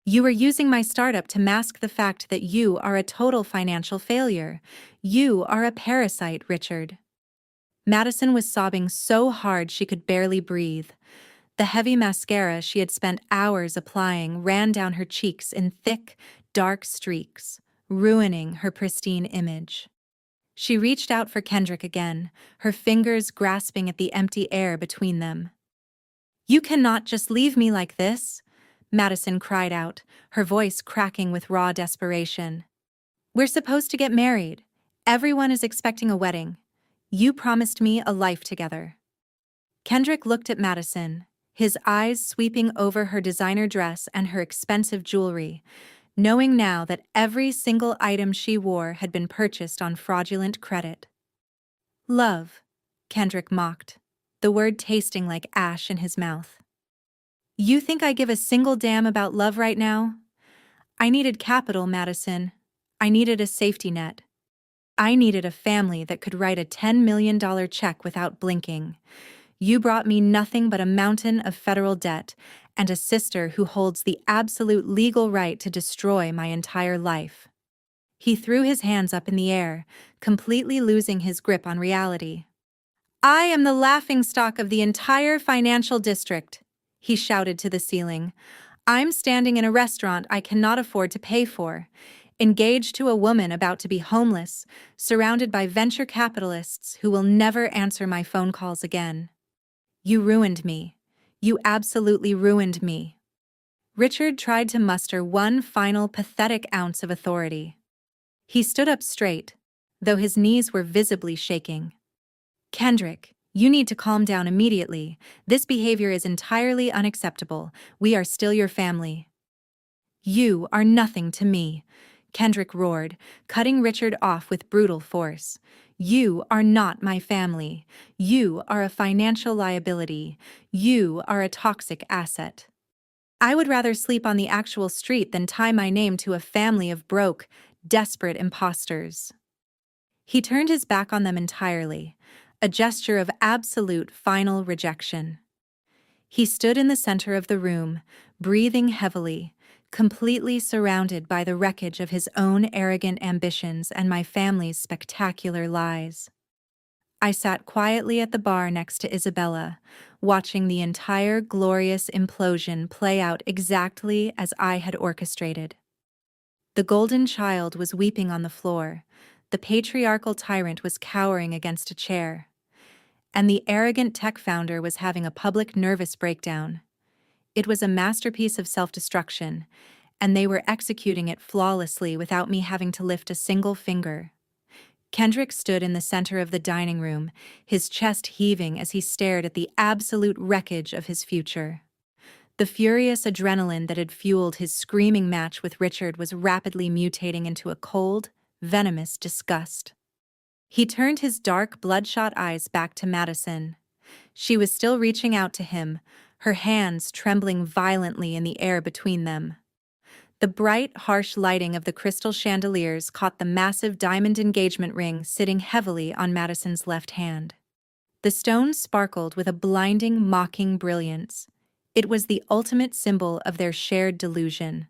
You were using my startup to mask the fact that you are a total financial failure. You are a parasite, Richard." Madison was sobbing so hard she could barely breathe. The heavy mascara she had spent hours applying ran down her cheeks in thick, dark streaks, ruining her pristine image. She reached out for Kendrick again, her fingers grasping at the empty air between them. "You cannot just leave me like this," Madison cried out, her voice cracking with raw desperation. "We're supposed to get married. Everyone is expecting a wedding. You promised me a life together." Kendrick looked at Madison, his eyes sweeping over her designer dress and her expensive jewelry, knowing now that every single item she wore had been purchased on fraudulent credit. "Love," Kendrick mocked, the word tasting like ash in his mouth. "You think I give a single damn about love right now? I needed capital, Madison. I needed a safety net. I needed a family that could write a $10 million check without blinking. You brought me nothing but a mountain of federal debt and a sister who holds the absolute legal right to destroy my entire life." He threw his hands up in the air, completely losing his grip on reality. "I am the laughingstock of the entire financial district," he shouted to the ceiling. "I'm standing in a restaurant I cannot afford to pay for, engaged to a woman about to be homeless, surrounded by venture capitalists who will never answer my phone calls again. You ruined me. You absolutely ruined me." Richard tried to muster one final pathetic ounce of authority. He stood up straight, though his knees were visibly shaking. "Kendrick, you need to calm down immediately. This behavior is entirely unacceptable. We are still your family." "You are nothing to me," Kendrick roared, cutting Richard off with brutal force. "You are not my family. You are a financial liability. You are a toxic asset. I would rather sleep on the actual street than tie my name to a family of broke, desperate imposters." He turned his back on them entirely, a gesture of absolute final rejection. He stood in the center of the room, breathing heavily, completely surrounded by the wreckage of his own arrogant ambitions and my family's spectacular lies. I sat quietly at the bar next to Isabella, watching the entire glorious implosion play out exactly as I had orchestrated. The golden child was weeping on the floor, the patriarchal tyrant was cowering against a chair, and the arrogant tech founder was having a public nervous breakdown. It was a masterpiece of self-destruction, and they were executing it flawlessly without me having to lift a single finger. Kendrick stood in the center of the dining room, his chest heaving as he stared at the absolute wreckage of his future. The furious adrenaline that had fueled his screaming match with Richard was rapidly mutating into a cold, venomous disgust. He turned his dark, bloodshot eyes back to Madison. She was still reaching out to him, her hands trembling violently in the air between them. The bright, harsh lighting of the crystal chandeliers caught the massive diamond engagement ring sitting heavily on Madison's left hand. The stones sparkled with a blinding, mocking brilliance. It was the ultimate symbol of their shared delusion,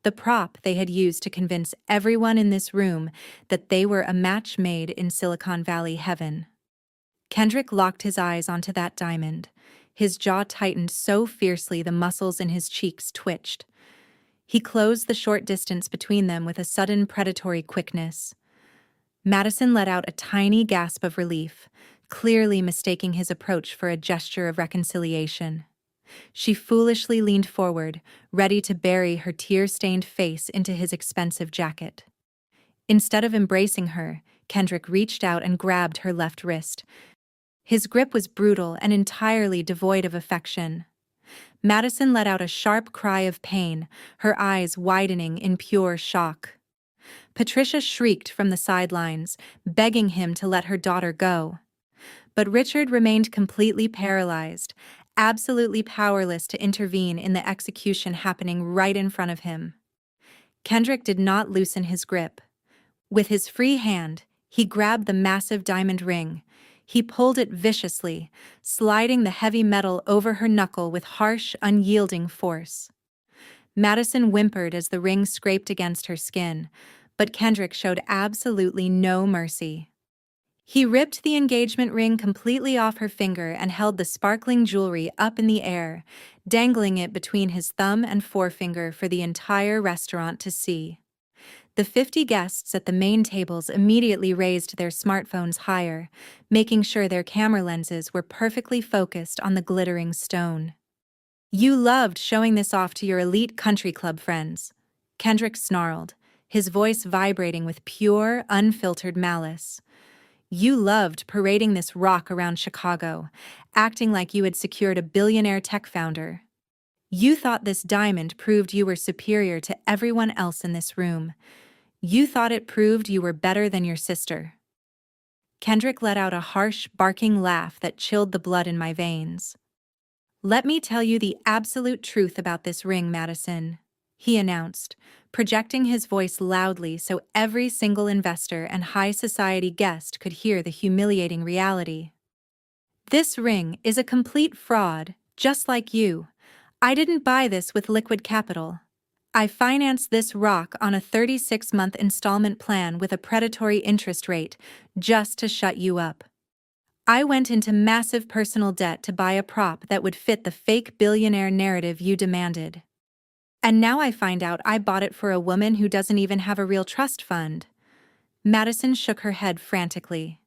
the prop they had used to convince everyone in this room that they were a match made in Silicon Valley heaven. Kendrick locked his eyes onto that diamond. His jaw tightened so fiercely the muscles in his cheeks twitched. He closed the short distance between them with a sudden predatory quickness. Madison let out a tiny gasp of relief, clearly mistaking his approach for a gesture of reconciliation. She foolishly leaned forward, ready to bury her tear-stained face into his expensive jacket. Instead of embracing her, Kendrick reached out and grabbed her left wrist. His grip was brutal and entirely devoid of affection. Madison let out a sharp cry of pain, her eyes widening in pure shock. Patricia shrieked from the sidelines, begging him to let her daughter go. But Richard remained completely paralyzed, absolutely powerless to intervene in the execution happening right in front of him. Kendrick did not loosen his grip. With his free hand, he grabbed the massive diamond ring. He pulled it viciously, sliding the heavy metal over her knuckle with harsh, unyielding force. Madison whimpered as the ring scraped against her skin, but Kendrick showed absolutely no mercy. He ripped the engagement ring completely off her finger and held the sparkling jewelry up in the air, dangling it between his thumb and forefinger for the entire restaurant to see. The 50 guests at the main tables immediately raised their smartphones higher, making sure their camera lenses were perfectly focused on the glittering stone. "You loved showing this off to your elite country club friends," Kendrick snarled, his voice vibrating with pure, unfiltered malice. "You loved parading this rock around Chicago, acting like you had secured a billionaire tech founder. You thought this diamond proved you were superior to everyone else in this room. You thought it proved you were better than your sister." Kendrick let out a harsh, barking laugh that chilled the blood in my veins. "Let me tell you the absolute truth about this ring, Madison," he announced, projecting his voice loudly so every single investor and high society guest could hear the humiliating reality. "This ring is a complete fraud, just like you. I didn't buy this with liquid capital. I financed this rock on a 36-month installment plan with a predatory interest rate, just to shut you up. I went into massive personal debt to buy a prop that would fit the fake billionaire narrative you demanded. And now I find out I bought it for a woman who doesn't even have a real trust fund." Madison shook her head frantically.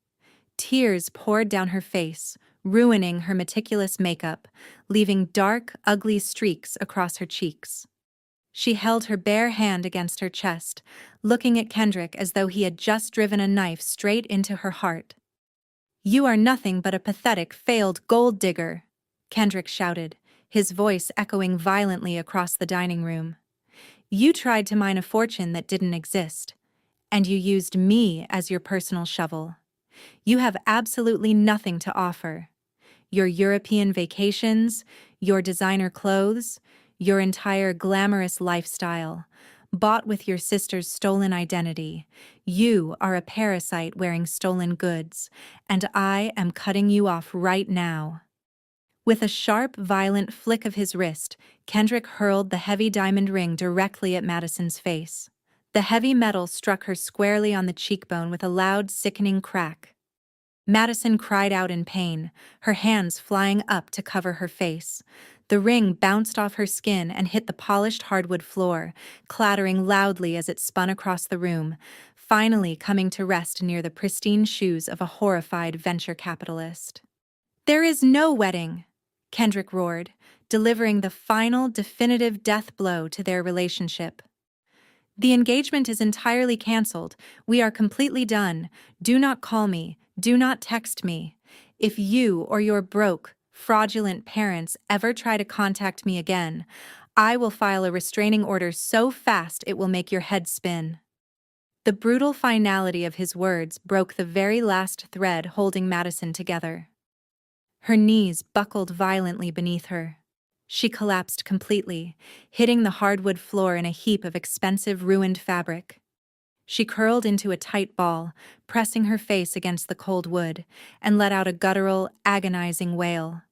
Tears poured down her face, ruining her meticulous makeup, leaving dark, ugly streaks across her cheeks. She held her bare hand against her chest, looking at Kendrick as though he had just driven a knife straight into her heart. "You are nothing but a pathetic, failed gold digger," Kendrick shouted, his voice echoing violently across the dining room. "You tried to mine a fortune that didn't exist, and you used me as your personal shovel. You have absolutely nothing to offer. Your European vacations, your designer clothes, your entire glamorous lifestyle, bought with your sister's stolen identity. You are a parasite wearing stolen goods, and I am cutting you off right now." With a sharp, violent flick of his wrist, Kendrick hurled the heavy diamond ring directly at Madison's face. The heavy metal struck her squarely on the cheekbone with a loud, sickening crack. Madison cried out in pain, her hands flying up to cover her face. The ring bounced off her skin and hit the polished hardwood floor, clattering loudly as it spun across the room, finally coming to rest near the pristine shoes of a horrified venture capitalist. "There is no wedding," Kendrick roared, delivering the final, definitive death blow to their relationship. "The engagement is entirely cancelled. We are completely done. Do not call me. Do not text me. If you or your broke, fraudulent parents ever try to contact me again, I will file a restraining order so fast it will make your head spin." The brutal finality of his words broke the very last thread holding Madison together. Her knees buckled violently beneath her. She collapsed completely, hitting the hardwood floor in a heap of expensive, ruined fabric. She curled into a tight ball, pressing her face against the cold wood, and let out a guttural, agonizing wail.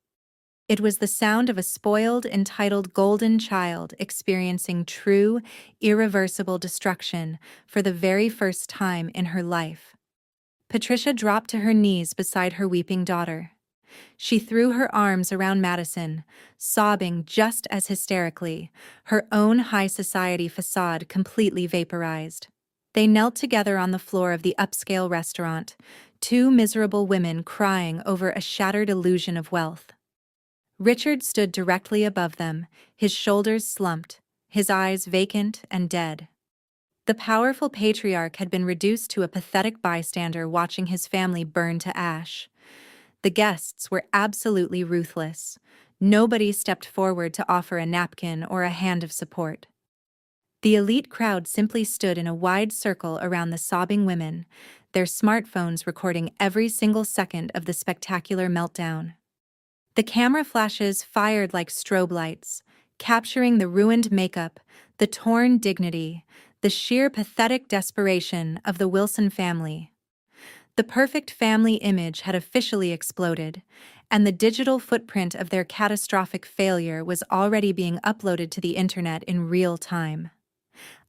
It was the sound of a spoiled, entitled golden child experiencing true, irreversible destruction for the very first time in her life. Patricia dropped to her knees beside her weeping daughter. She threw her arms around Madison, sobbing just as hysterically, her own high society facade completely vaporized. They knelt together on the floor of the upscale restaurant, two miserable women crying over a shattered illusion of wealth. Richard stood directly above them, his shoulders slumped, his eyes vacant and dead. The powerful patriarch had been reduced to a pathetic bystander watching his family burn to ash. The guests were absolutely ruthless. Nobody stepped forward to offer a napkin or a hand of support. The elite crowd simply stood in a wide circle around the sobbing women, their smartphones recording every single second of the spectacular meltdown. The camera flashes fired like strobe lights, capturing the ruined makeup, the torn dignity, the sheer pathetic desperation of the Wilson family. The perfect family image had officially exploded, and the digital footprint of their catastrophic failure was already being uploaded to the internet in real time.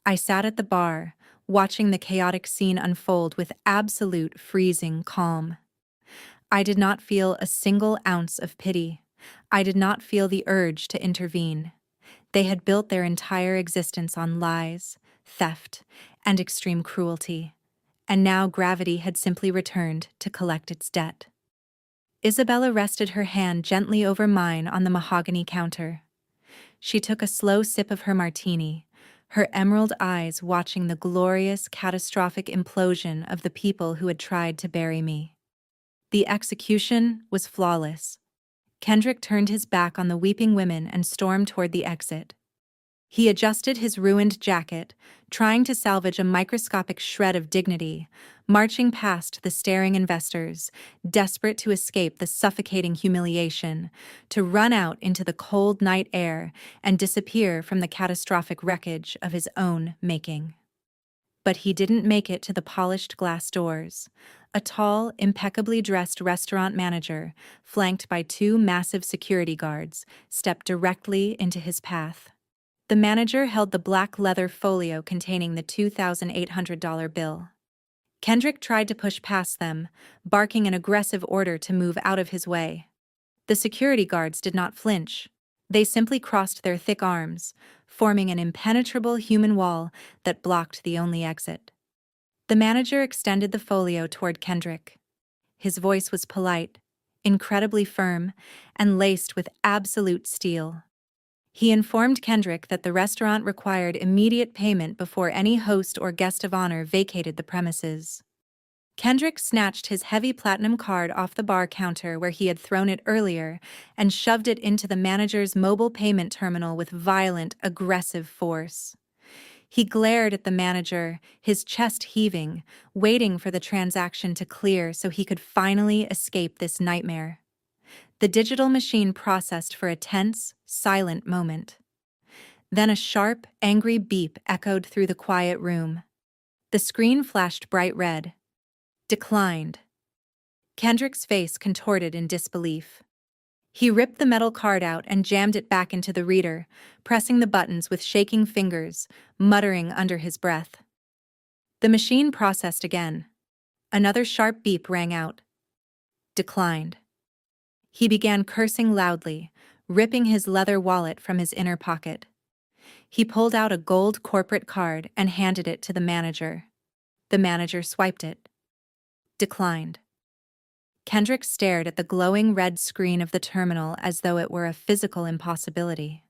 I sat at the bar, watching the chaotic scene unfold with absolute freezing calm. I did not feel a single ounce of pity. I did not feel the urge to intervene. They had built their entire existence on lies, theft, and extreme cruelty, and now gravity had simply returned to collect its debt. Isabella rested her hand gently over mine on the mahogany counter. She took a slow sip of her martini, her emerald eyes watching the glorious, catastrophic implosion of the people who had tried to bury me. The execution was flawless. Kendrick turned his back on the weeping women and stormed toward the exit. He adjusted his ruined jacket, trying to salvage a microscopic shred of dignity, marching past the staring investors, desperate to escape the suffocating humiliation, to run out into the cold night air and disappear from the catastrophic wreckage of his own making. But he didn't make it to the polished glass doors. A tall, impeccably dressed restaurant manager, flanked by two massive security guards, stepped directly into his path. The manager held the black leather folio containing the $2,800 bill. Kendrick tried to push past them, barking an aggressive order to move out of his way. The security guards did not flinch. They simply crossed their thick arms, forming an impenetrable human wall that blocked the only exit. The manager extended the folio toward Kendrick. His voice was polite, incredibly firm, and laced with absolute steel. He informed Kendrick that the restaurant required immediate payment before any host or guest of honor vacated the premises. Kendrick snatched his heavy platinum card off the bar counter where he had thrown it earlier and shoved it into the manager's mobile payment terminal with violent, aggressive force. He glared at the manager, his chest heaving, waiting for the transaction to clear so he could finally escape this nightmare. The digital machine processed for a tense, silent moment. Then a sharp, angry beep echoed through the quiet room. The screen flashed bright red. Declined. Kendrick's face contorted in disbelief. He ripped the metal card out and jammed it back into the reader, pressing the buttons with shaking fingers, muttering under his breath. The machine processed again. Another sharp beep rang out. Declined. He began cursing loudly, ripping his leather wallet from his inner pocket. He pulled out a gold corporate card and handed it to the manager. The manager swiped it. Declined. Kendrick stared at the glowing red screen of the terminal as though it were a physical impossibility.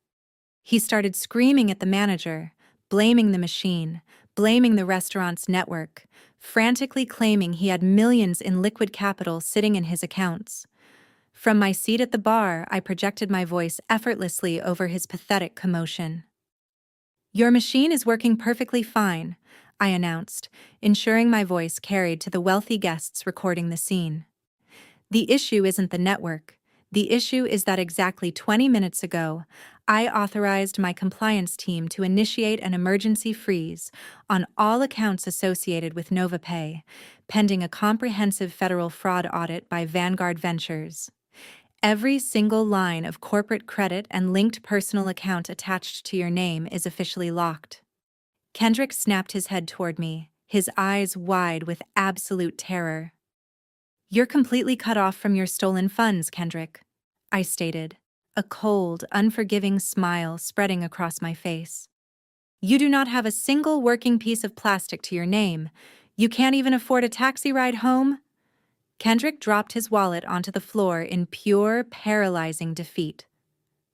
He started screaming at the manager, blaming the machine, blaming the restaurant's network, frantically claiming he had millions in liquid capital sitting in his accounts. From my seat at the bar, I projected my voice effortlessly over his pathetic commotion. "Your machine is working perfectly fine," I announced, ensuring my voice carried to the wealthy guests recording the scene. "The issue isn't the network. The issue is that exactly 20 minutes ago, I authorized my compliance team to initiate an emergency freeze on all accounts associated with NovaPay, pending a comprehensive federal fraud audit by Vanguard Ventures. Every single line of corporate credit and linked personal account attached to your name is officially locked." Kendrick snapped his head toward me, his eyes wide with absolute terror. "You're completely cut off from your stolen funds, Kendrick," I stated, a cold, unforgiving smile spreading across my face. "You do not have a single working piece of plastic to your name. You can't even afford a taxi ride home?" Kendrick dropped his wallet onto the floor in pure, paralyzing defeat.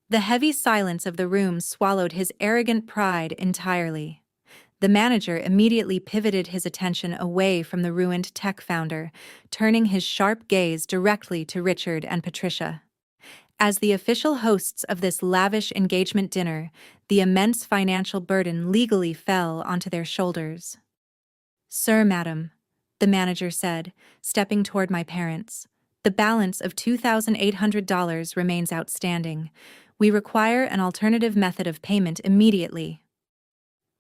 The heavy silence of the room swallowed his arrogant pride entirely. The manager immediately pivoted his attention away from the ruined tech founder, turning his sharp gaze directly to Richard and Patricia. As the official hosts of this lavish engagement dinner, the immense financial burden legally fell onto their shoulders. "Sir, madam," the manager said, stepping toward my parents, "the balance of $2,800 remains outstanding. We require an alternative method of payment immediately."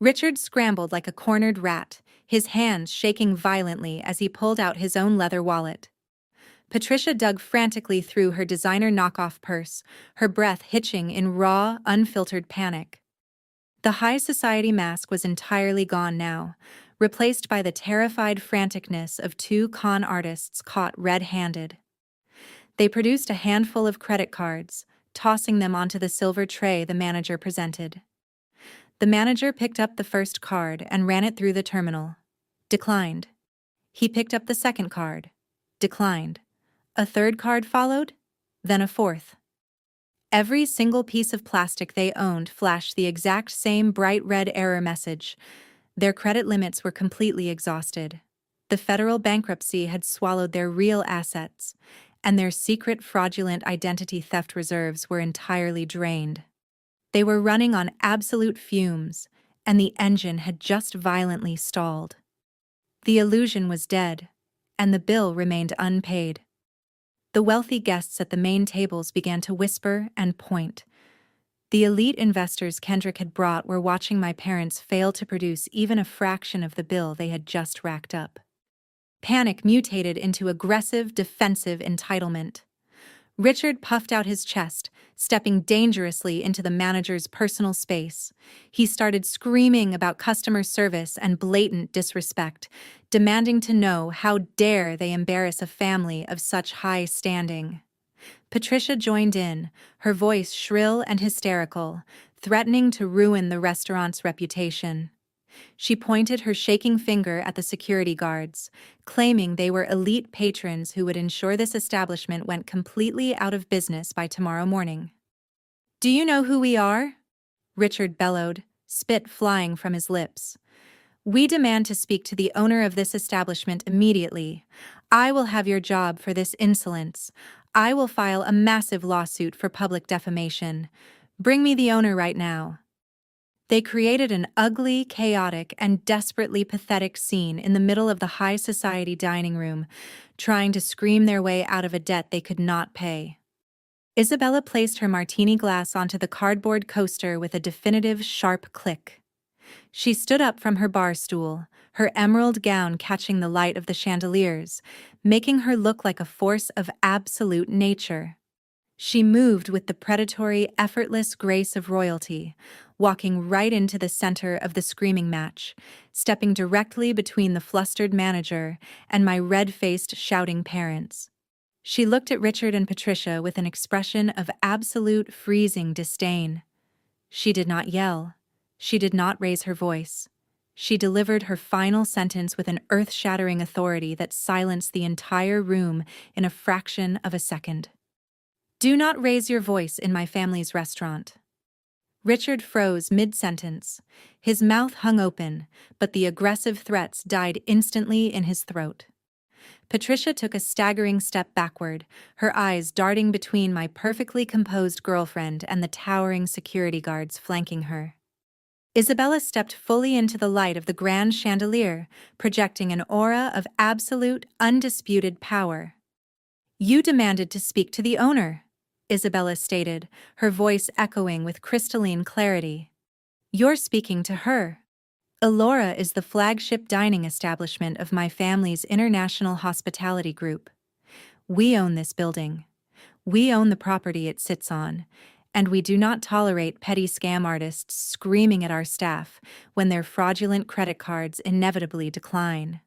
Richard scrambled like a cornered rat, his hands shaking violently as he pulled out his own leather wallet. Patricia dug frantically through her designer knockoff purse, her breath hitching in raw, unfiltered panic. The high society mask was entirely gone now, replaced by the terrified franticness of two con artists caught red-handed. They produced a handful of credit cards, tossing them onto the silver tray the manager presented. The manager picked up the first card and ran it through the terminal. Declined. He picked up the second card. Declined. A third card followed, then a fourth. Every single piece of plastic they owned flashed the exact same bright red error message. Their credit limits were completely exhausted. The federal bankruptcy had swallowed their real assets, and their secret fraudulent identity theft reserves were entirely drained. They were running on absolute fumes, and the engine had just violently stalled. The illusion was dead, and the bill remained unpaid. The wealthy guests at the main tables began to whisper and point. The elite investors Kendrick had brought were watching my parents fail to produce even a fraction of the bill they had just racked up. Panic mutated into aggressive, defensive entitlement. Richard puffed out his chest, stepping dangerously into the manager's personal space. He started screaming about customer service and blatant disrespect, demanding to know how dare they embarrass a family of such high standing. Patricia joined in, her voice shrill and hysterical, threatening to ruin the restaurant's reputation. She pointed her shaking finger at the security guards, claiming they were elite patrons who would ensure this establishment went completely out of business by tomorrow morning. "Do you know who we are?" Richard bellowed, spit flying from his lips. "We demand to speak to the owner of this establishment immediately. I will have your job for this insolence. I will file a massive lawsuit for public defamation. Bring me the owner right now." They created an ugly, chaotic, and desperately pathetic scene in the middle of the high society dining room, trying to scream their way out of a debt they could not pay. Isabella placed her martini glass onto the cardboard coaster with a definitive, sharp click. She stood up from her bar stool, her emerald gown catching the light of the chandeliers, making her look like a force of absolute nature. She moved with the predatory, effortless grace of royalty, walking right into the center of the screaming match, stepping directly between the flustered manager and my red-faced, shouting parents. She looked at Richard and Patricia with an expression of absolute, freezing disdain. She did not yell. She did not raise her voice. She delivered her final sentence with an earth-shattering authority that silenced the entire room in a fraction of a second. "Do not raise your voice in my family's restaurant." Richard froze mid-sentence. His mouth hung open, but the aggressive threats died instantly in his throat. Patricia took a staggering step backward, her eyes darting between my perfectly composed girlfriend and the towering security guards flanking her. Isabella stepped fully into the light of the grand chandelier, projecting an aura of absolute, undisputed power. "You demanded to speak to the owner," Isabella stated, her voice echoing with crystalline clarity. "You're speaking to her. Elora is the flagship dining establishment of my family's international hospitality group. We own this building. We own the property it sits on, and we do not tolerate petty scam artists screaming at our staff when their fraudulent credit cards inevitably decline."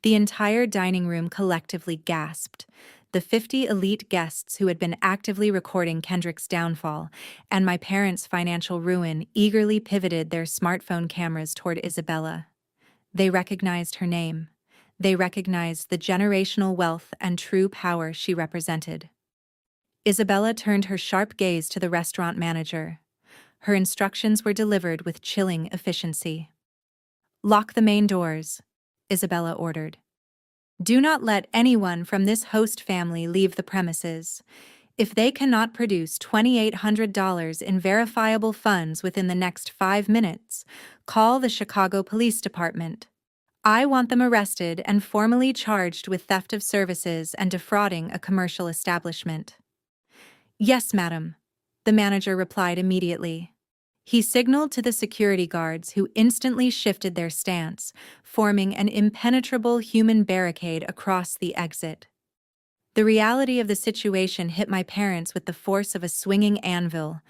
The entire dining room collectively gasped. The 50 elite guests who had been actively recording Kendrick's downfall and my parents' financial ruin eagerly pivoted their smartphone cameras toward Isabella. They recognized her name. They recognized the generational wealth and true power she represented. Isabella turned her sharp gaze to the restaurant manager. Her instructions were delivered with chilling efficiency. "Lock the main doors," Isabella ordered. "Do not let anyone from this host family leave the premises. If they cannot produce $2,800 in verifiable funds within the next 5 minutes, call the Chicago Police Department. I want them arrested and formally charged with theft of services and defrauding a commercial establishment. Yes, madam, the manager replied immediately. He signaled to the security guards, who instantly shifted their stance, forming an impenetrable human barricade across the exit. The reality of the situation hit my parents with the force of a swinging anvil.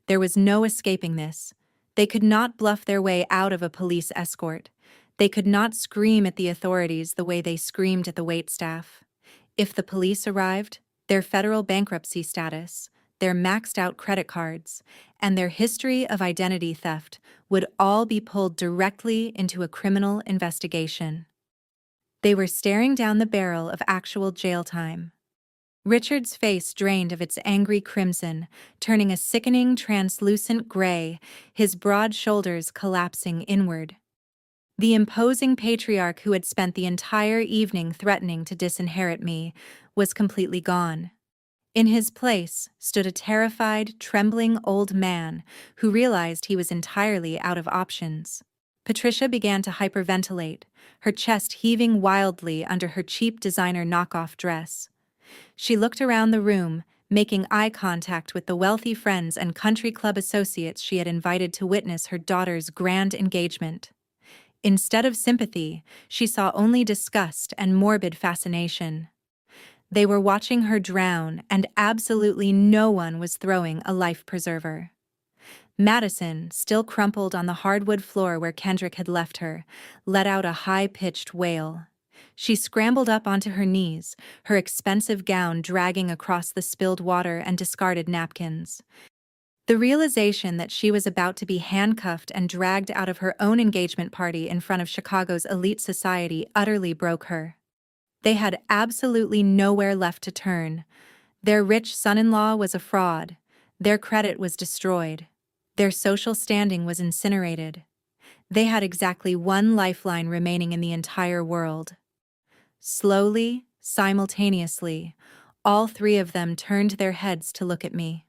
There was no escaping this. They could not bluff their way out of a police escort. They could not scream at the authorities the way they screamed at the waitstaff. If the police arrived, their federal bankruptcy status, their maxed-out credit cards, and their history of identity theft would all be pulled directly into a criminal investigation. They were staring down the barrel of actual jail time. Richard's face drained of its angry crimson, turning a sickening translucent gray, his broad shoulders collapsing inward. The imposing patriarch who had spent the entire evening threatening to disinherit me was completely gone. In his place stood a terrified, trembling old man who realized he was entirely out of options. Patricia began to hyperventilate, her chest heaving wildly under her cheap designer knockoff dress. She looked around the room, making eye contact with the wealthy friends and country club associates she had invited to witness her daughter's grand engagement. Instead of sympathy, she saw only disgust and morbid fascination. They were watching her drown, and absolutely no one was throwing a life preserver. Madison, still crumpled on the hardwood floor where Kendrick had left her, let out a high-pitched wail. She scrambled up onto her knees, her expensive gown dragging across the spilled water and discarded napkins. The realization that she was about to be handcuffed and dragged out of her own engagement party in front of Chicago's elite society utterly broke her. They had absolutely nowhere left to turn. Their rich son-in-law was a fraud. Their credit was destroyed. Their social standing was incinerated. They had exactly one lifeline remaining in the entire world. Slowly, simultaneously, all three of them turned their heads to look at me.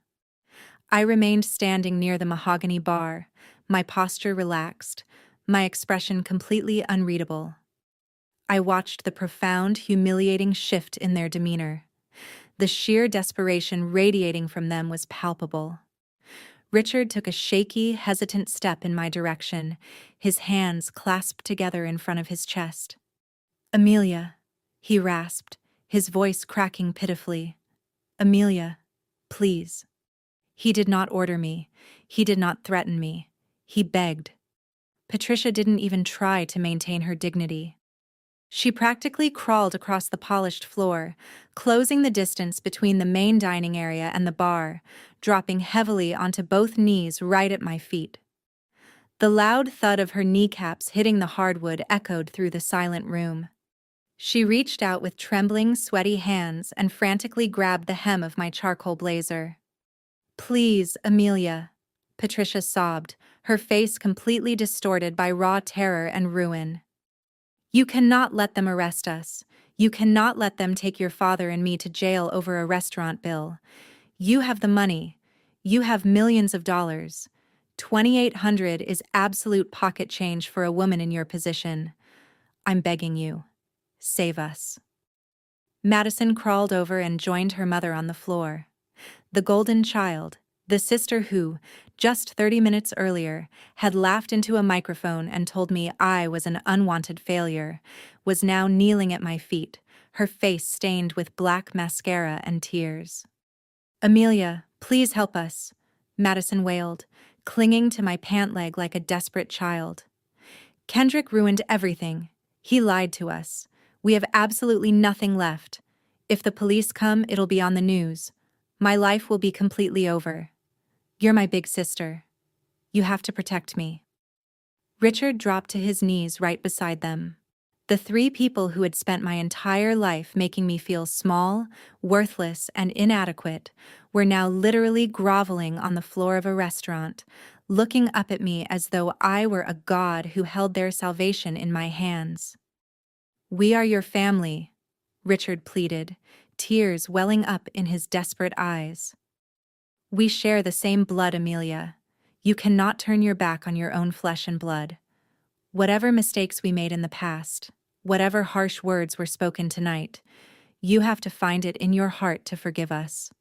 I remained standing near the mahogany bar, my posture relaxed, my expression completely unreadable. I watched the profound, humiliating shift in their demeanor. The sheer desperation radiating from them was palpable. Richard took a shaky, hesitant step in my direction, his hands clasped together in front of his chest. "Amelia," he rasped, his voice cracking pitifully. "Amelia, please." He did not order me. He did not threaten me. He begged. Patricia didn't even try to maintain her dignity. She practically crawled across the polished floor, closing the distance between the main dining area and the bar, dropping heavily onto both knees right at my feet. The loud thud of her kneecaps hitting the hardwood echoed through the silent room. She reached out with trembling, sweaty hands and frantically grabbed the hem of my charcoal blazer. "Please, Amelia," Patricia sobbed, her face completely distorted by raw terror and ruin. "You cannot let them arrest us. You cannot let them take your father and me to jail over a restaurant bill. You have the money. You have millions of dollars. $2,800 is absolute pocket change for a woman in your position. I'm begging you. Save us." Madison crawled over and joined her mother on the floor. The golden child, the sister who, just 30 minutes earlier, had laughed into a microphone and told me I was an unwanted failure, was now kneeling at my feet, her face stained with black mascara and tears. "Amelia, please help us," Madison wailed, clinging to my pant leg like a desperate child. "Kendrick ruined everything. He lied to us. We have absolutely nothing left. If the police come, it'll be on the news. My life will be completely over. You're my big sister. You have to protect me." Richard dropped to his knees right beside them. The three people who had spent my entire life making me feel small, worthless, and inadequate were now literally groveling on the floor of a restaurant, looking up at me as though I were a god who held their salvation in my hands. "We are your family," Richard pleaded, tears welling up in his desperate eyes. We share the same blood, Amelia. You cannot turn your back on your own flesh and blood. Whatever mistakes we made in the past, whatever harsh words were spoken tonight, you have to find it in your heart to forgive us.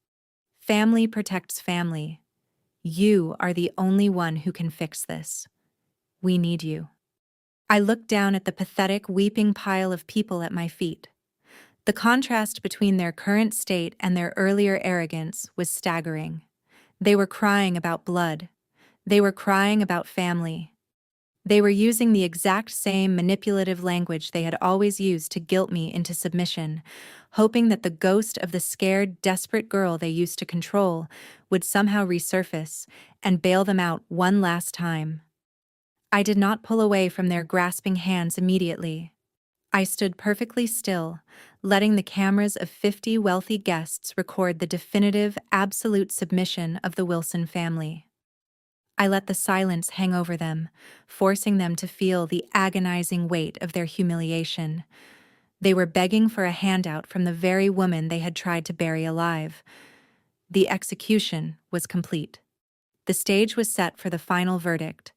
Family protects family. You are the only one who can fix this. We need you. I looked down at the pathetic, weeping pile of people at my feet. The contrast between their current state and their earlier arrogance was staggering. They were crying about blood. They were crying about family. They were using the exact same manipulative language they had always used to guilt me into submission, hoping that the ghost of the scared, desperate girl they used to control would somehow resurface and bail them out one last time. I did not pull away from their grasping hands immediately. I stood perfectly still, letting the cameras of 50 wealthy guests record the definitive, absolute submission of the Wilson family. I let the silence hang over them, forcing them to feel the agonizing weight of their humiliation. They were begging for a handout from the very woman they had tried to bury alive. The execution was complete. The stage was set for the final verdict.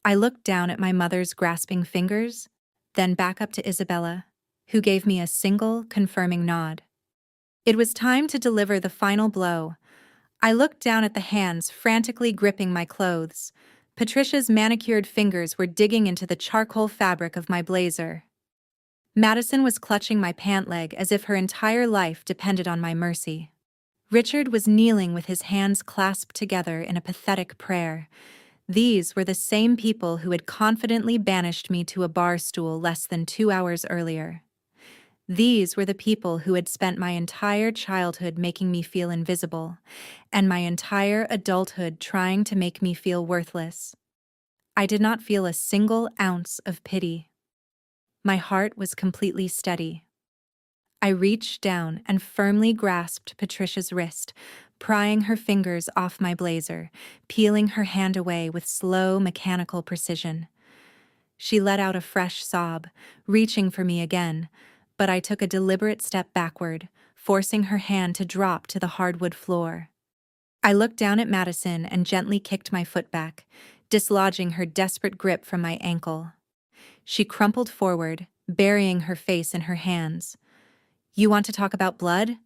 I looked down at my mother's grasping fingers, then back up to Isabella, who gave me a single, confirming nod. It was time to deliver the final blow. I looked down at the hands frantically gripping my clothes. Patricia's manicured fingers were digging into the charcoal fabric of my blazer. Madison was clutching my pant leg as if her entire life depended on my mercy. Richard was kneeling with his hands clasped together in a pathetic prayer. These were the same people who had confidently banished me to a bar stool less than 2 hours earlier. These were the people who had spent my entire childhood making me feel invisible, and my entire adulthood trying to make me feel worthless. I did not feel a single ounce of pity. My heart was completely steady. I reached down and firmly grasped Patricia's wrist, prying her fingers off my blazer, peeling her hand away with slow, mechanical precision. She let out a fresh sob, reaching for me again, but I took a deliberate step backward, forcing her hand to drop to the hardwood floor. I looked down at Madison and gently kicked my foot back, dislodging her desperate grip from my ankle. She crumpled forward, burying her face in her hands. "You want to talk about blood?"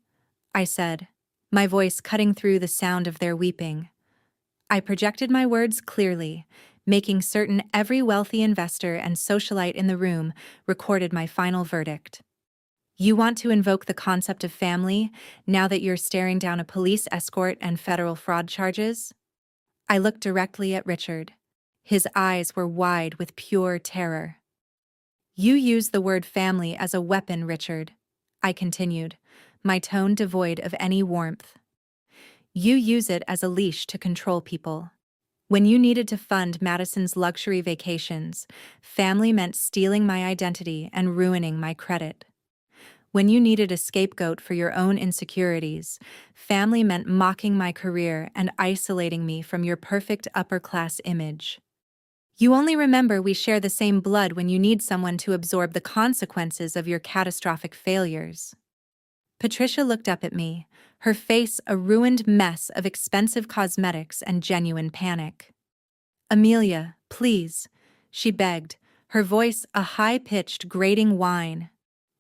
I said, my voice cutting through the sound of their weeping. I projected my words clearly, making certain every wealthy investor and socialite in the room recorded my final verdict. You want to invoke the concept of family now that you're staring down a police escort and federal fraud charges? I looked directly at Richard. His eyes were wide with pure terror. You use the word family as a weapon, Richard, I continued, my tone devoid of any warmth. You use it as a leash to control people. When you needed to fund Madison's luxury vacations, family meant stealing my identity and ruining my credit. When you needed a scapegoat for your own insecurities, family meant mocking my career and isolating me from your perfect upper-class image. You only remember we share the same blood when you need someone to absorb the consequences of your catastrophic failures. Patricia looked up at me, her face a ruined mess of expensive cosmetics and genuine panic. "Amelia, please," she begged, her voice a high-pitched, grating whine.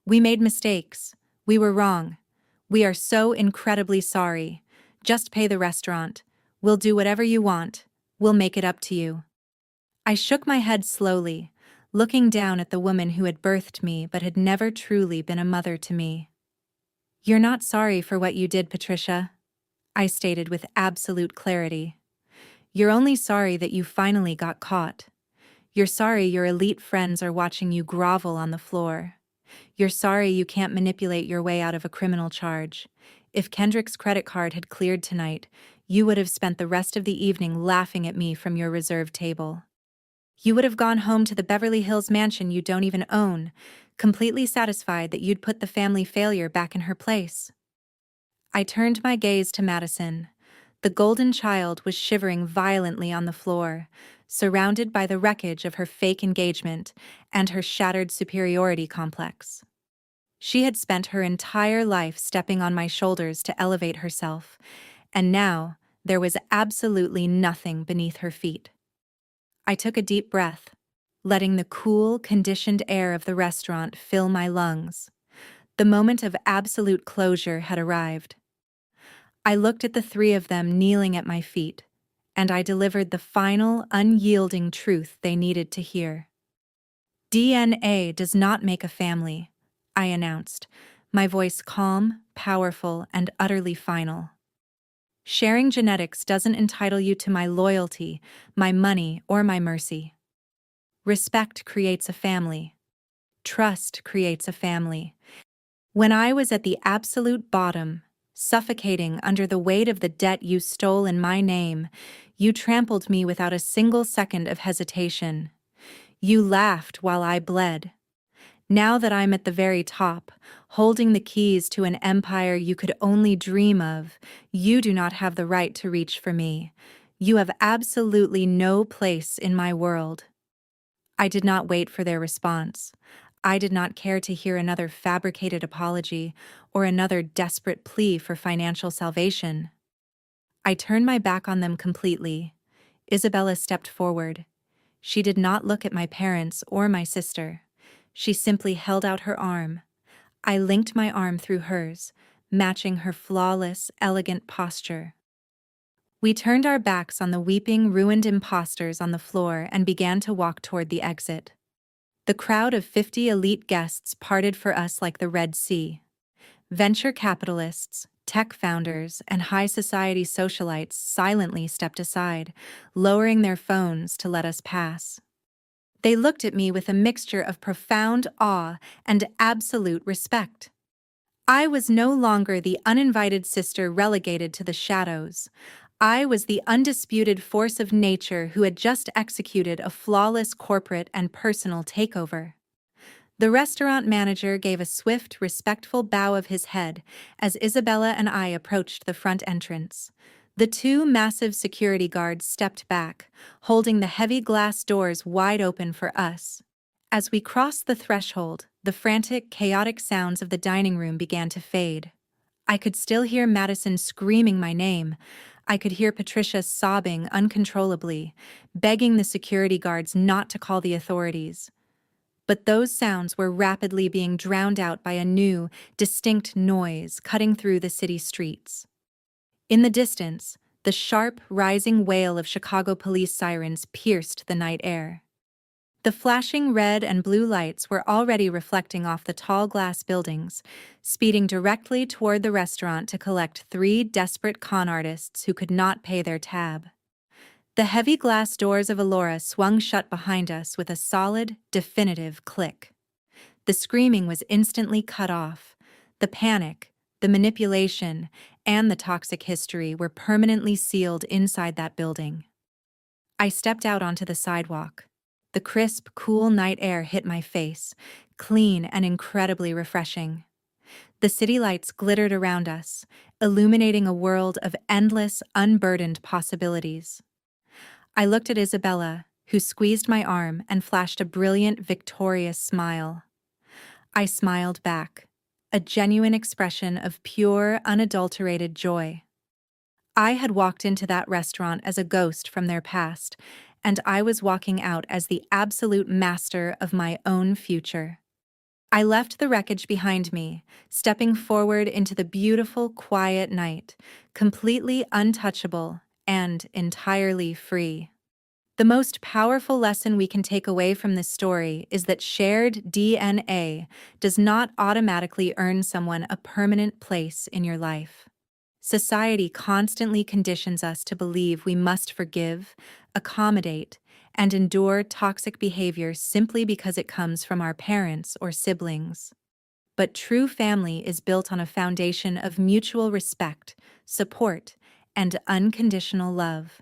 "We made mistakes. We were wrong. We are so incredibly sorry. Just pay the restaurant. We'll do whatever you want. We'll make it up to you." I shook my head slowly, looking down at the woman who had birthed me but had never truly been a mother to me. "You're not sorry for what you did, Patricia," I stated with absolute clarity. "You're only sorry that you finally got caught. You're sorry your elite friends are watching you grovel on the floor. You're sorry you can't manipulate your way out of a criminal charge. If Kendrick's credit card had cleared tonight, you would have spent the rest of the evening laughing at me from your reserved table. You would have gone home to the Beverly Hills mansion you don't even own, completely satisfied that you'd put the family failure back in her place." I turned my gaze to Madison. The golden child was shivering violently on the floor, surrounded by the wreckage of her fake engagement and her shattered superiority complex. She had spent her entire life stepping on my shoulders to elevate herself, and now there was absolutely nothing beneath her feet. I took a deep breath, letting the cool, conditioned air of the restaurant fill my lungs. The moment of absolute closure had arrived. I looked at the three of them kneeling at my feet, and I delivered the final, unyielding truth they needed to hear. DNA does not make a family, I announced, my voice calm, powerful, and utterly final. Sharing genetics doesn't entitle you to my loyalty, my money, or my mercy. Respect creates a family. Trust creates a family. When I was at the absolute bottom, suffocating under the weight of the debt you stole in my name, you trampled me without a single second of hesitation. You laughed while I bled. Now that I'm at the very top, holding the keys to an empire you could only dream of, you do not have the right to reach for me. You have absolutely no place in my world. I did not wait for their response. I did not care to hear another fabricated apology or another desperate plea for financial salvation. I turned my back on them completely. Isabella stepped forward. She did not look at my parents or my sister. She simply held out her arm. I linked my arm through hers, matching her flawless, elegant posture. We turned our backs on the weeping, ruined imposters on the floor and began to walk toward the exit. The crowd of 50 elite guests parted for us like the Red Sea. Venture capitalists, tech founders, and high society socialites silently stepped aside, lowering their phones to let us pass. They looked at me with a mixture of profound awe and absolute respect. I was no longer the uninvited sister relegated to the shadows. I was the undisputed force of nature who had just executed a flawless corporate and personal takeover. The restaurant manager gave a swift, respectful bow of his head as Isabella and I approached the front entrance. The two massive security guards stepped back, holding the heavy glass doors wide open for us. As we crossed the threshold, the frantic, chaotic sounds of the dining room began to fade. I could still hear Madison screaming my name. I could hear Patricia sobbing uncontrollably, begging the security guards not to call the authorities. But those sounds were rapidly being drowned out by a new, distinct noise cutting through the city streets. In the distance, the sharp, rising wail of Chicago police sirens pierced the night air. The flashing red and blue lights were already reflecting off the tall glass buildings, speeding directly toward the restaurant to collect three desperate con artists who could not pay their tab. The heavy glass doors of Allura swung shut behind us with a solid, definitive click. The screaming was instantly cut off. The panic, the manipulation, and the toxic history were permanently sealed inside that building. I stepped out onto the sidewalk. The crisp, cool night air hit my face, clean and incredibly refreshing. The city lights glittered around us, illuminating a world of endless, unburdened possibilities. I looked at Isabella, who squeezed my arm and flashed a brilliant, victorious smile. I smiled back, a genuine expression of pure, unadulterated joy. I had walked into that restaurant as a ghost from their past, and I was walking out as the absolute master of my own future. I left the wreckage behind me, stepping forward into the beautiful, quiet night, completely untouchable and entirely free. The most powerful lesson we can take away from this story is that shared DNA does not automatically earn someone a permanent place in your life. Society constantly conditions us to believe we must forgive, accommodate, and endure toxic behavior simply because it comes from our parents or siblings. But true family is built on a foundation of mutual respect, support, and unconditional love.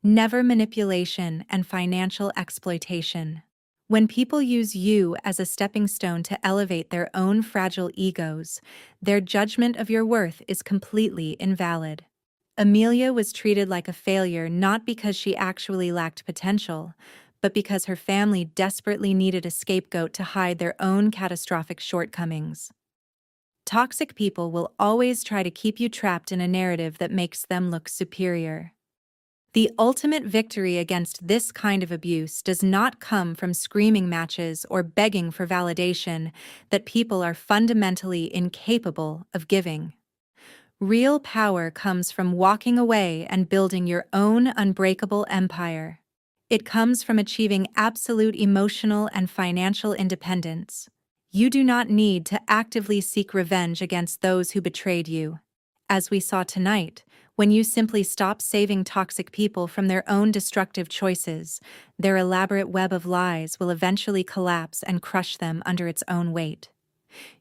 Never manipulation and financial exploitation. When people use you as a stepping stone to elevate their own fragile egos, their judgment of your worth is completely invalid. Amelia was treated like a failure not because she actually lacked potential, but because her family desperately needed a scapegoat to hide their own catastrophic shortcomings. Toxic people will always try to keep you trapped in a narrative that makes them look superior. The ultimate victory against this kind of abuse does not come from screaming matches or begging for validation that people are fundamentally incapable of giving. Real power comes from walking away and building your own unbreakable empire. It comes from achieving absolute emotional and financial independence. You do not need to actively seek revenge against those who betrayed you. As we saw tonight, when you simply stop saving toxic people from their own destructive choices, their elaborate web of lies will eventually collapse and crush them under its own weight.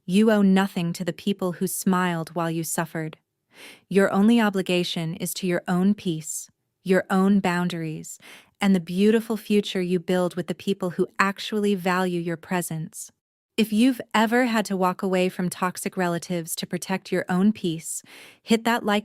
You owe nothing to the people who smiled while you suffered. Your only obligation is to your own peace, your own boundaries, and the beautiful future you build with the people who actually value your presence. If you've ever had to walk away from toxic relatives to protect your own peace, hit that like